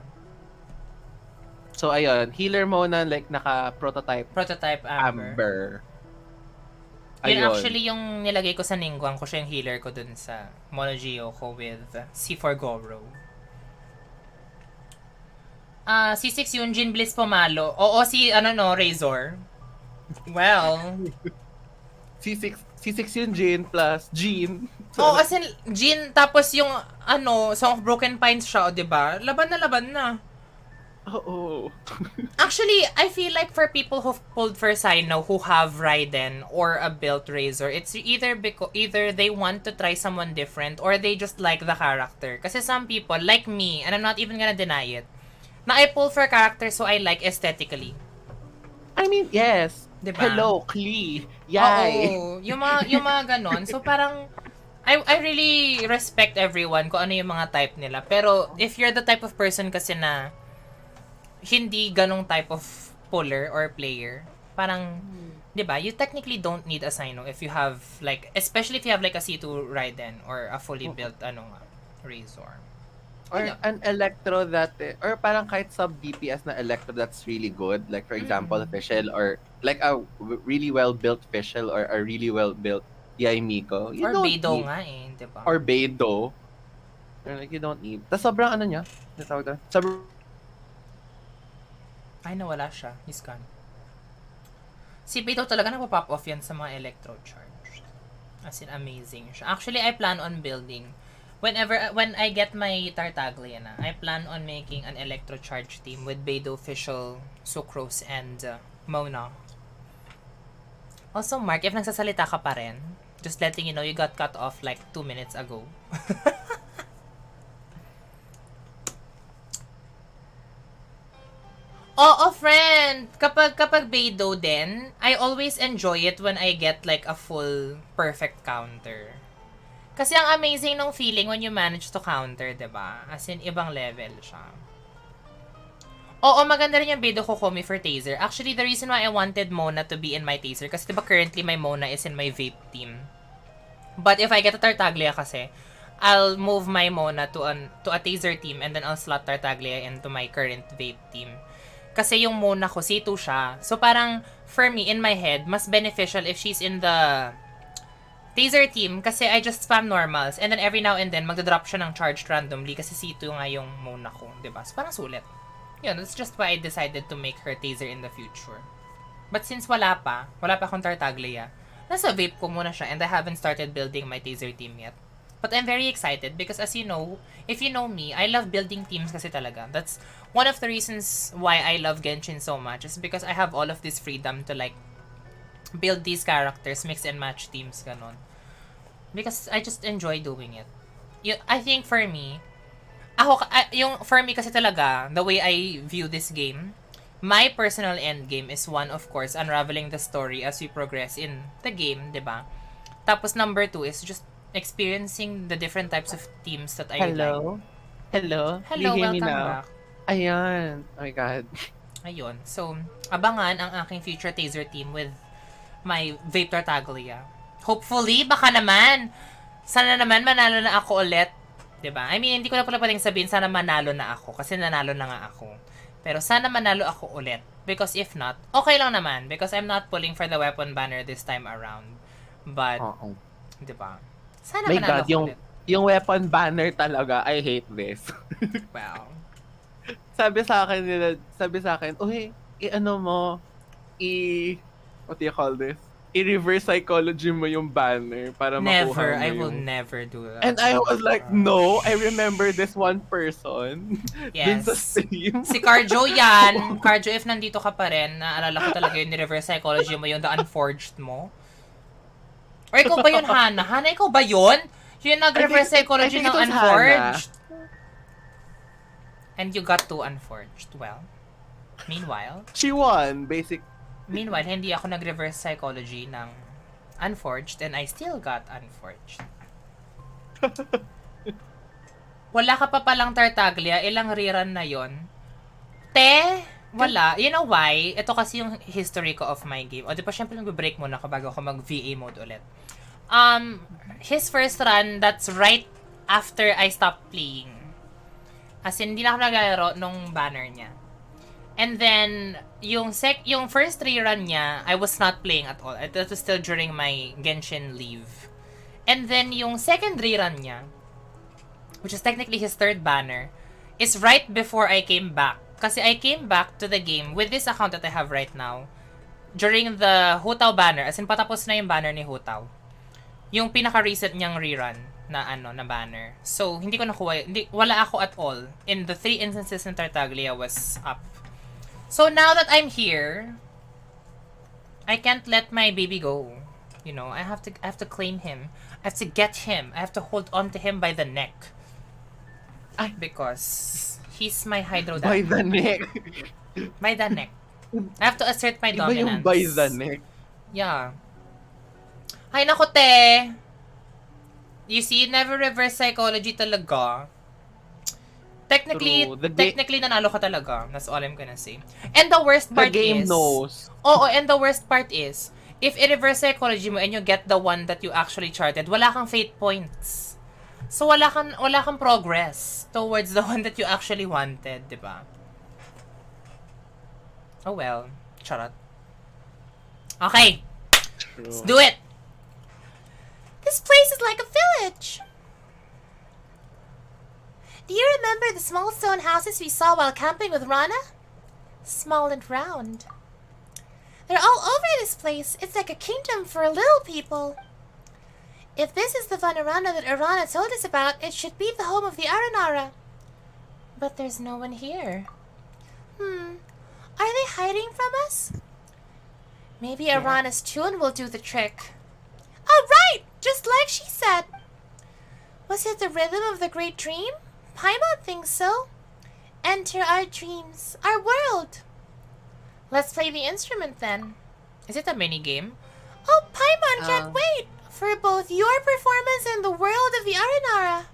So ayun, healer Mona like naka-prototype Prototype Amber. Amber. Yun Ayun. actually yung nilagay ko sa Ningguang ko, siya yung healer ko dun sa Monogeo ko with C4 Goro. C6 Yunjin Bliss Pomalo. Oo, Razor. Well. C6 yung Jin plus Jean. Oo, as in, Jin, tapos yung, Song of Broken Pines siya, o, diba? Laban na. Oo. Actually, I feel like for people who've pulled for Sino who have Raiden or a built Razor, it's either they want to try someone different or they just like the character. Kasi some people, like me, and I'm not even gonna deny it, na I pull for a character so I like aesthetically. I mean, yes. Diba? Hello, Klee. Yay. Oo, yung mga ganon. So parang, I really respect everyone kung ano yung mga type nila. Pero if you're the type of person kasi na hindi ganong type of puller or player, parang, di ba, you technically don't need a Sino if you have, like, especially if you have, like, a C2 Raiden or a fully built, Razor. Or Yeah. an Electro that, or parang kahit sub-DPS na Electro that's really good. Like, for example, Fischl or like a really well-built Fischl or a really well-built Yaimiko. You Or don't Beidou need. nga eh, di ba? Or Beidou. Or like, you don't need. Tapos sobrang ano niya? Sobrang Ay, nawala siya. He's gone. Si Beidou talaga nagpa-pop off yan sa mga electro charge. As in, amazing siya. Actually, I plan on building. When I get my Tartaglia na, I plan on making an electro charge team with Beidou, Fischl, Sucrose, and Mona. Also, Mark, if nagsasalita ka pa rin, just letting you know, you got cut off like 2 minutes ago. Oo, friend! Kapag Beidou din, I always enjoy it when I get like a full perfect counter. Kasi ang amazing nung feeling when you manage to counter, diba? As in, ibang level siya. Oo, maganda rin yung Beidou Kokomi for Taser. Actually, the reason why I wanted Mona to be in my Taser, kasi diba currently my Mona is in my vape team. But if I get a Tartaglia kasi, I'll move my Mona to a Taser team and then I'll slot Tartaglia into my current vape team. Kasi yung Mona ko, C2 siya. So parang, for me, in my head, mas beneficial if she's in the Taser team kasi I just spam normals and then every now and then magdadrop siya ng charged randomly kasi C2 nga yung Mona ko, diba? So parang sulit. Yun, that's just why I decided to make her Taser in the future. But since wala pa akong Tartaglia, nasa vape ko muna siya and I haven't started building my Taser team yet. But I'm very excited because as you know, if you know me, I love building teams kasi talaga. That's one of the reasons why I love Genshin so much is because I have all of this freedom to like build these characters, mix and match teams, ganon. Because I just enjoy doing it. I think for me, for me kasi talaga, the way I view this game, my personal end game is one, of course, unraveling the story as we progress in the game, diba? Tapos number 2 is just experiencing the different types of teams that I like. Hello, Hello, you hear me welcome now? back. Ayan. Oh my God. Ayun. So, abangan ang aking future Taser team with my Vape Tartaglia. Hopefully, baka naman. Sana naman manalo na ako ulit. 'Di ba? I mean, hindi ko na pala pwedeng sabihin sana manalo na ako kasi nanalo na nga ako. Pero sana manalo ako ulit. Because if not, okay lang naman. Because I'm not pulling for the weapon banner this time around. But, Oo. 'di ba? Sana My manalo God, ako ulit. yung weapon banner talaga, I hate this. Wow. sabi sa akin, uy, what do you call this? I-reverse psychology mo yung banner para Never. makuha mo I will yung... never do that. And I was like, no, I remember this one person. Dun sa Yes. stream. Si Carjo yan. Carjo, if nandito ka pa rin, naalala ko talaga yung reverse psychology mo, yung the unforged mo. Or ikaw ba yun, Hana? Hana, ikaw ba yun? Yung nag-reverse psychology I think ng it was unforged. And you got to unforged. Well, meanwhile, She won, hindi ako nag-reverse psychology ng unforged and I still got unforged. Wala ka pa palang Tartaglia, ilang rerun na yon. Te, wala. You know why? Ito kasi yung history ko of my game. O di pa syempre nag-break muna ako bago ako mag-VA mode ulit. His first run, that's right after I stopped playing. As in, hindi na ako naglalaro nung banner niya. And then, yung first rerun niya, I was not playing at all. It was still during my Genshin leave. And then, yung second rerun niya, which is technically his third banner, is right before I came back. Kasi I came back to the game with this account that I have right now during the Hutao banner. As in, patapos na yung banner ni Hutao. Yung pinaka-recent niyang rerun. na banner. So, hindi ko nakuha. Wala ako at all. In the 3 instances na Tartaglia was up. So, now that I'm here, I can't let my baby go. You know, I have to claim him. I have to get him. I have to hold on to him by the neck. Because he's my hydro By dad. the neck. By the neck. I have to assert my Iba yung dominance. by the neck. Yeah. Ay, naku, te. You see, never reverse psychology talaga. Technically, True. technically nanalo ka talaga. That's all I'm gonna say. And the worst The part game is... knows. Oo, and the worst part is, if i-reverse psychology mo and you get the one that you actually charted, wala kang fate points. So, wala kang progress towards the one that you actually wanted, di ba? Oh well. Charot. Okay. Let's do it! This place is like a village. Do you remember the small stone houses we saw while camping with Rana? Small and round. They're all over this place. It's like a kingdom for little people. If this is the Vanarana that Arana told us about, it should be the home of the Aranara. But there's no one here. Are they hiding from us? Maybe Arana's tune will do the trick. Oh, right! Just like she said. Was it the rhythm of the great dream? Paimon thinks so. Enter our dreams, our world. Let's play the instrument then. Is it a mini game? Oh, Paimon can't wait for both your performance and the world of the Aranara.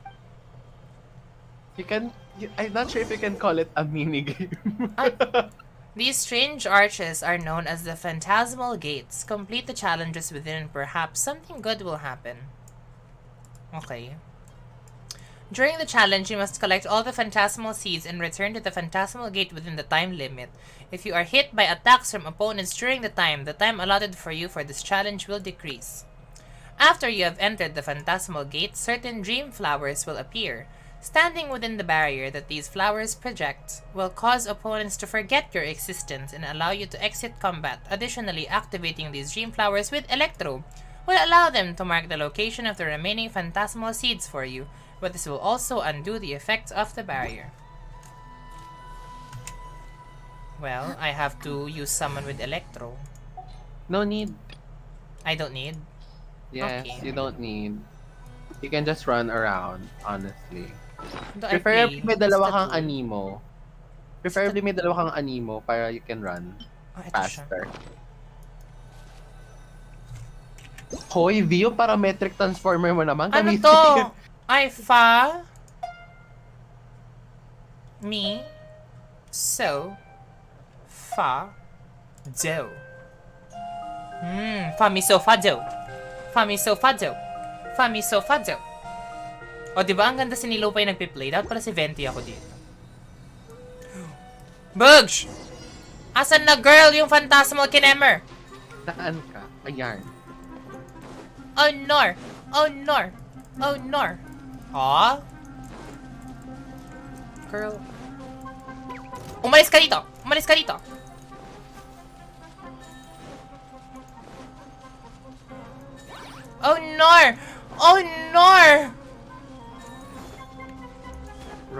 I'm not sure if you can call it a mini game. These strange arches are known as the Phantasmal Gates. Complete the challenges within and perhaps something good will happen. Okay. During the challenge, you must collect all the Phantasmal Seeds and return to the Phantasmal Gate within the time limit. If you are hit by attacks from opponents during the time allotted for you for this challenge will decrease. After you have entered the Phantasmal Gate, certain dream flowers will appear. Standing within the barrier that these flowers project will cause opponents to forget your existence and allow you to exit combat. Additionally, activating these dream flowers with Electro will allow them to mark the location of the remaining phantasmal seeds for you, but this will also undo the effects of the barrier. Well, I have to use someone with Electro. No need. I don't need? Yes, Okay. you don't need. You can just run around, honestly. Do I Preferably play? may dalawa Is kang that- animo. Preferably may dalawa kang animo para you can run Ah, ito siya. faster. Hoy, V, yung parametric transformer mo naman. Ano Gamitin to? yun. Ay, fa. Me. So. Fa. Do. Fa mi so fa do. Fa mi so fa do. Fa mi so fa do. O, diba ang ganda si Nilo pa yung nagpiplay? Dapat pala si Venti ako dito. Bugs! Asan na girl yung Phantasmal Kinemer? Saan ka? Ayan. Oh, nor! Oh, nor! Oh, nor! Aw? Girl. Umalis ka dito! Umalis ka dito! Oh, nor! Oh, nor!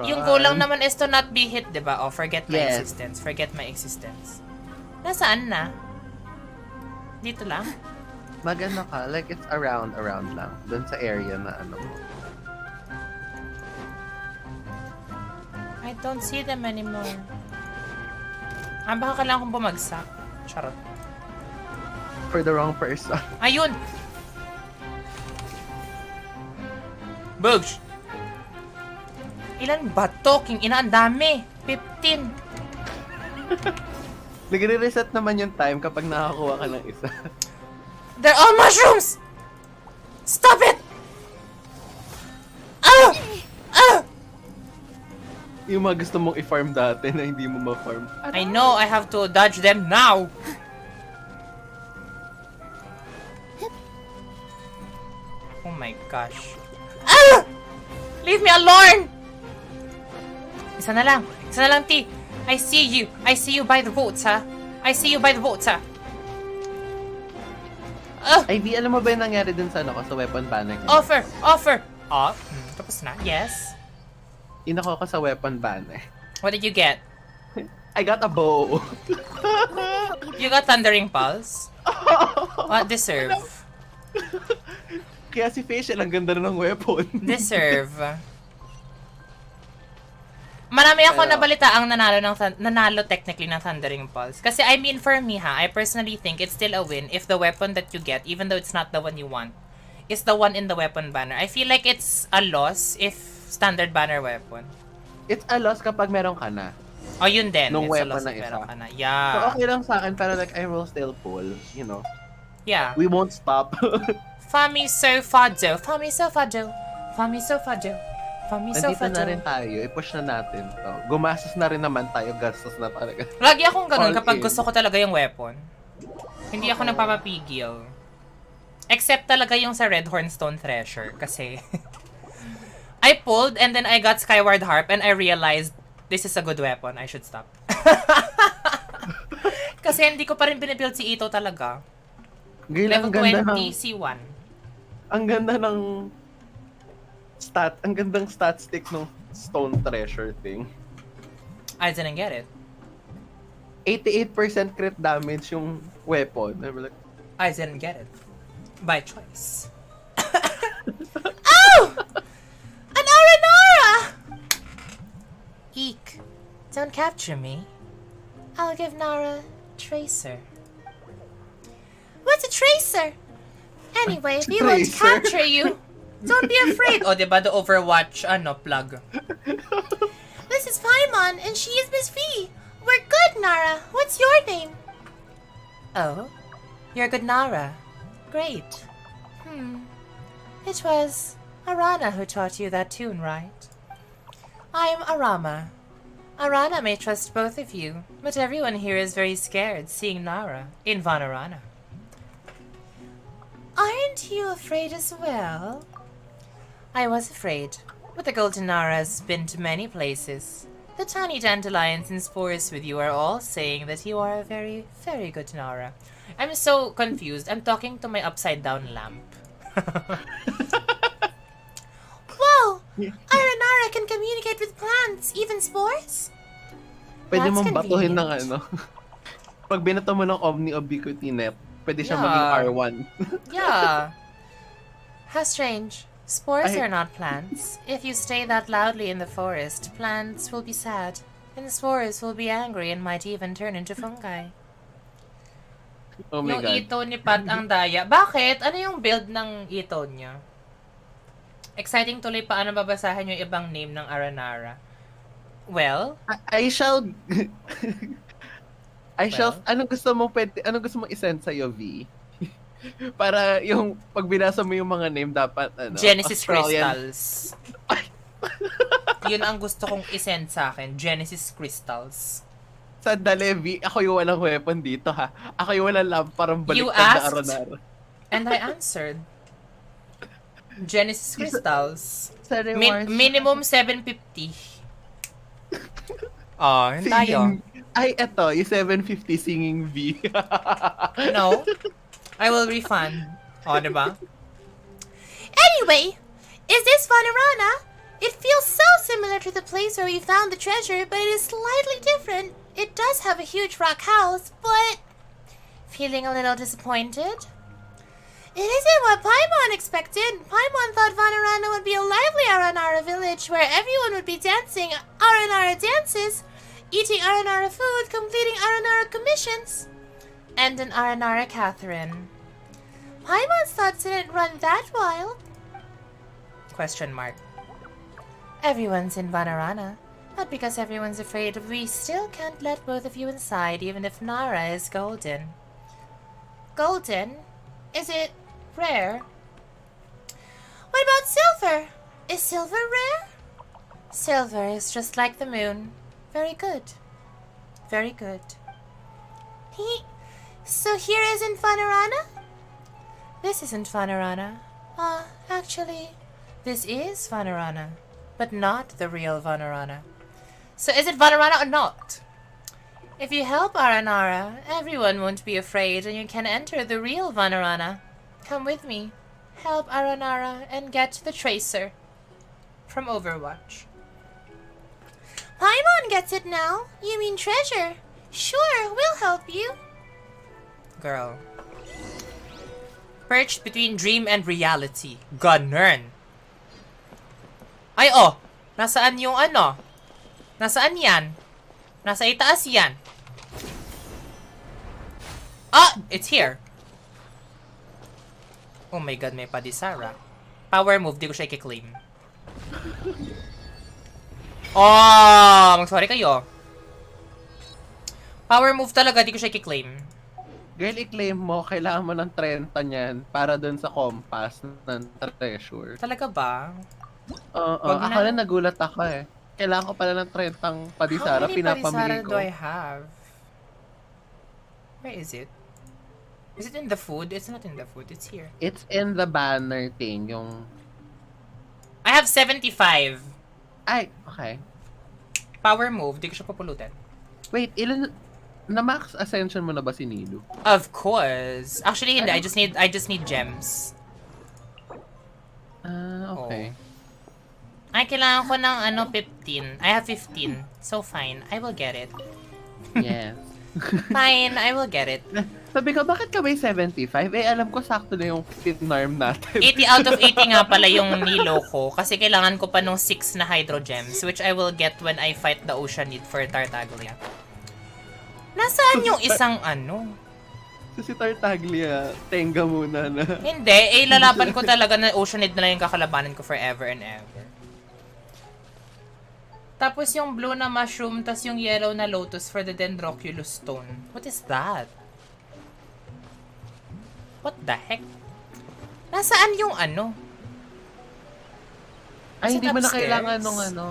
Yung goal lang naman is to not be hit, diba? Oh, forget my Yes. existence. Forget my existence. Nasaan na? Dito lang? Magano ka, like it's around lang. Doon sa area na ano mo. I don't see them anymore. Ah, baka kailangan kong bumagsak. Charot. For the wrong person. Ayun! Bugs! Ilan ba to? King ina, ang dami! 15! Nagre-reset naman yung time kapag nakakuha ka ng isa. They're all mushrooms! Stop it! Ah! Ah! Yung mga gusto mong i-farm dati na hindi mo ma-farm. I know, I have to dodge them now! Oh my gosh. Ah! Leave me alone! Isa na lang, T. I see you by the boats, ha? I see you by the boats, ha? Ay, di, alam mo ba yung nangyari dun sa ano ko, sa weapon banner? Offer! Oh, tapos na. Yes. Inako ko sa weapon ban eh. What did you get? I got a bow. You got Thundering Pulse? What? Deserve. Kaya si Facial, ang ganda na ng weapon. Deserve. Marami ako Pero- nabalita ang nanalo technically ng Thundering Pulse. Kasi I mean for me I personally think it's still a win if the weapon that you get, even though it's not the one you want, is the one in the weapon banner. I feel like it's a loss if standard banner weapon. It's a loss kapag meron ka na. Oh, yun din. Nung It's a weapon loss na if isa. meron ka na. So Yeah. okay lang sa akin, pero like I will still pull, you know. Yeah. We won't stop. Fami so fado. Fami so fado. Fami so fado. Fami so Nandito fado. na rin tayo, i-push na natin to. Gumastos na rin naman tayo, gastos na talaga. Lagi akong ganun All kapag in. gusto ko talaga yung weapon. Hindi ako nagpapapigil. Except talaga yung sa Red Hornstone Thresher. Kasi I pulled and then I got Skyward Harp and I realized this is a good weapon. I should stop. Kasi hindi ko pa rin binibuild si Ito talaga. Ngayon, Level ang ganda 20 ng, C1. ang ganda ng ang gandang stat stick ng Stone Treasure thing. I didn't get it. 88% crit damage yung weapon. I'm like, I didn't get it. By choice. Oh! An Aranara! Eek. Don't capture me. I'll give Nara Tracer. What's a Tracer? Anyway, if he won't Tracer? capture you, don't be afraid. Oh, diba the Overwatch, plug. This is Paimon, and she is Miss V. We're good, Nara. What's your name? Oh? You're good, Nara. Great. It was Arana who taught you that tune, right? I'm Arama. Arana may trust both of you, but everyone here is very scared seeing Nara in Vanarana. Aren't you afraid as well? I was afraid, but the Golden Nara has been to many places. The tiny dandelions and spores with you are all saying that you are a very, very good Nara. I'm so confused. I'm talking to my upside-down lamp. Whoa! Aranara can communicate with plants, even spores? pwede That's mong batuhin ng convenient. Pag binato mo ng Omni-Ubiquity Net, pwede siya Yeah. maging R1. Yeah. How strange. Spores I- are not plants. If you stay that loudly in the forest, plants will be sad, and spores will be angry and might even turn into fungi. Oh my Yung God. ito ni Pat ang daya. Bakit? Ano yung build ng ito niya? Exciting tuloy paano babasahin yung ibang name ng Aranara. Well, I shall... Anong gusto mong isend sa'yo, V? Para yung pag binasa mo yung mga name, dapat Genesis Australian. Crystals. Yun ang gusto kong isend sa akin. Genesis Crystals. Sandali, V. Ako yung walang weapon dito, ha? Ako yung walang lamp, parang You baliktad na asked? Aranara. And I answered. Genesis Crystals. Sa rewards, Minimum 750. Oh, yun tayo. Ay, eto, yung 750 singing V. No. I will refund. Oh, diba? Anyway, is this Vanarana? It feels so similar to the place where we found the treasure, but it is slightly different. It does have a huge rock house, but... Feeling a little disappointed? It isn't what Paimon expected. Paimon thought Vanarana would be a lively Aranara village where everyone would be dancing Aranara dances, eating Aranara food, completing Aranara commissions, and an Aranara Catherine. Paimon's thoughts didn't run that wild. Question mark. Everyone's in Vanarana. But because everyone's afraid, we still can't let both of you inside, even if Nara is golden. Golden? Is it rare? What about silver? Is silver rare? Silver is just like the moon. Very good. Very good. So here isn't Vanarana? This isn't Vanarana. Actually, this is Vanarana, but not the real Vanarana. So is it Vanarana or not? If you help Aranara, everyone won't be afraid and you can enter the real Vanarana. Come with me. help Aranara and get the tracer from Overwatch. Paimon gets it now. You mean treasure? Sure, we'll help you. Girl. Perched between dream and reality. Ganun. Ay, oh! Nasaan yung ano? Nasaan yan? Nasa itaas yan. Ah! It's here. Oh my god, may padisara. Power move, di ko siya i-claim. Oh! Mag-sorry kayo. Power move talaga, di ko siya i-claim. Girl, i-claim mo, kailangan mo ng 30 niyan para dun sa compass ng treasure. Talaga ba? Oo, Wag na. ako na nagulat ako eh. Kailangan ko pala ng 30 padisara, How many pinapamili padisara ko. do I have? Where is it? Is it in the food? It's not in the food, it's here. It's in the banner thing, yung... I have 75. Ay, okay. Power move, di ko siya papulutan. Wait, ilan... Na-max ascension mo na ba si Nilu? Of course. Actually, hindi. I just need gems. Ah, okay. Ay, kailangan ko ng 15. I have 15. So, fine. I will get it. Yes. Fine, I will get it. Sabi ko, bakit ka may 75? Eh, alam ko sakto na yung pinarm natin. 80 out of 80 nga pala yung nilo ko. Kasi kailangan ko pa nung 6 na hydro gems. Which I will get when I fight the ocean need for Tartaglia. Nasaan yung isang ano? So, si Tartaglia, tenga muna na. Hindi, lalaban ko talaga na Oceanid na lang yung kakalabanan ko forever and ever. Tapos yung blue na mushroom, tas yung yellow na lotus for the Dendroculus stone. What is that? What the heck? Nasaan yung ano? Ay, Is it hindi mo na upstairs? kailangan nung ano.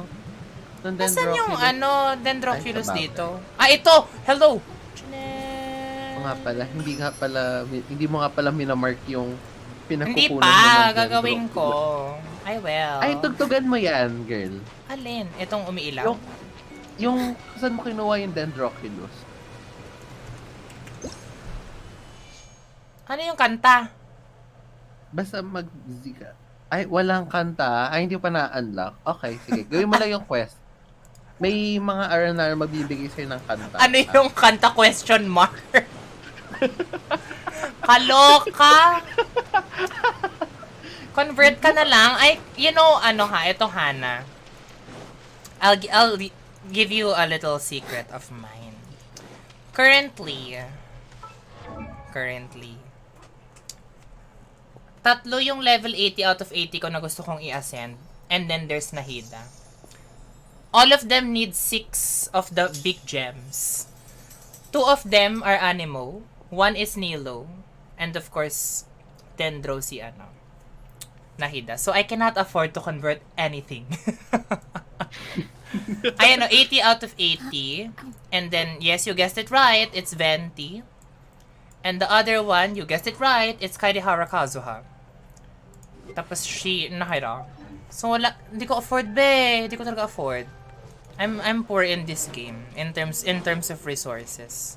Ng Nasaan yung Dendroculus. Dendroculus Ay, sa dito? Ah, ito! Hello! Oo nga pala, hindi mo nga pala minamark yung Hindi pinakukunan mo pa, ng gagawin ko. Dendroculus. I will. Ay, tugtugan mo yan, girl. Alin? Itong umiilaw? Yung saan mo kinuha yung Dendroculus? Ano yung kanta? Basta Ay, walang kanta. Ay, hindi pa na-unlock. Okay, sige. Gawin mo lang yung quest. May mga Aranara magbibigay sa'yo ng kanta. Ano yung kanta question mark? Kaloka! Convert ka na lang. Ay, you know, ano ha, ito Hana. I'll give you a little secret of mine. Currently, tatlo yung level 80 out of 80 ko na gusto kong i-ascend. And then there's Nahida. All of them need 6 of the big gems. 2 of them are Anemo. 1 is Nilo. And of course, Dendro si Nahida. So I cannot afford to convert anything. Ayan o, 80 out of 80. And then, yes, you guessed it right. It's Venti. And the other one, you guessed it right. It's Kairihara Kazuha. Tapos Nahida. So wala, hindi ko afford be. Hindi ko talaga afford. I'm poor in this game in terms of resources.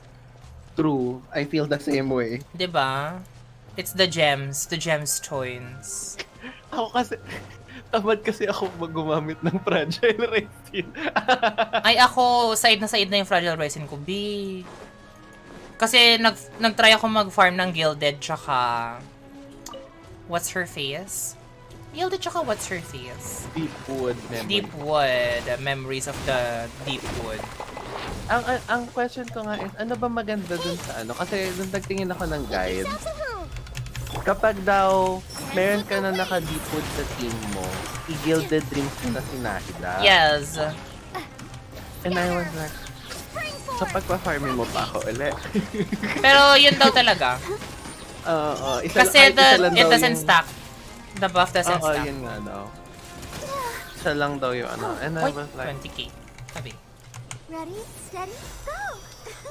True. I feel the same way. 'Di ba? It's the gems coins. Ako kasi, tamad kasi ako gumamit ng fragile resin. Ay ako, side na yung fragile resin ko, B. Kasi nag-try ako mag-farm ng gilded tsaka what's her face? Gilded tsaka what's her face? Deepwood memory. Deepwood, memories of the Deepwood. Ang question ko nga is, ano ba maganda dun sa ano? Kasi nung nagtingin ako ng guide, kapag daw meron ka na naka-deepwood sa team mo, i-gilded dreams mo na si Nahida. Yes. And I was like, sa pagpa-farming mo pa ako ulit. Pero yun daw talaga. Kasi it doesn't stack. The buff doesn't stack. yun nga daw. Isa lang daw yung ano. And I was like, 20k. Sabi. Ready, steady, go!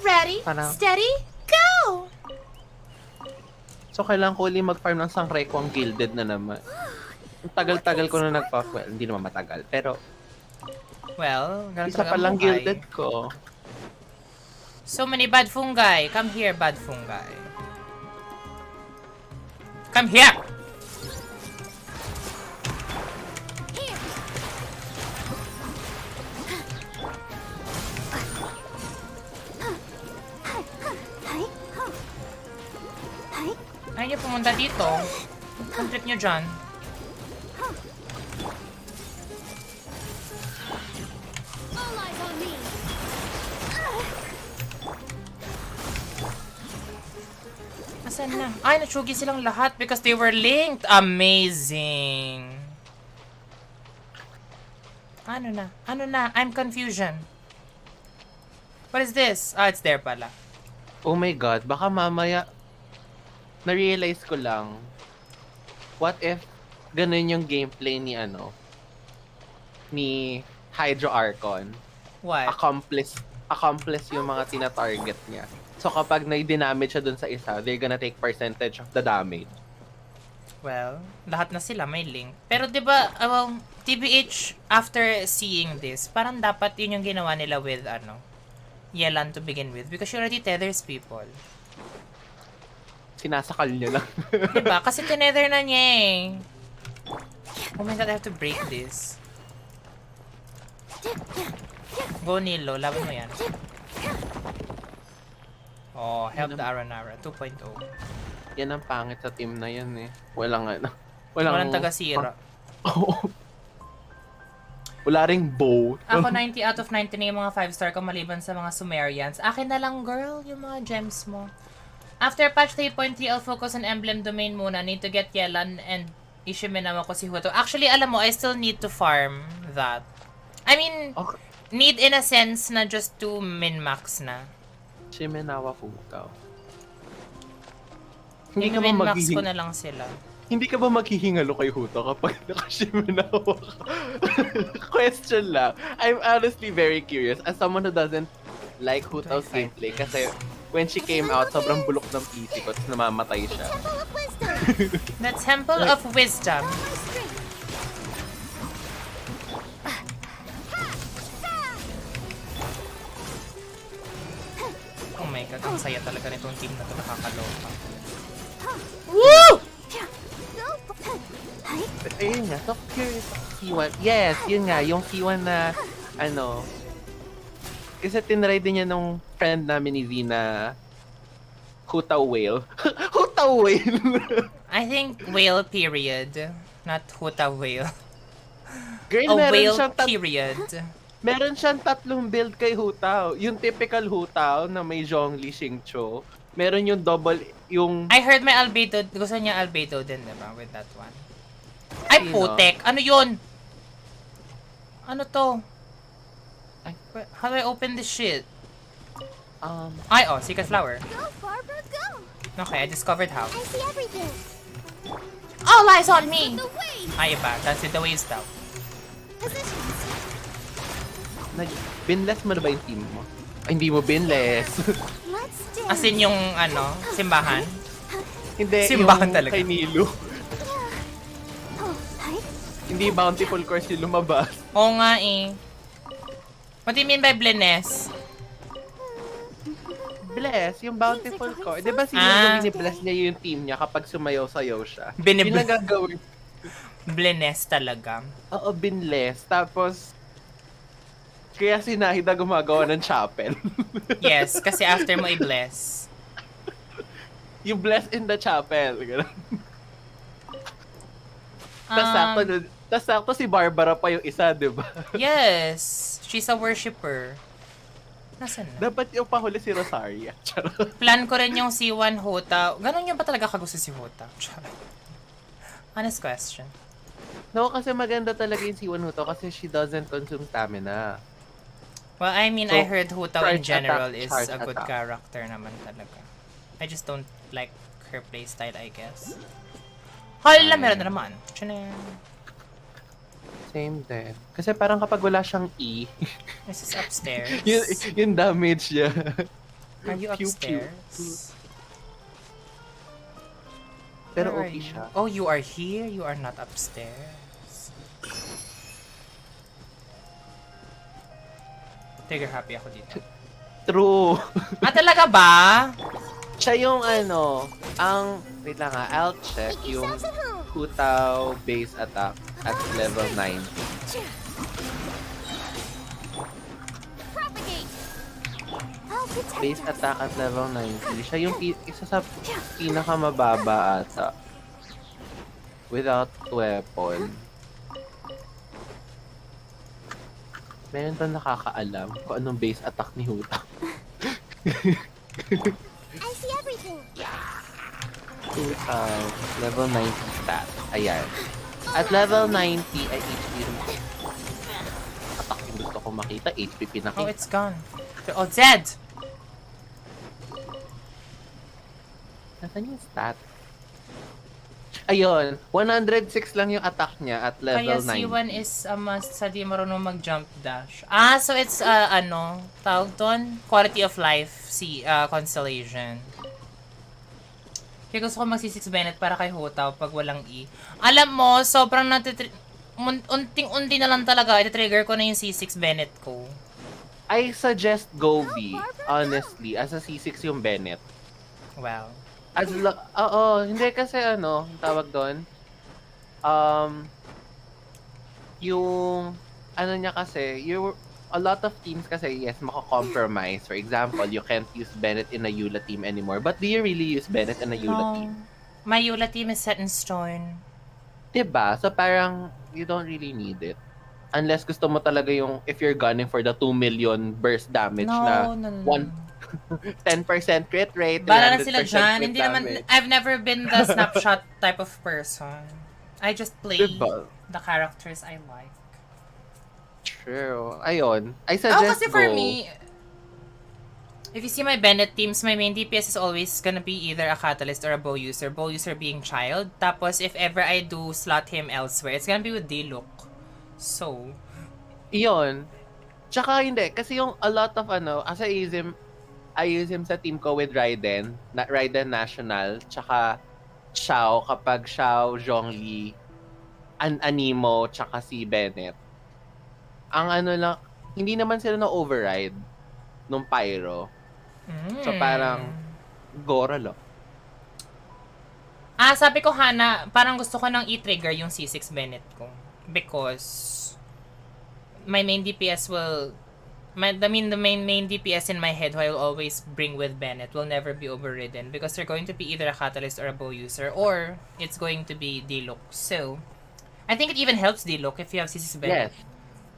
Ready, Parang- steady, go! so kailangan ko ulit mag-farm ng Sangrequang gilded na naman. Ang tagal-tagal ko na well, hindi naman matagal. Pero, Well, ganun isa talaga pa ang lang buhay. gilded ko. So many bad fungi. Come here, bad fungi. Come here! pumunta dito? Ang trip nyo dyan? All eyes on me. Asan na? Ay, natsugi silang lahat because they were linked. Amazing. Ano na? Ano na? I'm confusion. What is this? Ah, it's there pala. Oh my God, baka mamaya, na-realize ko lang, what if ganun yung gameplay ni ni Hydro Archon? What? Accomplice yung mga tina-target niya. So kapag na-damage siya dun sa isa, they're gonna take percentage of the damage. Well, lahat na sila may link. Pero 'di ba, TBH after seeing this, parang dapat yun yung ginawa nila with Yelan to begin with because she already tethers people. Sinasakal niya lang. Diba? Kasi tinether na niya eh. Oh my God, I have to break this. Go Nilo, laban mo yan. Oh, help the Aranara 2.0. Yan ang pangit sa team na yan eh. Walang taga-sira. Oo. Wala ring bow. Ako 90 out of 90 na yung mga 5-star ko maliban sa mga Sumerians. Akin na lang girl, yung mga gems mo. After patch 3.3, I'll focus on emblem domain muna. Need to get Yelan and Ishiminawa ko si Huto. Actually, alam mo, I still need to farm that. I mean, Okay. need in a sense na just to min-max na. Shimenawa Futaw. Min-max ko na lang sila. Hindi ka ba maghihingalo kay Huto kapag nakashimenawa ka? Question lang. I'm honestly very curious as someone who doesn't like Hutao's gameplay kasi when she came out, sobrang bulok ng PC ko tapos namamatay siya. Temple of Wisdom. The Temple of Wisdom. My strength. Oh my God, ang saya talaga nitong team na to, nakakaloka. Woo! Ayun nga, so curious. C1. Yes, yun nga, yung C1 na, kasi tinry din niya nung friend namin ni V na Hutao Whale. Hutao Whale! I think whale period, not Huta whale. Girl, A whale period. meron siyang 3 build kay Hutao. Yung typical Hutao na may Zhongli Xingqiu. Meron yung double, yung... I heard may albedo, gusto niya albedo din, diba? With that one. Ay, Sino? putek! Ano yun? Ano to? Ay. How do I open this shit? Um, Ay, oh, secret flower. Go, Barbara, go. Okay, I discovered how. I see everything. All eyes on me! The way. Ay, iba. That's it, the waves daw. Positions. binless mo na ba yung team mo? Ay, hindi mo binless. Let's dance. As in yung, simbahan. Hindi, Simbahan yung talaga. kay Nilu. Oh, hi. Hindi bountiful course yung lumabas. Oo nga eh. What do you mean by blindness? Bless, yung bountiful course. Di ba si Ah. Nilu bless niya yung team niya kapag sumayaw-sayaw siya? Binib- Yun lang gagawin. Blindness talaga. Oo, binless. Tapos, kaya si Nahida gumagawa ng chapel. Yes, kasi after mo i-bless. Yung bless in the chapel. Ganun. Tas sakto si Barbara pa yung isa, di ba? Yes, she's a worshipper. Nasaan na? Dapat yung pahuli si Rosaria. Charot. Plan ko rin yung C1 Hota. Ganon niya ba talaga kagusto si Hota? Honest question. No, kasi maganda talaga yung si Wanuto kasi she doesn't consume stamina. Well, I mean, So, I heard Hota in charge general attack, is charge a good attack. character naman talaga. I just don't like her playstyle, I guess. Hala, meron na naman. Tchanan. Same din. Kasi parang kapag wala siyang E, This is upstairs. yung damage niya. Are you Pew, pew. upstairs? Pero Where are okay you? siya. Oh, you are here? You are not upstairs. Trigger happy ako dito. True. Ah, talaga ba? Siya yung ang, wait lang I'll check Make yung yourselves at home. Hutao base attack at level 9. Propagate. I'll Base attack at level 90. Siya yung isa sa pinakamababa ata. Without weapon. Meron ba nakakaalam kung anong base attack ni Huta? I see everything. Level 90 stat. Ayan. At level 90 ay HP rin. Attack yung gusto ko makita. HP pinakita. Oh, it's gone. Oh, dead! Nasaan yung stat? Ayun. 106 lang yung attack niya at level Kaya 90. C1 is a must sa di marunong mag-jump dash. So it's, tawag doon? Quality of life, constellation. Kaya gusto ko mag-C6 Bennett para kay Hotaw pag walang E. Alam mo, sobrang unting-unti na lang talaga, iti-trigger ko na yung C6 Bennett ko. I suggest Gobi, honestly, as a C6 yung Bennett. Wow. Hindi kasi tawag doon, yung, niya kasi, a lot of teams kasi, yes, mako-compromise. For example, you can't use Bennett in a Eula team anymore. But do you really use Bennett in a Eula team? My Eula team is set in stone. Diba? So parang, you don't really need it. Unless gusto mo talaga yung, if you're gunning for the 2 million burst damage na 10% crit rate. Bala na sila 100% dyan. crit Hindi naman, damage. I've never been the snapshot type of person. I just play Diba? the characters I like. True. Ayun. I suggest Kasi for me, if you see my Bennett teams, my main DPS is always gonna be either a Catalyst or a Bow user. Bow user being Child. Tapos, if ever I do slot him elsewhere, it's gonna be with D-Look. So, Iyon. Tsaka hindi. Kasi yung a lot of as I use him sa team ko with Raiden. Raiden National. Tsaka Xiao. Kapag Xiao, Zhongli, Animo, tsaka si Bennett. Ang lang, hindi naman sila na-override nung Pyro. So parang, Gora lang. sabi ko Hana, parang gusto ko nang i-trigger yung C6 Bennett ko. Because, my main DPS will, the main DPS in my head who I will always bring with Bennett will never be overridden. Because they're going to be either a Catalyst or a Bow user, or it's going to be D-Look. So, I think it even helps D-Look if you have C6 Bennett.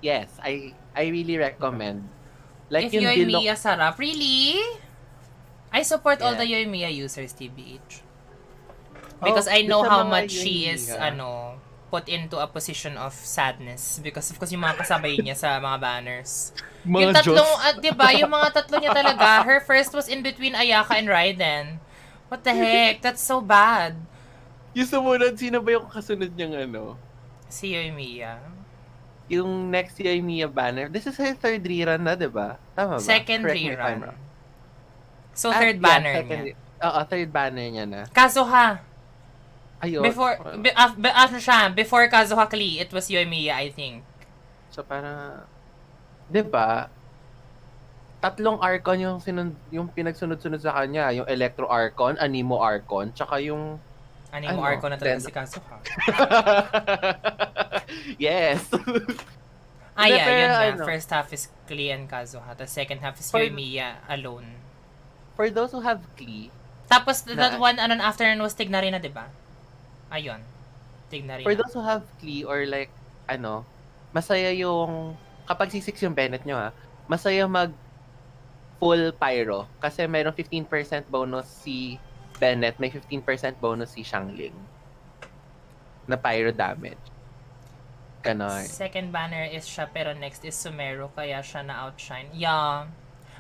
Yes, I really recommend. Like If yung Yoimiya sarap, really? I support all Yeah. the Yoimiya users, TBH. Because I know sa how mga much she is, Yoimiya. put into a position of sadness. Because of course, yung mga kasabay niya sa mga banners. Mga Yung tatlong, Diyos. diba, yung mga tatlo niya talaga, her first was in between Ayaka and Raiden. What the heck? That's so bad. Yung sumunod, sino ba yung kasunod niyang Si Yoimiya. Yung next Yoimiya banner. This is her third rerun na, diba? Tama ba? Second Correct me if I'm rerun. wrong. So, third banner second niya. Oo, third banner niya na. Kazuha. Ayun. Before Kazuha Klee, it was Yoimiya, I think. So, parang, diba? Tatlong Archon yung pinagsunod-sunod sa kanya. Yung Electro Archon, Animo Archon, tsaka yung Animo Arco na talaga si Kazuha. Yes. Yeah, Pero yun na. First half is Klee and Kazuha. The second half is Yoimiya alone. For those who have Klee, Tapos, that one afternoon was Tignarina, diba? Ayun. Tignarina. for those who have Klee or like, masaya yung, kapag C6 yung Bennett nyo masaya mag full pyro. Kasi mayroong 15% bonus si Bennett, may 15% bonus si Xiangling na pyro damage. Ganon. Second banner is siya, pero next is Sumero, kaya siya na-outshine. Yeah.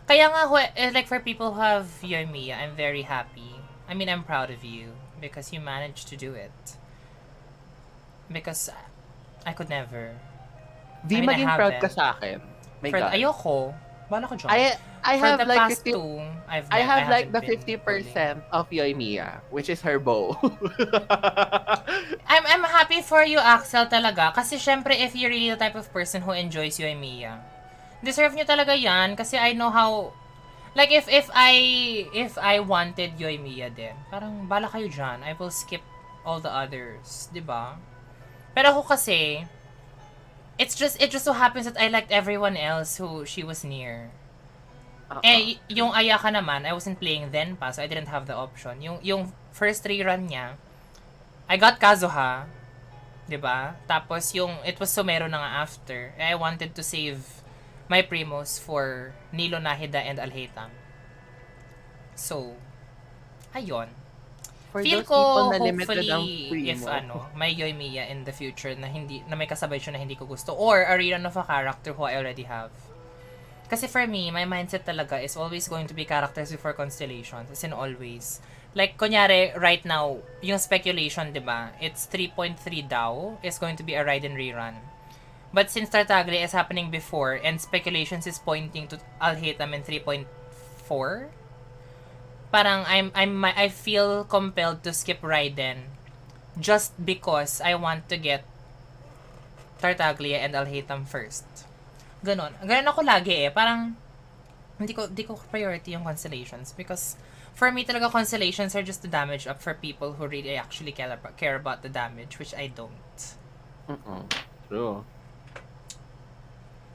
Kaya nga, like for people who have Yoimiya, I'm very happy. I mean, I'm proud of you because you managed to do it. Because I could never. Di I mean, I maging proud haven't. ka sa akin. My God. Ayoko. Bala ko dyan. I For have the like past 50, two, I have like haven't the been 50% of Yoimiya, which is her bow. I'm happy for you, Axel, talaga. Kasi syempre, if you're really the type of person who enjoys Yoimiya, deserve nyo talaga yan. Kasi I know how, like, if I wanted Yoimiya din, parang bala kayo dyan. I will skip all the others. Diba? Pero ako kasi, it just so happens that I liked everyone else who she was near. Yung Ayaka naman, I wasn't playing then pa, so I didn't have the option. Yung first rerun niya, I got Kazuha, 'di ba? Tapos it was Sumero na nga after. I wanted to save my primos for Nilo Nahida and Alhaitham. So, ayun. For Feel those ko people na limited ang hopefully if primo. may Yoimiya in the future na may kasabay siya na hindi ko gusto or a rerun of a character who I already have. Kasi for me, my mindset talaga is always going to be characters before constellations. As in always. Like, kunyari, right now, yung speculation, di ba? It's 3.3 daw is going to be a Raiden rerun. But since Tartaglia is happening before and speculations is pointing to Alhaitham in 3.4, parang I feel compelled to skip Raiden just because I want to get Tartaglia and Alhaitham first. Ganon ako lagi parang hindi ko priority yung constellations because for me talaga constellations are just the damage up for people who really actually care about the damage, which I don't. True.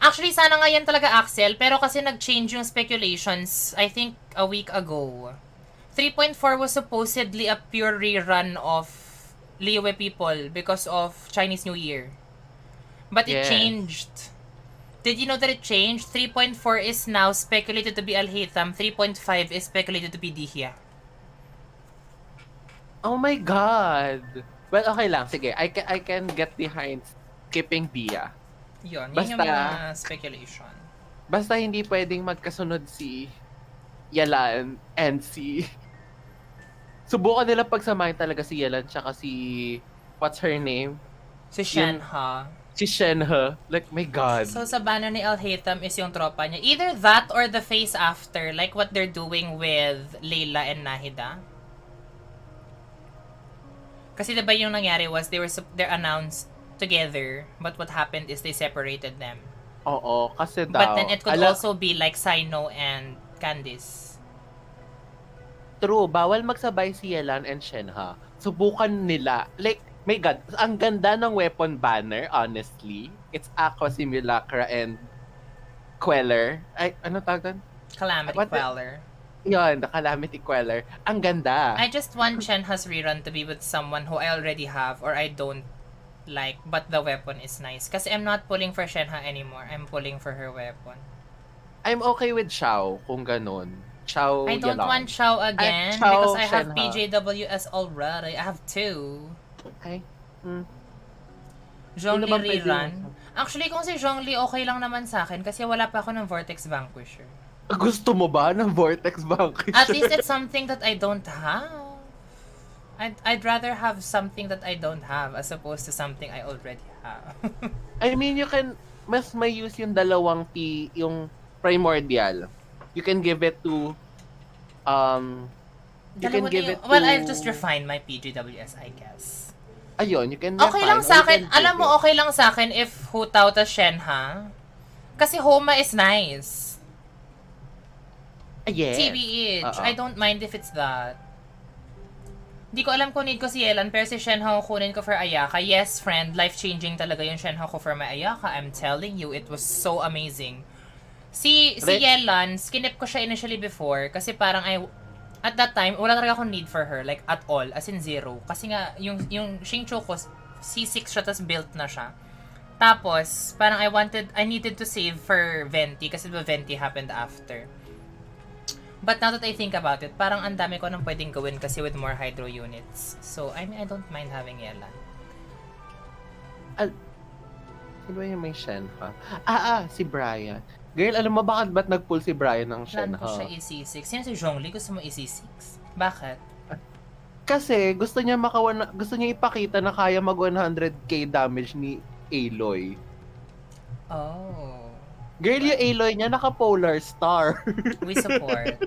Actually, sana nga yan talaga, Axel, pero kasi nag-change yung speculations, I think, a week ago. 3.4 was supposedly a pure rerun of Liyue people because of Chinese New Year. But it changed. Did you know that it changed? 3.4 is now speculated to be Alhaitham, 3.5 is speculated to be Dihya. Oh my God! Well, okay lang. Sige, I can get behind skipping Dia. Yun yung Basta- mga speculation. Basta hindi pwedeng magkasunod si Yalan and si... Subukan nila pagsamahin talaga si Yalan tsaka si... What's her name? Si Shenhe. Si Shenhe. Like, my God. So, sa banner ni Alhaitham is yung tropa niya. Either that or the phase after, like what they're doing with Layla and Nahida. Kasi diba yung nangyari was they're announced together, but what happened is they separated them. Oo, kasi daw... But then it could also be like Sino and Candice. True, bawal magsabay si Yelan and Shenhe. Subukan nila. Like, my God, ang ganda ng weapon banner, honestly. It's Aqua Simulacra and Queller. Ay, ano tawag doon? Calamity Queller. Yun, the Calamity Queller. Ang ganda. I just want Shenhe's rerun to be with someone who I already have or I don't like, but the weapon is nice. Kasi I'm not pulling for Shenhe anymore. I'm pulling for her weapon. I'm okay with Xiao, kung ganun. Xiao I don't Yelan. want Xiao again Xiao because I have Shenhe. PJWS already. I have 2. Okay. Zhongli Sino bang pwede rerun. mo? Actually, kung si Zhongli, okay lang naman sa akin kasi wala pa ako ng Vortex Vanquisher. Gusto mo ba ng Vortex Vanquisher? At least it's something that I don't have. I'd rather have something that I don't have as opposed to something I already have. I mean, you can... Mas may use yung dalawang yung primordial. You can give it to... You can give it to... Well, I've just refined my PGWS, I guess. Ayun, you can Okay refine, lang or sa you akin. can give Alam mo, it. okay lang sa akin if Hutao ta Shenhe. Kasi Homa is nice. Yes. TBH. Oo. I don't mind if it's that. Di ko alam kung need ko si Yelan, pero si Shenhe kunin ko for Ayaka. Yes, friend, life-changing talaga yung Shenhe ko for my Ayaka. I'm telling you, it was so amazing. Si Yelan, skinip ko siya initially before kasi parang at that time, wala talaga akong need for her, like at all, as in zero. Kasi nga, yung Xingqiu ko, C6 siya, tas built na siya. Tapos, parang I needed to save for Venti kasi diba Venti happened after. But now that I think about it, parang ang dami ko nang pwedeng gawin kasi with more hydro units. So, I mean, I don't mind having Yelan. Sino ba yung may Shenhe? Si Brian. Girl, alam mo ba't nag-pull si Brian ng Plan Shenhe? ko siya EC6. Sino si Zhongli? Gusto mo EC6? Bakit? Kasi gusto niya ipakita na kaya mag 100k damage ni Aloy. Oh. Girl, yung Aloy niya naka-polar star. We support.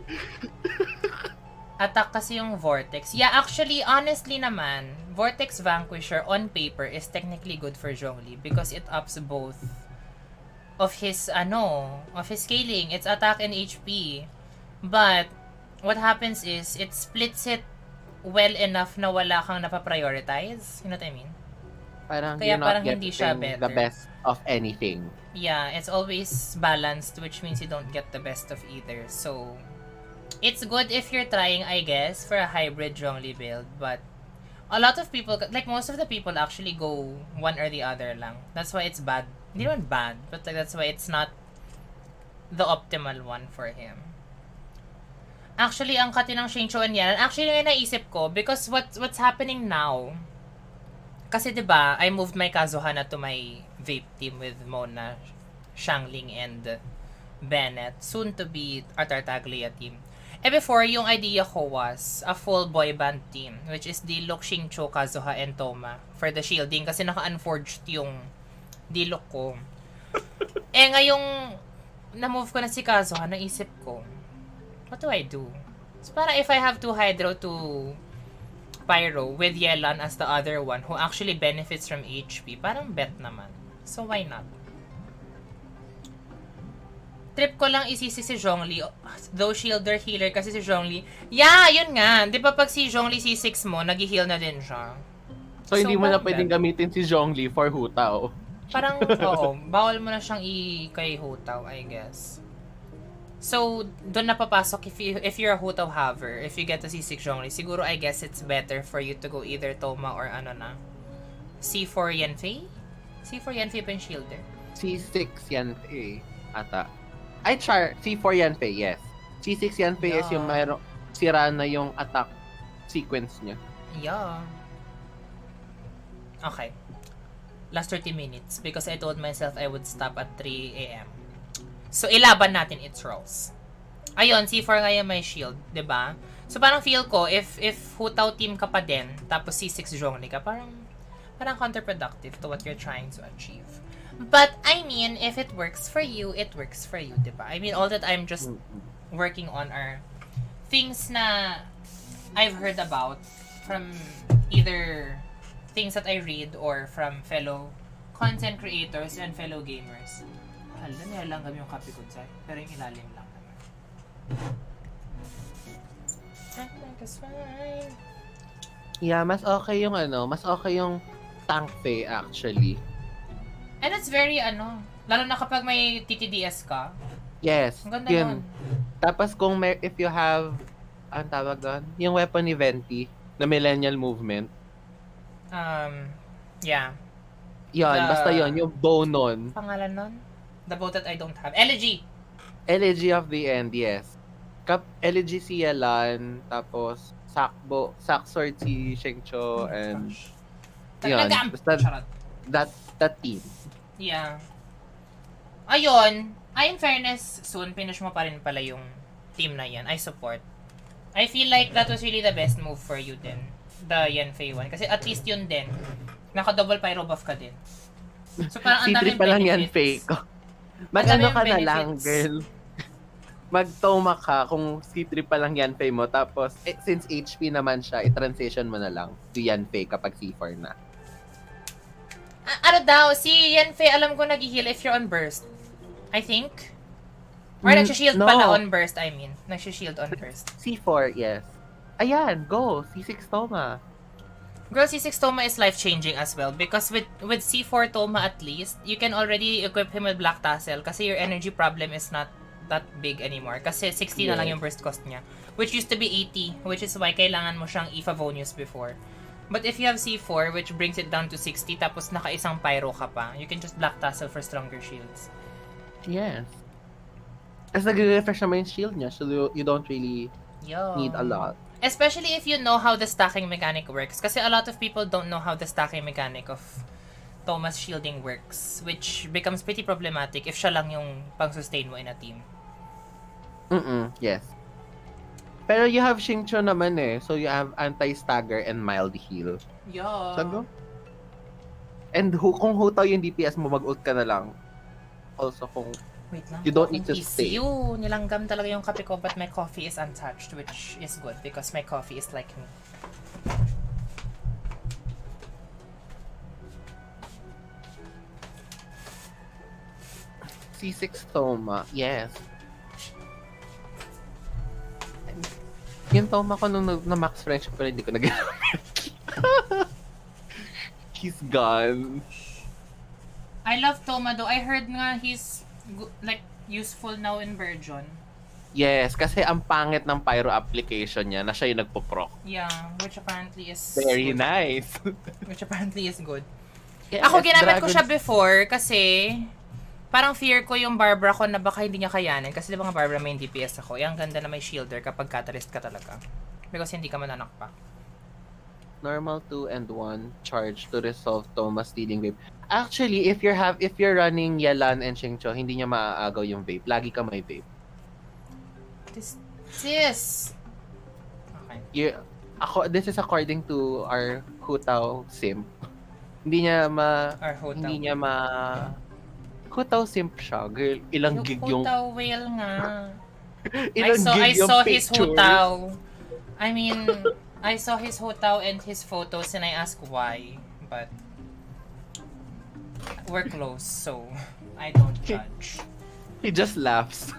Attack kasi yung Vortex. Yeah, actually, honestly naman, Vortex Vanquisher on paper is technically good for Zhongli because it ups both of his scaling. It's attack and HP. But what happens is it splits it well enough na wala kang napaprioritize. You know what I mean? Parang Kaya you're not parang hindi siya getting the better. best of anything. Yeah, it's always balanced, which means you don't get the best of either. So, it's good if you're trying, I guess, for a hybrid Zhongli build, but a lot of people, like most of the people actually go one or the other lang. That's why it's bad. Hindi naman bad, but like that's why it's not the optimal one for him. Actually, ang kati ng Xingqiu yan, actually yung naisip ko, because what's happening now, kasi 'di ba, I moved my Kazuhana to my vape team with Mona, Shangling, and Bennett, soon to be a Tartaglia team. Before, yung idea ko was a full boy band team, which is Diluc, Xingqiu, Kazuha, and Toma for the shielding kasi naka-unforged yung Diluc ko. Ngayong na-move ko na si Kazuha, naisip ko, what do I do? So, parang if I have to Hydro to Pyro with Yelan as the other one who actually benefits from HP, parang bet naman. So, why not? Trip ko lang isisi si Zhongli, though shielder healer kasi si Zhongli. Yeah, yun nga. Di ba pag si Zhongli C6 mo, nag-heal na din siya. So, hindi mo na parang pwedeng gamitin si Zhongli for Hutao. Parang, oo, bawal mo na siyang kay Hutaw, I guess. So, doon na papasok if you're a Hutaw haver, if you get to C6 Zhongli, siguro I guess it's better for you to go either Toma or ano na, C4 Yanfei? C4 Yanfei pa yung shielder. C6 Yanfei ata. Ay, C4 Yanfei, yes. C6 Yanfei is yung mayroong sira na yung attack sequence niya. Yeah. Okay. Last 30 minutes because I told myself I would stop at 3 a.m. So, ilaban natin its rolls. Ayun, C4 ngayon may shield, 'di ba? So, parang feel ko, if Hutaw team ka pa din, tapos C6 Zhongli ka, parang counterproductive to what you're trying to achieve. But, I mean, if it works for you, it works for you, 'di ba? I mean, all that I'm just working on are things na I've heard about from either things that I read or from fellow content creators and fellow gamers. Hala, nilalanggam yung kape ko dyan. Pero yung ilalim lang naman. I think it's fine. Yeah, mas okay yung tank fei actually. And it's very lalo na kapag may TTDS ka. Yes, Ang ganda yun. nun. Tapos kung if you have, ang tawag doon, yung weapon ni Venti, na millennial movement. Yeah. Yun, basta yun, yung bow nun. Pangalan nun? The bow that I don't have. Elegy! Elegy of the End, yes. Elegy si Yelan, tapos Saksword si Xingqiu, and yun, basta Charot. that team. Yeah. Ayun. In fairness, soon, finish mo pa rin pala yung team na yan. I support. I feel like that was really the best move for you din. The Yanfei one. Kasi at least yun din. Naka-double pyro buff ka din. So parang ang C3 daming pa lang benefits. Yanfei ko. Ang Mag-ano daming ka na lang, benefits. girl. Mag-Toma ka kung C3 pa lang Yanfei mo. Tapos, since HP naman siya, i-transition mo na lang to Yanfei kapag C4 na. Ano daw, si Yanfei alam ko nag-heal if you're on burst. I think. Or nagsishield no. pala on burst, I mean. Nagsishield on burst. C4, yes. Ayan, go. C6 Toma. Girl, C6 Toma is life-changing as well because with C4 Toma at least, you can already equip him with Black Tassel kasi your energy problem is not that big anymore. Kasi 60 na lang yung burst cost niya. Which used to be 80, which is why kailangan mo siyang i-Favonius before. But if you have C4, which brings it down to 60, tapos naka-isang pyro ka pa, you can just Black Tassel for stronger shields. Yes. Kasi nag-refresh naman yung shield niya, so you don't really need a lot. Especially if you know how the stacking mechanic works. Kasi a lot of people don't know how the stacking mechanic of Thomas shielding works, which becomes pretty problematic if siya lang yung pang-sustain mo in a team. Yes. Pero you have Xingqiu naman eh, so you have anti-stagger and mild heal. Yeah. Sago? And kung hutaw yung DPS mo, mag-ult ka na lang. Also kung Wait lang. you don't need to stay. ECU. Nilanggam talaga yung kape ko, but my coffee is untouched, which is good because my coffee is like me. C6 Toma, yes. Yung Toma ko nung na-max friendship ko, hindi ko nagamit. he's gone. I love Toma though. I heard nga he's like useful now in Burgeon. Yes, kasi ang pangit ng pyro application niya na siya yung nagpo-proc. Yeah, which apparently is Very good. nice. Which apparently is good. Yes, Ako ginamit ko Dragon's- siya before kasi parang fear ko yung Barbara ko na baka hindi niya kayanin kasi di ba nga Barbara main DPS ako. Ang ganda na may shielder kapag catalyst ka talaga. Because hindi ka mananak pa. Normal 2 and 1 charge to resolve Thomas stealing vape. Actually, if you're running Yelan and Xingqiu, hindi niya maaagaw yung vape. Lagi ka may vape. Sis! Okay. This is according to our Hutao simp. Hindi niya Or Hotao. hindi niya Hutao simp siya. Girl, ilang gig yung Hotao whale nga. ilang I gig yung saw his pictures. Hotao. I mean, I saw his Hotao and his photos and I asked why. But we're close, so I don't judge. He just laughs.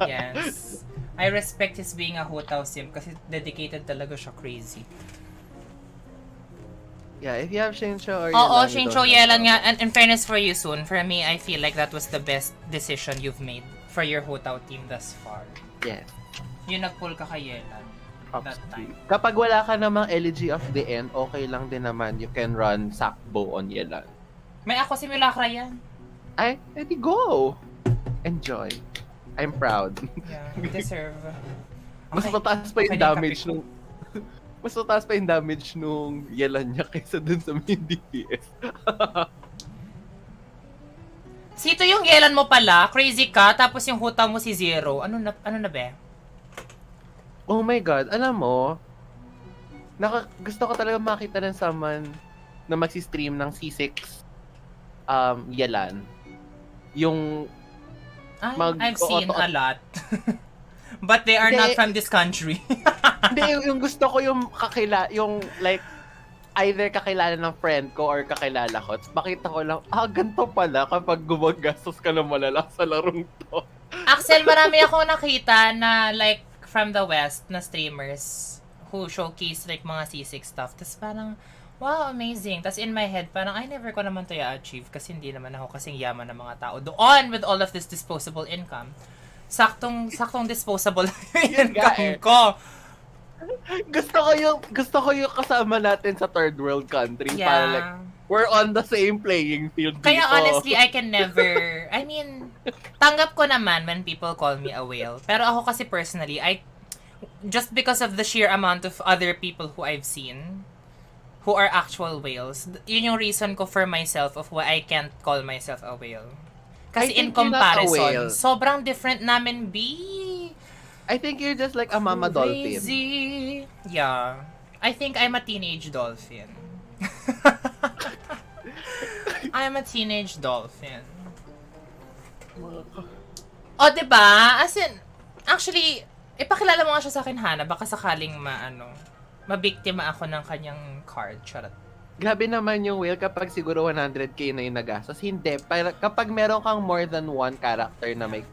Yes. I respect his being a Hotao simp kasi dedicated talaga siya, crazy. Yeah, if you have Xingqiu or Oo, Yelan, you Xingqiu don't Yelan have nga. And in fairness for you, Soon, for me, I feel like that was the best decision you've made for your Hotao team thus far. Yes. Yung nag-pull ka kay Yelan that time. Kapag wala ka namang elegy of the end, okay lang din naman. You can run Sakbo on Yelan. May ako simulacra yan. Ay, edi go! Enjoy. I'm proud. Yeah, deserve. Mas Okay. mataas pa yung Okay na yung damage kape ko. nung... Mas mataas pa yung damage nung Yelan niya kaysa dun sa main DPS. Sito yung Yelan mo pala, crazy ka, tapos yung Hotao mo si Zero. Ano na be? Oh my God, alam mo, gusto ko talaga makita ng someone na magsi-stream ng C6 Yelan. Yung Ay, Mag- I've seen oo, a lot. But they are not Hindi. from this country. Hindi, yung gusto ko yung yung like, either kakilala ng friend ko or kakilala ko. Tapos makita ko lang, ganito pala kapag gumagastos ka ng malala sa larong to. Axel, marami akong nakita na like from the West na streamers who showcase like mga C6 stuff. Tapos parang, wow, amazing. Tapos in my head, parang, I never ko naman to i-achieve kasi hindi naman ako kasing yaman ng mga tao doon with all of this disposable income. Saktong disposable yung income ko. Gusto ko yung kasama natin sa third world country. Yeah. Para like, we're on the same playing field Kaya dito. honestly, I can never, I mean, tanggap ko naman when people call me a whale. Pero ako kasi personally, just because of the sheer amount of other people who I've seen, who are actual whales, yun yung reason ko for myself of why I can't call myself a whale. Kasi in I think you're not a comparison, whale. sobrang different namin, B. I think you're just like a mama dolphin. Crazy. Yeah. I think I'm a teenage dolphin. I'm a teenage dolphin. O, diba? As in, actually, ipakilala mo nga siya sa akin, Hana. Baka sakaling mabiktima ako ng kanyang card. Charot. Grabe naman yung whale kapag siguro 100k na yung nagastos. Hindi. Kapag meron kang more than one character na may...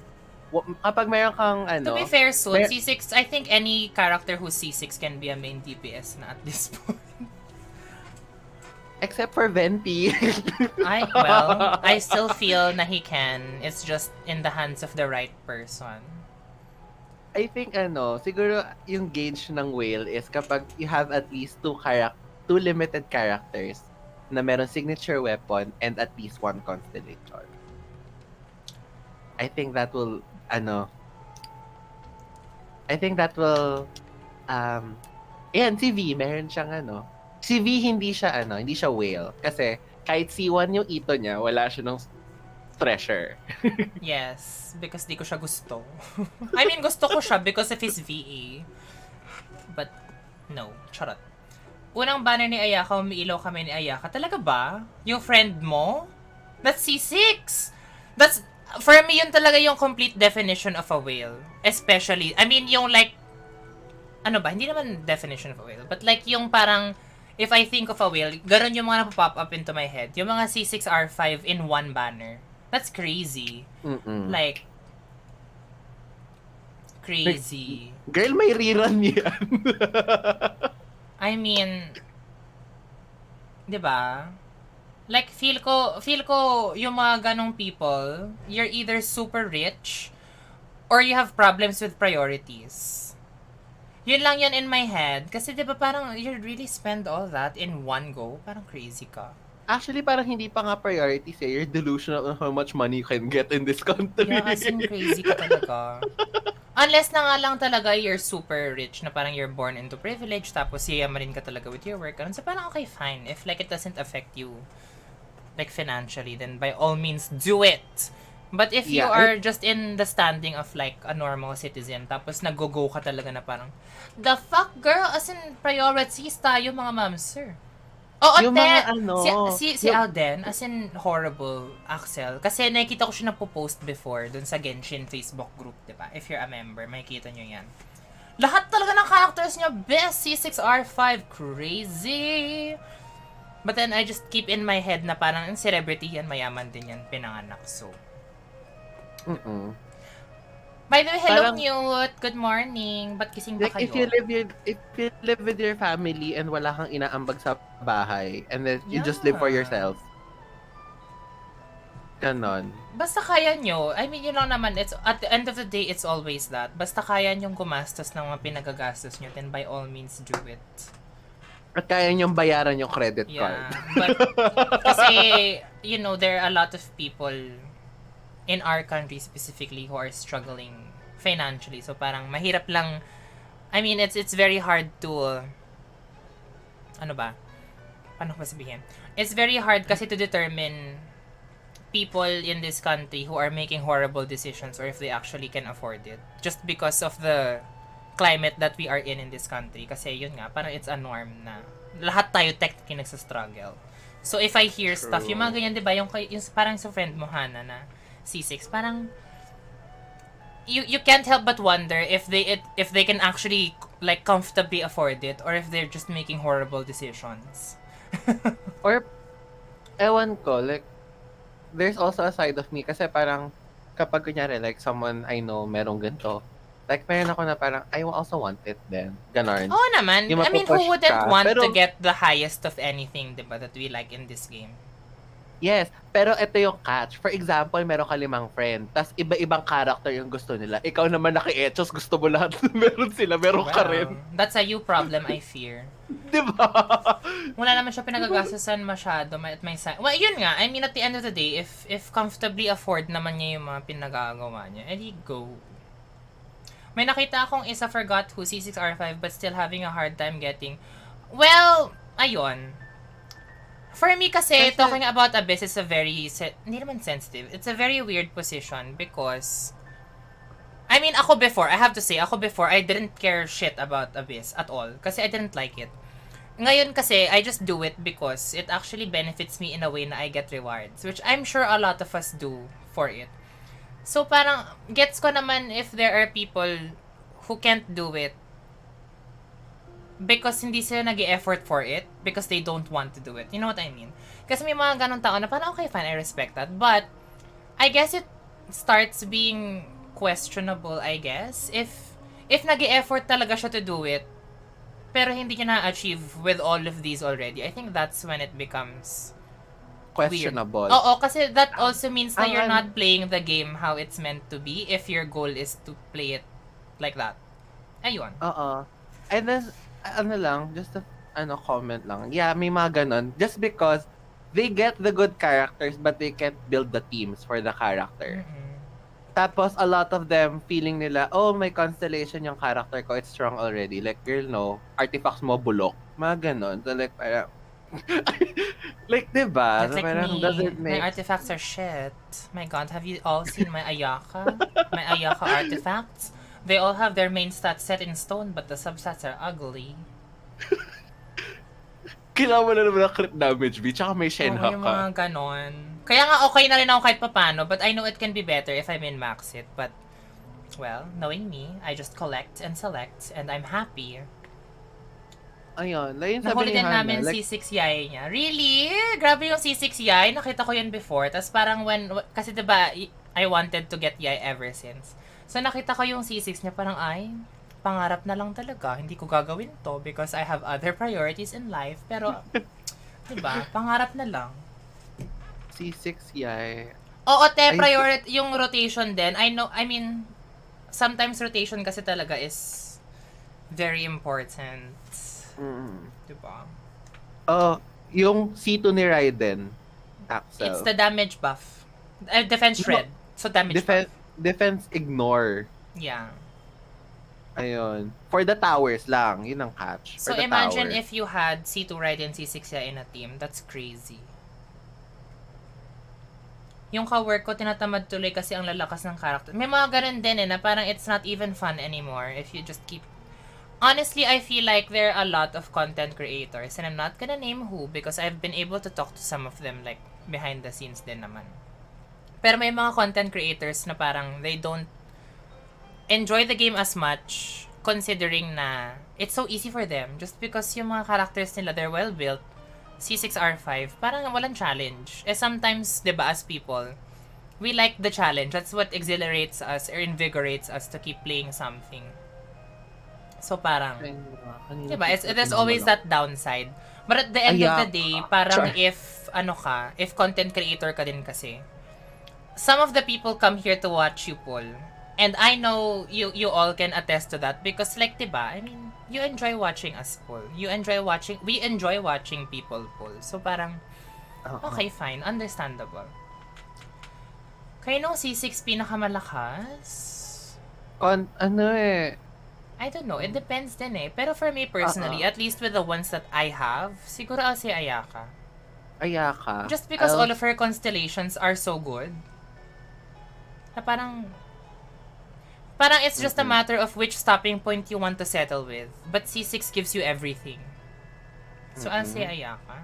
Kapag meron kang To be fair, Soon, mer- C6, I think any character who's C6 can be a main DPS na at this point. Except for Venti. I still feel na he can. It's just in the hands of the right person. I think siguro yung gauge ng whale is kapag you have at least two limited characters na meron signature weapon and at least one constellation. I think that will ayan, si V, meron siyang si V hindi siya whale. Kasi kahit C1 yung ito niya, wala siya ng treasure. Yes, because di ko siya gusto. I mean, gusto ko siya because of his VA. But, no, charot. Unang banner ni Ayaka, umiilaw kami ni Ayaka. Talaga ba? Yung friend mo? That's C6! For me, yun talaga yung complete definition of a whale. Especially, I mean, yung like, hindi naman definition of a whale, but like yung parang, if I think of a whale, ganun yung mga napapop up into my head. Yung mga C6 R5 in one banner. That's crazy. Mm-mm. Like, crazy. Girl, may rerun yan. I mean, 'di ba? Like, feel ko yung mga ganong people, you're either super rich, or you have problems with priorities. Yun lang yun in my head. Kasi di ba parang you really spend all that in one go? Parang crazy ka. Actually, parang hindi pa nga priorities eh. You're delusional on how much money you can get in this country. Yeah, as in crazy ka talaga. Unless na nga lang talaga you're super rich, na parang you're born into privilege, tapos yayamanin ka talaga with your work. So parang okay, fine. If like it doesn't affect you, like financially, then by all means, do it! But if you are just in the standing of like a normal citizen, tapos nag-go ka talaga na parang, the fuck girl, as in priorities tayo mga ma'am, sir. Oo, Yung mga si Alden, as in horrible, Axel. Kasi nakikita ko siya nagpo-post before dun sa Genshin Facebook group, diba? If you're a member, makikita nyo yan. Lahat talaga ng characters niya, best C6R5, crazy! But then I just keep in my head na parang yung celebrity yan, mayaman din yan, pinanganak, so. By the way, hello Parang, Newt, good morning. Ba't kising ba like, kayo? if you live with your family and wala kang inaambag sa bahay, and then you just live for yourself. Ganon. Basta kaya nyo, I mean, yun lang naman, it's, at the end of the day, it's always that. Basta kaya nyong gumastos ng mga pinagagastos nyo, then by all means, do it. At kaya niyong bayaran yung credit card. But, kasi, you know, there are a lot of people in our country specifically who are struggling financially. So, parang mahirap lang, I mean, it's very hard to, ano ba? Paano ko sabihin? It's very hard kasi to determine people in this country who are making horrible decisions or if they actually can afford it. Just because of the climate that we are in this country. Kasi yun nga, parang it's a norm na lahat tayo technically nagsastruggle. So if I hear stuff, yung mga ganyan, di ba, yung parang sa friend mo, Hana, na C6, parang you can't help but wonder if they can actually like comfortably afford it or if they're just making horrible decisions. Or, ewan ko, like, there's also a side of me kasi parang kapag kunyari, like, someone I know merong ganito, like, meron ako na parang, I also want it then. Ganon. Oo naman. Yung I mean, who mapupush wouldn't ka. want Pero, to get the highest of anything, diba, that we like in this game? yes, pero ito yung catch. For example, meron ka 5 friend, tas iba-ibang character yung gusto nila. Ikaw naman naki-etchos, gusto mo lahat meron sila, meron ka rin. That's a you problem, I fear. Diba? Wala naman siya pinagagastusan masyado. Well, yun nga. I mean, at the end of the day, if comfortably afford naman niya yung mga pinagagawa niya, edi go. May nakita akong isa forgot who C6R5 but still having a hard time getting. Well, ayun. For me kasi, talking about Abyss is a very, hindi naman sensitive. It's a very weird position because, I mean, I have to say, I didn't care shit about Abyss at all. Kasi I didn't like it. Ngayon kasi, I just do it because it actually benefits me in a way na I get rewards. Which I'm sure a lot of us do for it. So parang, gets ko naman if there are people who can't do it because hindi sila nag-e-effort for it because they don't want to do it. You know what I mean? Kasi may mga ganong tao na parang, okay, fine, I respect that. But, I guess it starts being questionable, I guess. If nag-e-effort talaga siya to do it, pero hindi niya na-achieve with all of these already, I think that's when it becomes Questionable. weird. Oo, kasi that also means that you're not playing the game how it's meant to be if your goal is to play it like that. Ayun. Oo. And then, just a comment lang. Yeah, may mga ganon. Just because they get the good characters but they can't build the teams for the character. Mm-hmm. Tapos, a lot of them feeling nila, oh, may constellation yung character ko, it's strong already. Like, girl, no, artifacts mo bulok. Mga ganon. So, like, parang, like, diba? That's So, like parang me. doesn't make... My artifacts are shit. My god, have you all seen my Ayaka? My Ayaka artifacts? They all have their main stats set in stone, but the substats are ugly. Kailangan mo na naman ng crit damage, B. Tsaka may Shenhak yung ka. mga ganon. Kaya nga okay na rin ako kahit papano, but I know it can be better if I min-max it. But, well, knowing me, I just collect and select, and I'm happy. Ayun, like yung sabi Nahuli ni din Hannah, namin like, C6 Yay niya. Really? Grabe yung C6 Yay. Nakita ko yun before. Tapos parang kasi diba, I wanted to get Yay ever since. So nakita ko yung C6 niya, parang ay, pangarap na lang talaga. Hindi ko gagawin to because I have other priorities in life. Pero, diba, pangarap na lang. C6 yay. Oo, te, I- yung rotation din. I mean, sometimes rotation kasi talaga is very important. Diba? Yung C2 ni Raiden, Axel. It's the damage buff. Defense No, shred. So damage buff. Defense ignore. Yeah. Ayun. For the towers lang. Yun ang catch. So For the imagine tower. if you had C2 Raiden, C6 ya in a team. That's crazy. Yung ka-work ko, tinatamad tuloy kasi ang lalakas ng character. May mga ganun din na parang it's not even fun anymore if you just keep... Honestly, I feel like there are a lot of content creators and I'm not gonna name who because I've been able to talk to some of them like behind the scenes din naman. Pero may mga content creators na parang they don't enjoy the game as much considering na it's so easy for them just because yung mga characters nila, they're well built. C6R5, parang walang challenge. Sometimes, di ba, as people, we like the challenge. That's what exhilarates us or invigorates us to keep playing something. So parang, di ba, there's always that downside. But at the end of the day, parang if content creator ka din kasi, some of the people come here to watch you pull. And I know you all can attest to that because like, diba, I mean, you enjoy watching us pull. We enjoy watching people pull. So parang, okay, fine, understandable. Kaya nung C6 pinakamalakas? I don't know, it depends din eh. Pero for me personally, at least with the ones that I have, siguro I'll say Ayaka. Ayaka? Just because all of her constellations are so good. Na parang it's just a matter of which stopping point you want to settle with. But C6 gives you everything. So I'll say Ayaka.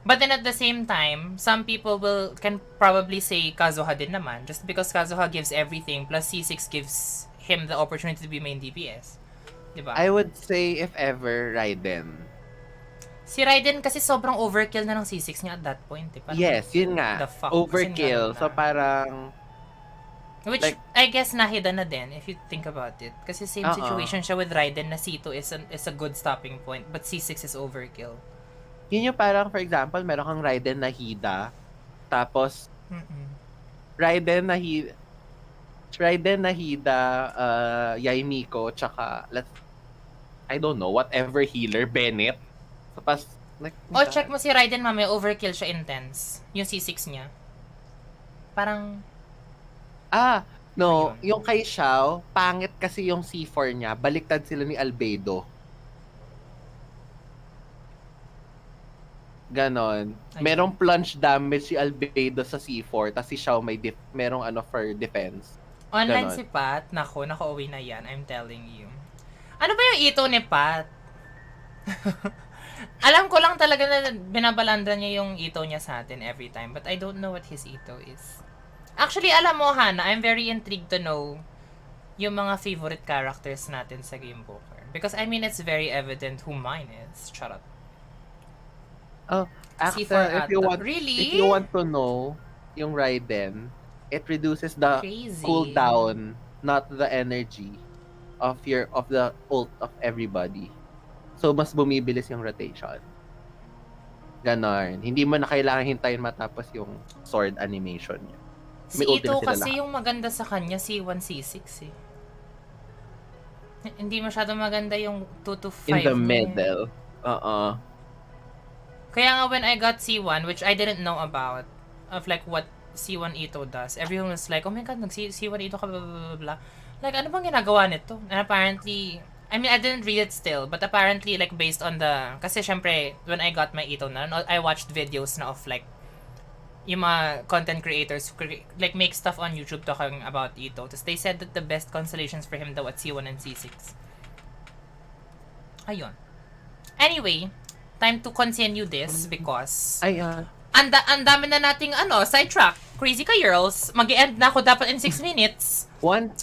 But then at the same time, some people can probably say Kazuha din naman. Just because Kazuha gives everything, plus C6 gives him the opportunity to be main DPS. Diba? I would say, if ever, Raiden. Si Raiden kasi sobrang overkill na ng C6 niya at that point. Eh. Parang, yes, yun nga. The fuck? Overkill. So parang... Which, like, I guess, nahida na din, if you think about it. Kasi same situation siya with Raiden na C2 is a good stopping point, but C6 is overkill. Yun yung parang, for example, meron kang Raiden na Hida, tapos, Raiden na Hida, Yaimiko, tsaka, I don't know, whatever healer, Bennett. Tapos, like, check mo si Raiden, mamaya, overkill siya intense. Yung C6 niya. Parang, no. Yung kay Xiao, pangit kasi yung C4 niya. Baliktad sila ni Albedo. Ganon. Merong plunge damage si Albedo sa C4, tapos si Xiao merong for defense. Online Ganon. si Pat, naka-uwi na yan, I'm telling you. Ano ba yung ito ni Pat? Alam ko lang talaga na binabalandra niya yung ito niya sa atin every time, but I don't know what his ito is. Actually, alam mo, Hannah, I'm very intrigued to know yung mga favorite characters natin sa Game Booker. Because, I mean, it's very evident who mine is. Charot. Actually, C4 if you Really? want to know yung Raiden, it reduces the cooldown, not the energy of the ult of everybody. So, mas bumibilis yung rotation. Ganon. Hindi mo na kailangan hintayin matapos yung sword animation niya. Si Ito kasi yung maganda sa kanya, C1, C6 eh. Hindi masyado maganda yung 2 to 5. In the middle. Kaya nga when I got C1, which I didn't know about, of like what C1 Ito does, everyone was like, oh my god, nag-C1 Ito ka, blah, blah, blah, blah. Like, ano bang ginagawa nito? And apparently, I mean, I didn't read it still, but apparently, like, based on kasi syempre, when I got my Ito na, I watched videos na of like, yung mga content creators like make stuff on YouTube talking about Ito. Tapos they said that the best constellations for him daw at C1 and C6. Ayun. Anyway, time to continue this because ang dami na nating sidetrack. Crazy ka, girls. Mag-e-end na ako dapat in 6 minutes. One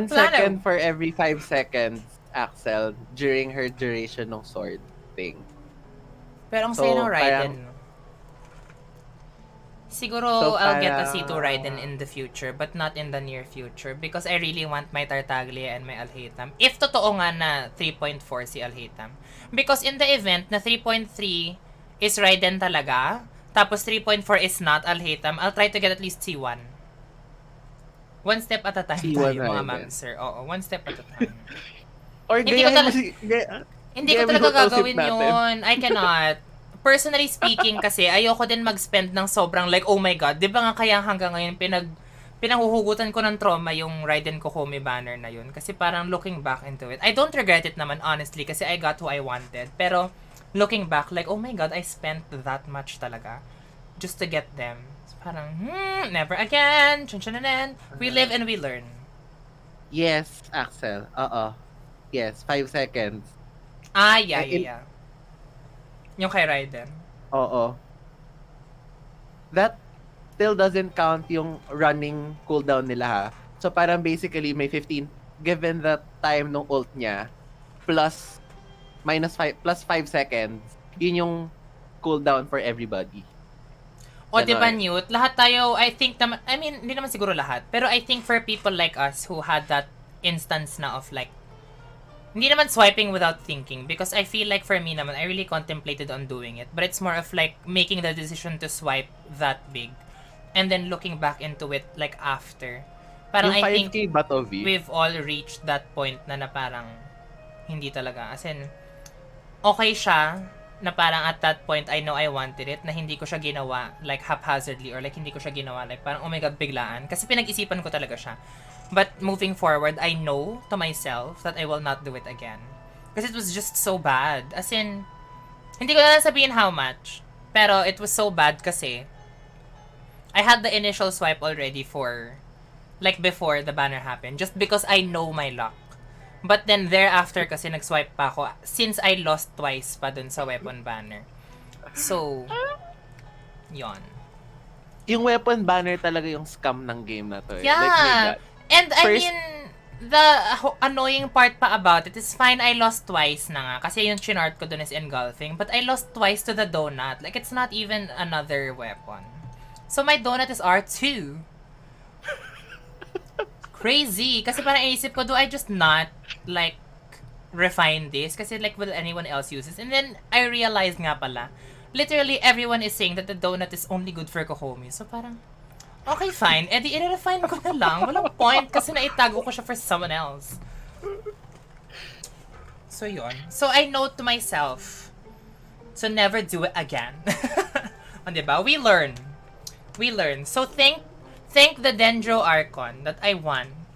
second for every 5 seconds, Axel, during her duration ng sword thing. Pero ang saya ng Raiden. Siguro I'll get a C2 Raiden in the future, but not in the near future because I really want my Tartaglia and my Alhaitham. If totoo nga na 3.4 si Alhaitham. Because in the event na 3.3 is Raiden talaga, tapos 3.4 is not, I'll hate them. I'll try to get at least C1. One step at a time C1 tayo, mga Raiden. ma'am, sir. Oo, one step at a time. Or Hindi ko gayahin mo tala- si... Hindi ko gayahin mo talaga yung toasip gagawin natin. yun. I cannot. Personally speaking kasi, ayoko din mag-spend ng sobrang like, oh my god, di ba nga kaya hanggang ngayon pinanghuhugutan ko ng trauma yung Raiden Kokomi banner na yun. Kasi parang looking back into it, I don't regret it naman, honestly, kasi I got who I wanted. Pero, looking back, like, oh my god, I spent that much talaga just to get them. So, parang, never again. Chun-chunanan. We live and we learn. Yes, Axel. Yes, 5 seconds. Ah, yeah. Yung kay Raiden. Oo. That still doesn't count yung running cooldown nila ha. So parang basically may 15 given the time ng ult niya plus 5 seconds. Yun yung cooldown for everybody. O, di ba, Ganon. Newt? Lahat tayo, I think, I mean, hindi naman siguro lahat. Pero I think for people like us who had that instance na of like, hindi naman swiping without thinking. Because I feel like for me naman, I really contemplated on doing it. But it's more of like making the decision to swipe that big. And then looking back into it like after. Parang Yung I think 5K ba to, V? we've all reached that point na parang hindi talaga. As in, okay siya na parang at that point, I know I wanted it, na hindi ko siya ginawa like haphazardly or like hindi ko siya ginawa like parang oh my god, biglaan. Kasi pinag-isipan ko talaga siya. But moving forward, I know to myself that I will not do it again. Because it was just so bad. As in, hindi ko na sabihin how much. Pero it was so bad kasi I had the initial swipe already for like before the banner happened. Just because I know my luck. But then thereafter kasi nag-swipe pa ako since I lost twice pa dun sa weapon banner. So, yon. Yung weapon banner talaga yung scam ng game na to. Eh. Yeah. Like, my God. And I First- mean, the annoying part pa about it is fine, I lost twice na nga. Kasi yung chinart ko dun is engulfing. But I lost twice to the donut. Like, it's not even another weapon. So, my donut is R2. Crazy. Kasi parang inisip ko, do I just not, like, refine this? Kasi, like, will anyone else use this? And then, I realized nga pala, literally, everyone is saying that the donut is only good for Kokomi. So, parang, okay, fine. Eh, di, i-refine ko na lang. Walang point kasi naitago ko siya for someone else. So, yun. So, I note to myself to never do it again. O, diba? We learn. We learn. So, thank the Dendro Archon that I won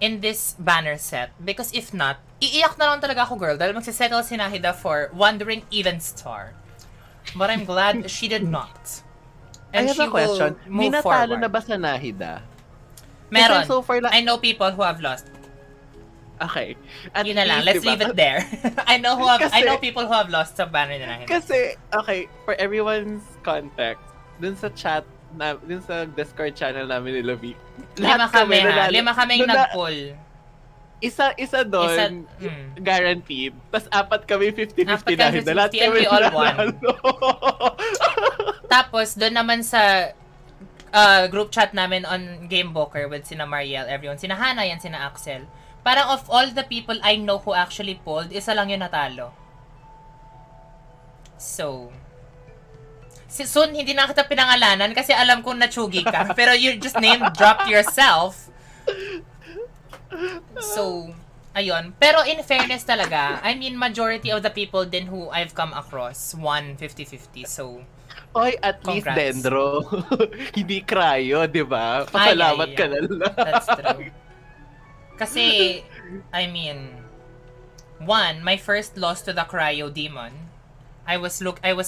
in this banner set. Because if not, iiyak na lang talaga ako, girl. Dahil magsisettle si Nahida for Wandering Even Star. But I'm glad she did not. I have a question. May Move natalo forward. na ba sa Nahida? Meron. Kasi so far I know people who have lost. Okay. At Yun na lang. least, Let's diba? leave it there. I Kasi- know people who have lost sa banner na Nahida. Kasi, okay, for everyone's context, dun sa chat, dun sa Discord channel namin ni Lovie, Lima kami ha. Lima kaming nag- nag-pull. Isa doon, guaranteed. Tapos apat kami 50-50 Apat dahil kami na lahat 50-50 and kami we all won. nanalo. Tapos, doon naman sa group chat namin on Game Booker with sina Mariel, everyone, sina Hana, yan, sina Axel. Parang of all the people I know who actually pulled, isa lang yung natalo. So, soon, hindi na kita pinangalanan kasi alam kong natsugi ka. Pero you just name-dropped yourself. So, ayun. Pero in fairness talaga, I mean, majority of the people din who I've come across won 50-50. So, Oy, at least Congrats. Dendro. Hindi cryo, di ba? Pasalamat ka na lang. That's true. Kasi, I mean, one, my first loss to the Cryo Demon, I was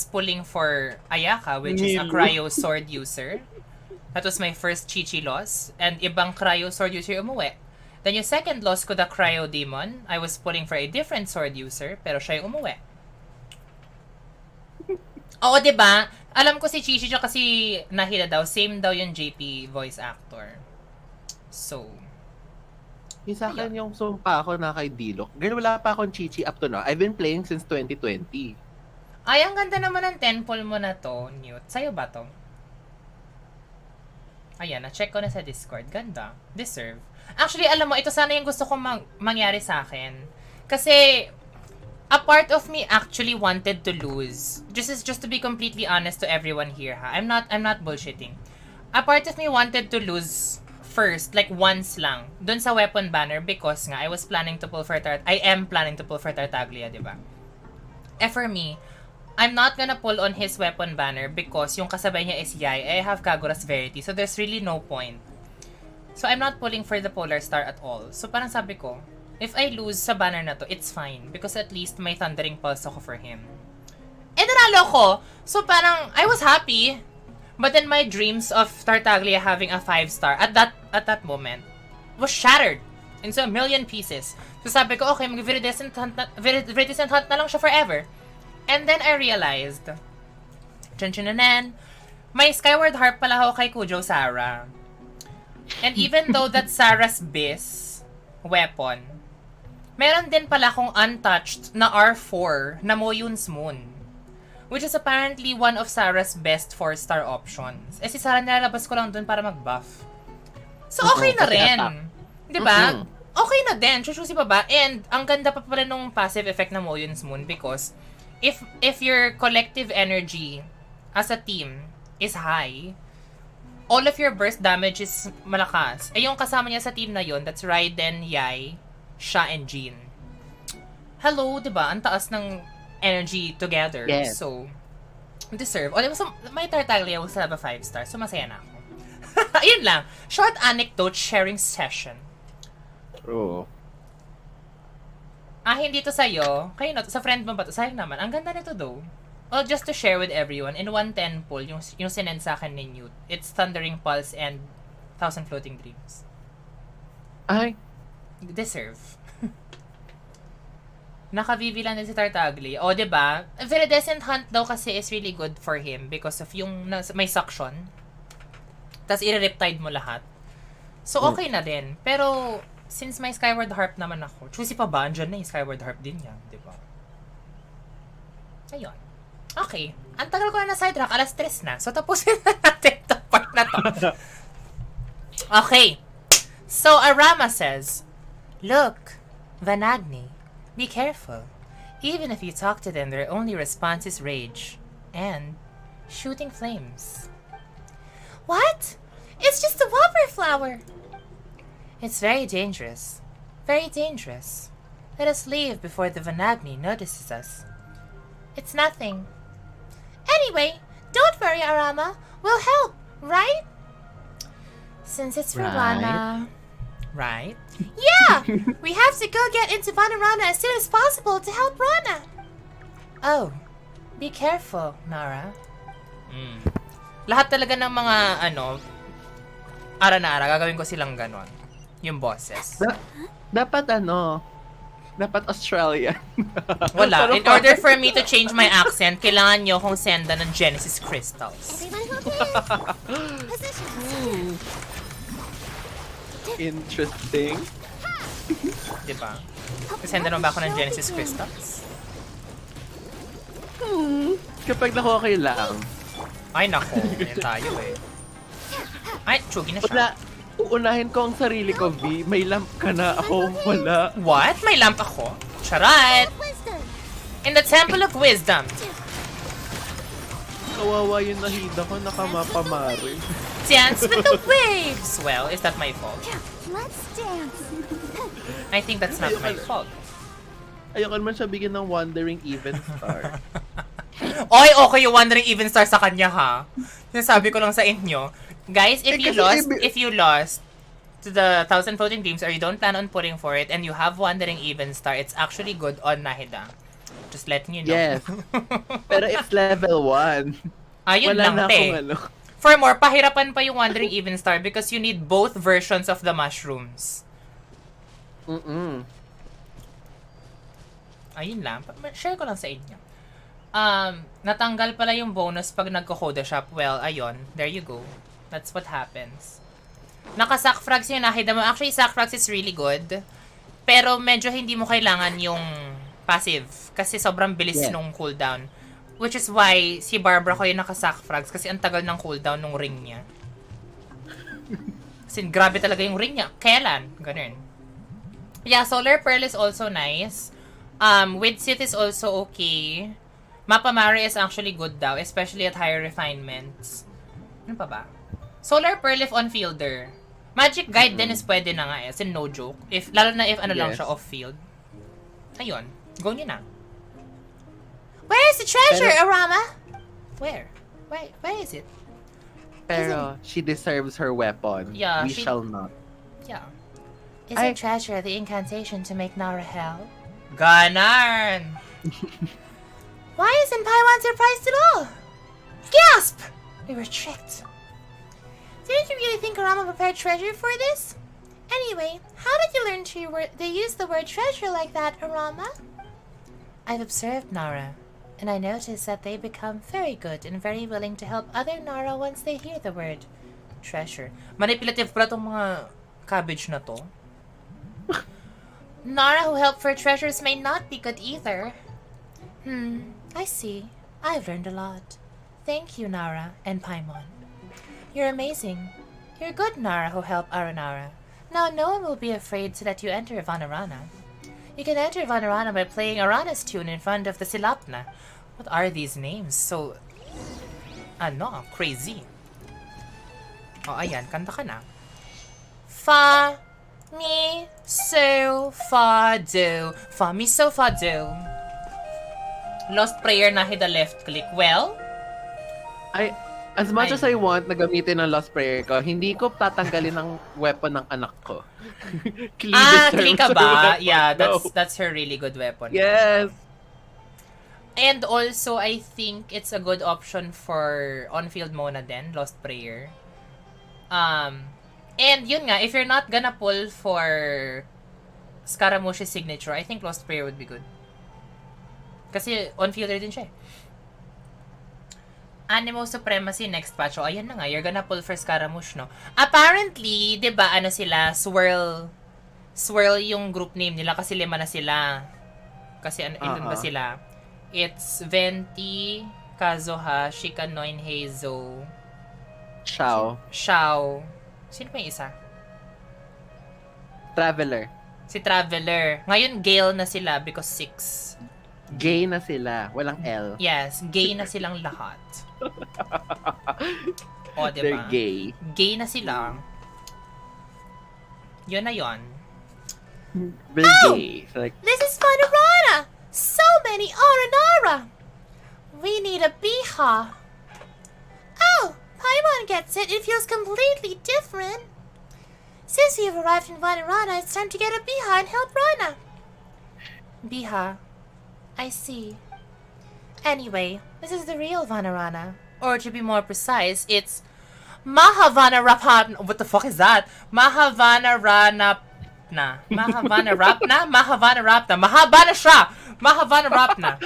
pulling for Ayaka, which is a Nilu. Cryo Sword user. That was my first Chi-Chi loss. And ibang Cryo Sword user umuwi. Then yung second loss ko, the Cryo Demon, I was pulling for a different sword user, pero siya yung umuwi. Oo, diba? Alam ko si Chi-Chi siya kasi Nahida daw. Same daw yung JP voice actor. So, Yung sa akin yung sumpa ako na kay Dilok. Girl, wala pa akong chichi up to now. I've been playing since 2020. ay, ang ganda naman ng temple mo na to, Newt. Sa'yo ba to? Ayan, na-check ko na sa Discord. Ganda. Deserve. Actually, alam mo, ito sana yung gusto kong mangyari sa akin. Kasi, A part of me actually wanted to lose. Just to be completely honest to everyone here, ha. I'm not bullshitting. A part of me wanted to lose first, like once lang, dun sa weapon banner because nga I am planning to pull for Tartaglia, di ba? For me, I'm not gonna pull on his weapon banner because yung kasabay niya is Yai. I have Kagura's Verity, so there's really no point. So I'm not pulling for the Polar Star at all. So parang sabi ko, if I lose sa banner na to, it's fine. Because at least may Thundering Pulse ako for him. And nanalo ko! So parang, I was happy. But then my dreams of Tartaglia having a 5-star at that moment was shattered into a million pieces. So sabi ko, okay, mag-Viridescent Hunt na lang siya forever. And then I realized, may Skyward Harp pala ako kay Kujo Sarah. And even though that's Sarah's base weapon, meron din pala akong untouched na R4 na Moyun's Moon. Which is apparently one of Sarah's best 4-star options. Si Sarah nilalabas ko lang dun para mag-buff. So okay na rin. Diba? Okay na din. Chuchusi pa ba? And ang ganda pa pala nung passive effect na Moyun's Moon because if your collective energy as a team is high, all of your burst damage is malakas. Yung kasama niya sa team na yon, that's Raiden, Yai, Sha, and Jean. Hello, diba? Ang taas ng energy together. Yes. So, deserve. O, diba, so, may Tartaglia was have a 5-star. So, masaya na ako. Ayun lang. Short anecdote sharing session. True. Hindi to sa'yo. Kayo na to. Sa friend mo ba to? Sayang naman. Ang ganda nito though. Well, just to share with everyone, in 110 pull, yung sinend sa akin ni Newt, it's Thundering Pulse and 1,000 Floating Dreams. Ay. Deserve. Naka-VV lang din si Tartaglia. O, diba? Viridescent Hunt daw kasi is really good for him because of yung may suction. Tapos i-riptide mo lahat. So, okay na din. Pero, since may Skyward Harp naman ako, choosy pa ba? Andyan na yung Skyward Harp din yan, diba? Ayun. Okay. Ang tagal ko na sidetrack. 3:00 na. So, tapusin na natin ito part na to. Okay. So, Arama says, Look, Vanagni, be careful. Even if you talk to them, their only response is rage and shooting flames. What? It's just a whopper flower. It's very dangerous. Very dangerous. Let us leave before the Vanagni notices us. It's nothing. Anyway, don't worry, Arama. We'll help, right? Since it's for Right. Rana. Right? Yeah! We have to go get into Vanarana as soon as possible to help Rana. Oh, be careful, Nara. Lahat talaga ng mga, Aranara, gagawin ko silang ganon. Yung bosses. Dapat dapat Australian. Wala. In order for me to change my accent, kailangan nyo akong senda ng Genesis Crystals. Everyone hold hands. Position. Interesting. Diba? Senda naman ba ako ng Genesis Crystals? Kapag nakuha kayo lang. Ay, nako. Yan tayo eh. Ay, chugi na siya. Wala. Uunahin ko ang sarili ko, V. May lamp ka na. Ako, wala. What? May lamp ako? Charat! Wisdom. In the Temple of Wisdom. Kawawa yung nahida ko. Nakamapamari. Dance with the waves! Well, is that my fault? Let's dance. I think that's not my fault. Ayoko naman siya bigyan ng Wandering Even Star. Oy, okay yung Wandering Even Star sa kanya, ha? Sinasabi ko lang sa inyo. Guys, if you lost to the 1,000 Floating Dreams or you don't plan on putting for it and you have Wandering Even Star, it's actually good on Nahida. Just letting you know. Yes. Pero it's level 1. Ayun Wala lang, na te. akong Furthermore, pahirapan pa yung Wandering Even Star because you need both versions of the mushrooms. Ayun lang. Share ko lang sa inyo. Natanggal pala yung bonus pag nagko-Coda Shop. Well, ayun. There you go. That's what happens. Naka-Sackfrags yung Nahida mo. Actually, Sackfrags is really good. Pero medyo hindi mo kailangan yung passive. Kasi sobrang bilis nung cooldown. Which is why si Barbara ko yung naka-Sackfrags kasi ang tagal ng cooldown nung ring niya. Kasi grabe talaga yung ring niya. Kailan? Ganun. Yeah, Solar Pearl is also nice. With Sith is also okay. Mapa Mare is actually good daw, especially at higher refinements. Ano pa ba? Solar Pearl if on-fielder. Magic Guide din is pwede na nga eh. As in, no joke. If, lalo na if ano lang siya off-field. Ayun. Go nyo na. Where is the treasure, Arama? Where? Where is it? Pero she deserves her weapon. Yeah, We shall not. Yeah. Isn't treasure the incantation to make Nara hell? Ganon! Why isn't Paimon surprised at all? Gasp! We were tricked. Didn't you really think Arama prepared treasure for this? Anyway, how did you learn to use the word treasure like that, Arama? I've observed Nara, and I noticed that they become very good and very willing to help other Nara once they hear the word Treasure. Manipulative pala tong mga cabbage na to. Nara who help for treasures may not be good either. I see. I've learned a lot. Thank you, Nara and Paimon. You're amazing. You're good, Nara who help Aranara. Now no one will be afraid to let you enter Vanarana. You can enter Vanarana by playing Arana's tune in front of the Silapna. What are these names? So, ano, crazy. Oh, ayan, kanta ka na. Fa, mi, so, fa, do. Fa, mi, so, fa, do. Lost prayer na hit the left click. Well, As much as I want na gamitin ang Lost Prayer ko, hindi ko tatanggalin ang weapon ng anak ko. click ka ba? Yeah, that's her really good weapon. Yes! And also, I think it's a good option for on-field Mona din, Lost Prayer. And yun nga, if you're not gonna pull for Scaramush's signature, I think Lost Prayer would be good. Kasi on-fielder din siya eh. Animo Supremacy next patch. O, ayan na nga, you're gonna pull for Scaramouche, no? Apparently, di ba, ano sila, Swirl yung group name nila kasi 5 na sila. Kasi ilan ba sila? It's Venti, Kazuha, Shikanoin, Heizo, Xiao. Sino pa yung isa? Traveler. Si Traveler. Ngayon, Gale na sila because 6. Gay na sila. Walang L. Yes, gay na silang lahat. O, diba? They're gay. Gay na sila. Yun na yun. They're gay. So, like, This is Vanarana! So many Aranara! We need a Biha. Oh, Paimon gets it. It feels completely different. Since we've arrived in Vanarana, it's time to get a Biha and help Rana. Biha. I see. Anyway, this is the real Vanarana. Or to be more precise, it's Mahavanarapna. What the fuck is that? Mahavanarapna. Mahavanarapna? Mahavanarapna. Mahabanasha! Mahavanarapna.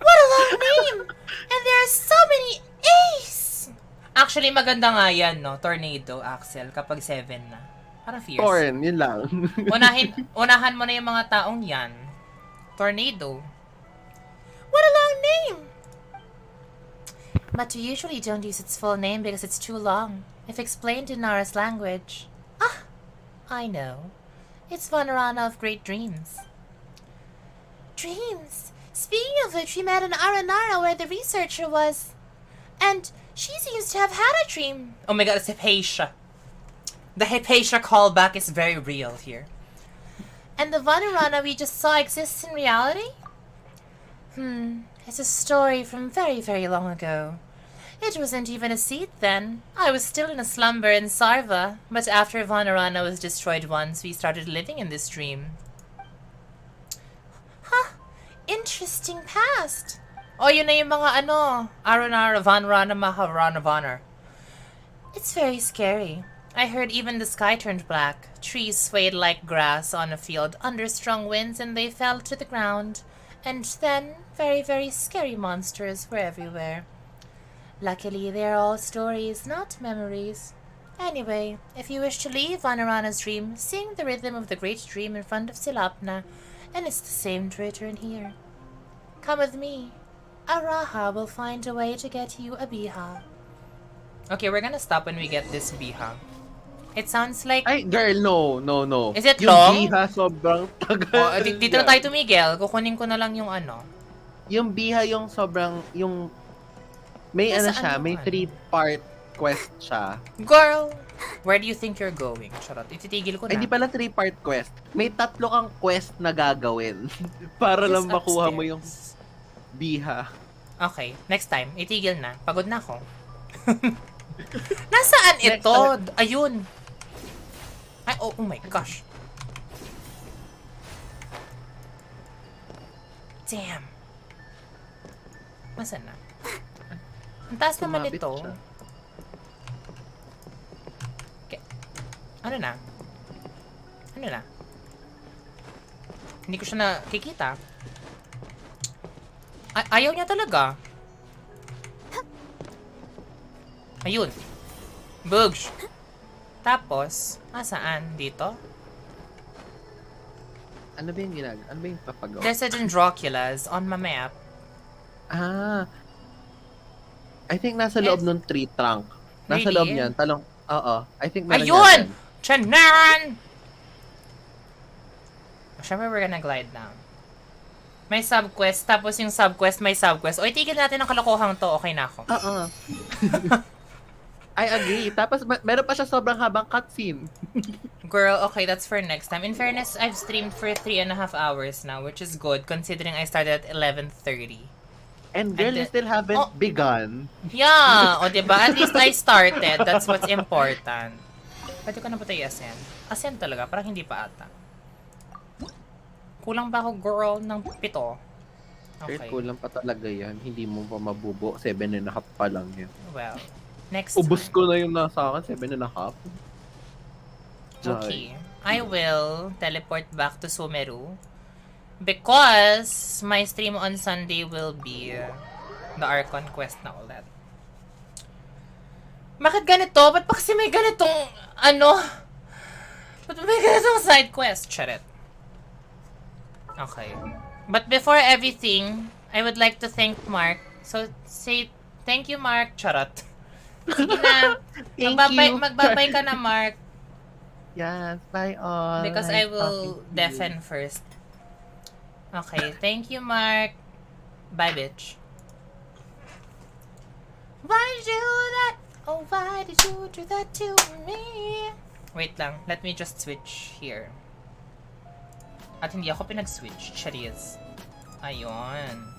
What a long name! And there are so many A's! Actually, maganda nga yan, no? Tornado, Axel, kapag 7 na. Parang fierce. Torn, yun lang. Unahan mo na yung mga taong yan. Tornado. What a long name! But we usually don't use its full name because it's too long, if explained in Nara's language. Ah, I know. It's Vanarana of Great Dreams. Dreams? Speaking of which, we met in Aranara where the researcher was. And she seems to have had a dream. Oh my god, it's Hypatia. The Hypatia callback is very real here. And the Vanarana we just saw exists in reality? It's a story from very, very long ago. It wasn't even a seed then. I was still in a slumber in Sarva, but after Vanarana was destroyed once, we started living in this dream. Huh, interesting past. Oh, yun na yung mga Aranara, Vanarana, Maharana, Vanar. It's very scary. I heard even the sky turned black. Trees swayed like grass on a field under strong winds and they fell to the ground. And then, very, very scary monsters were everywhere. Luckily, they're all stories, not memories. Anyway, if you wish to leave Vanarana's dream, sing the rhythm of the great dream in front of Silapna, and it's the same to return here. Come with me. Araha will find a way to get you a Biha. Okay, we're gonna stop when we get this Biha. It sounds like... Ay, girl, no. Is it yung long? Biha, sobrang tagal. Oh, dito na tayo tumigil. Kukunin ko na lang yung ano. Yung Biha, yung sobrang, yung... May Nasaan siya, yung may ano? 3-part quest siya. Girl, where do you think you're going? Charot, ititigil ko na. Ay, di pala 3-part quest. May 3 kang quest na gagawin. Para lang Just makuha mo upstairs. yung Biha. Okay, next time, itigil na. Pagod na ako. Nasaan Next ito? time. Ayun. Ay, oh my gosh. Damn. Nasaan na? Ang taas naman Sumabit ito. siya. Okay. Ano na? Ano na? Hindi ko siya nakikita. Ayaw niya talaga. Ayun. Bugs. Tapos, saan? Dito? Ano ba yung Ano ba yung papagawa? There's a Dracula's on my map. Ah. I think nasa loob ng tree trunk. Nasa Really? loob niyan. Talong. Oo. I think meron Ayun! yan. Chanaran! Siyempre, we're gonna glide down. May subquest, tapos yung subquest, may subquest. O, itigil natin ang kalokohang to. Okay na ako. Oo. I agree. Tapos meron pa siya sobrang habang cutscene. Girl, okay, that's for next time. In fairness, I've streamed for 3.5 hours now, which is good considering I started at 11:30. And girl, And you the- still haven't Oh. begun. Yeah! O, diba? At least I started. That's what's important. Pwede ko na ba ito i-ascend? Ascend talaga, parang hindi pa ata. Kulang ba ako, girl, ng 7? Okay. Okay. Kulang pa talaga yan. Hindi mo pa mabubo. 7.5 pa lang yan. Well, next Ubus time. ko na yung nasa akin. 7.5. Okay. I will teleport back to Sumeru because my stream on Sunday will be the Archon quest na ulit. Bakit ganito? Ba't pa kasi may ganitong, ba't may ganitong side quest? Charet. Okay. But before everything, I would like to thank Mark. So, say thank you, Mark. Charot. Sige na. Thank you. Magbabay ka na, Mark. Yes, bye all. Because I Nice will talking to you. deafen first. Okay, thank you, Mark. Bye, bitch. Why did you do that? Oh, why did you do that to me? Wait lang, let me just switch here. At hindi ako pinag-switch. Charis. Ayun.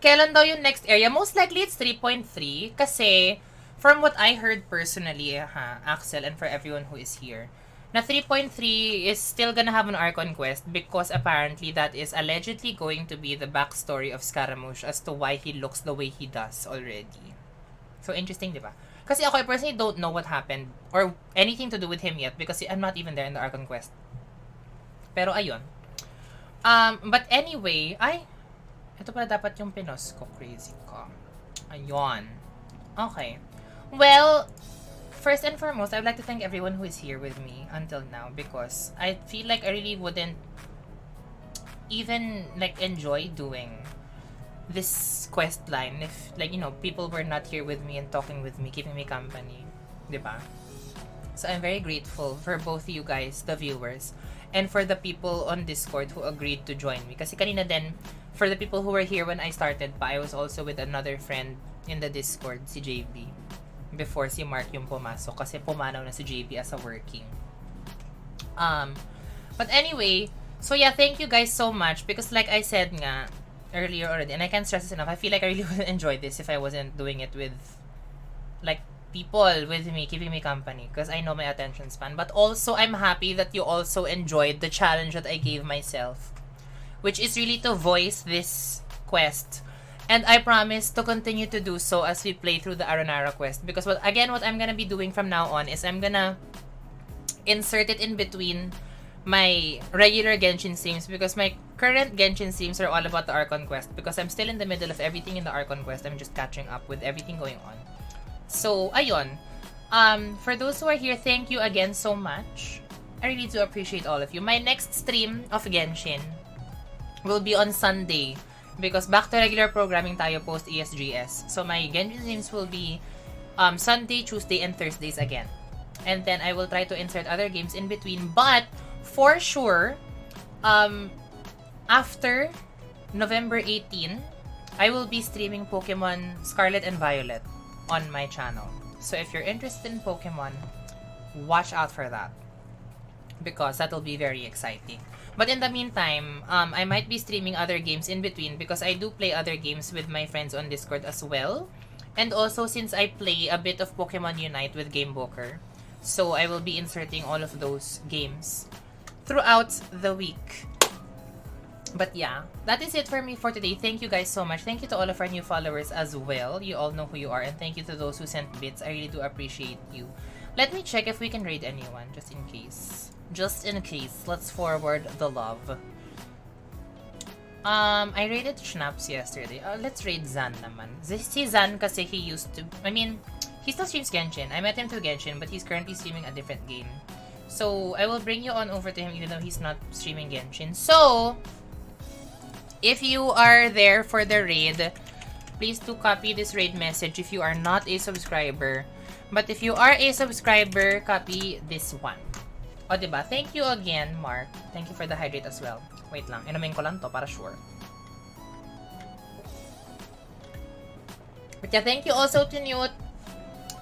Kailan daw yung next area? Most likely it's 3.3 kasi from what I heard personally, Axel, and for everyone who is here, na 3.3 is still gonna have an Archon quest because apparently that is allegedly going to be the backstory of Scaramouche as to why he looks the way he does already. So, interesting, di ba? Kasi ako, I personally don't know what happened or anything to do with him yet because I'm not even there in the Archon quest. Pero, ayun. But anyway, ito pala dapat yung pinos ko. Crazy ko. Ayun. Okay. Well, first and foremost, I would like to thank everyone who is here with me until now because I feel like I really wouldn't even like enjoy doing this quest line if people were not here with me and talking with me, keeping me company, diba? So I'm very grateful for both you guys, the viewers, and for the people on Discord who agreed to join me. Kasi kanina din, for the people who were here when I started pa, I was also with another friend in the Discord, si JB. Before si Mark yung pumasok kasi pumanaw na si JB as a working. But anyway, so yeah, thank you guys so much because like I said nga earlier already, and I can't stress this enough, I feel like I really wouldn't enjoy this if I wasn't doing it with like people with me, keeping me company because I know my attention span. But also, I'm happy that you also enjoyed the challenge that I gave myself, which is really to voice this quest. And I promise to continue to do so as we play through the Aranara quest. Because what I'm gonna be doing from now on is I'm gonna insert it in between my regular Genshin streams because my current Genshin streams are all about the Archon quest because I'm still in the middle of everything in the Archon quest. I'm just catching up with everything going on. So, ayun. For those who are here, thank you again so much. I really do appreciate all of you. My next stream of Genshin will be on Sunday because back to regular programming tayo post ESGS. So my Genshin streams will be Sunday, Tuesday, and Thursdays again. And then I will try to insert other games in between. But for sure, after November 18, I will be streaming Pokemon Scarlet and Violet on my channel. So if you're interested in Pokemon, watch out for that, because that'll be very exciting. But in the meantime, I might be streaming other games in between, because I do play other games with my friends on Discord as well. And also, since I play a bit of Pokemon Unite with Gamebooker, so I will be inserting all of those games throughout the week. But yeah, that is it for me for today. Thank you guys so much. Thank you to all of our new followers as well. You all know who you are. And thank you to those who sent bits. I really do appreciate you. Let me check if we can raid anyone, just in case. Just in case. Let's forward the love. I raided Schnapps yesterday. Let's raid Zan naman. Si Zan kasi he used to... I mean, he still streams Genshin. I met him through Genshin, but he's currently streaming a different game. So, I will bring you on over to him even though he's not streaming Genshin. So, if you are there for the raid, please do copy this raid message if you are not a subscriber. But if you are a subscriber, copy this one. O, diba? Thank you again, Mark. Thank you for the hydrate as well. Wait lang. Inumin ko lang to para sure. But yeah, thank you also to Newt.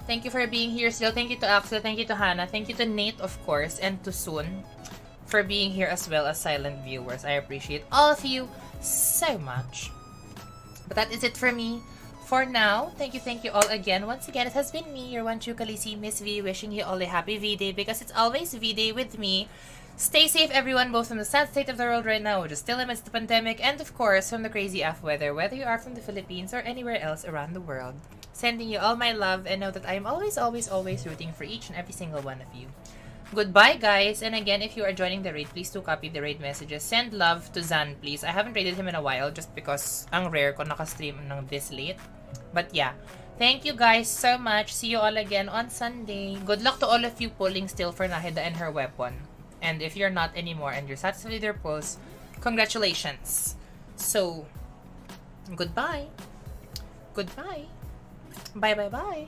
Thank you for being here still. Thank you to Axel. Thank you to Hannah. Thank you to Nate, of course. And to Sun for being here as well as silent viewers. I appreciate all of you so much. But that is it for me for now. Thank you all again. Once again, it has been me, your one true Khaleesi, Miss V, wishing you all a happy V-Day, because it's always V-Day with me. Stay safe, everyone, both from the sad state of the world right now, which is still amidst the pandemic, and of course, from the crazy AF weather, whether you are from the Philippines or anywhere else around the world. Sending you all my love, and know that I am always rooting for each and every single one of you. Goodbye, guys. And again, if you are joining the raid, please do copy the raid messages. Send love to Zan, please. I haven't raided him in a while just because ang rare ko nakastream ng this late. But yeah, thank you guys so much. See you all again on Sunday. Good luck to all of you pulling still for Nahida and her weapon. And if you're not anymore and you're satisfied with your pulls, congratulations. So, goodbye. Goodbye. Bye.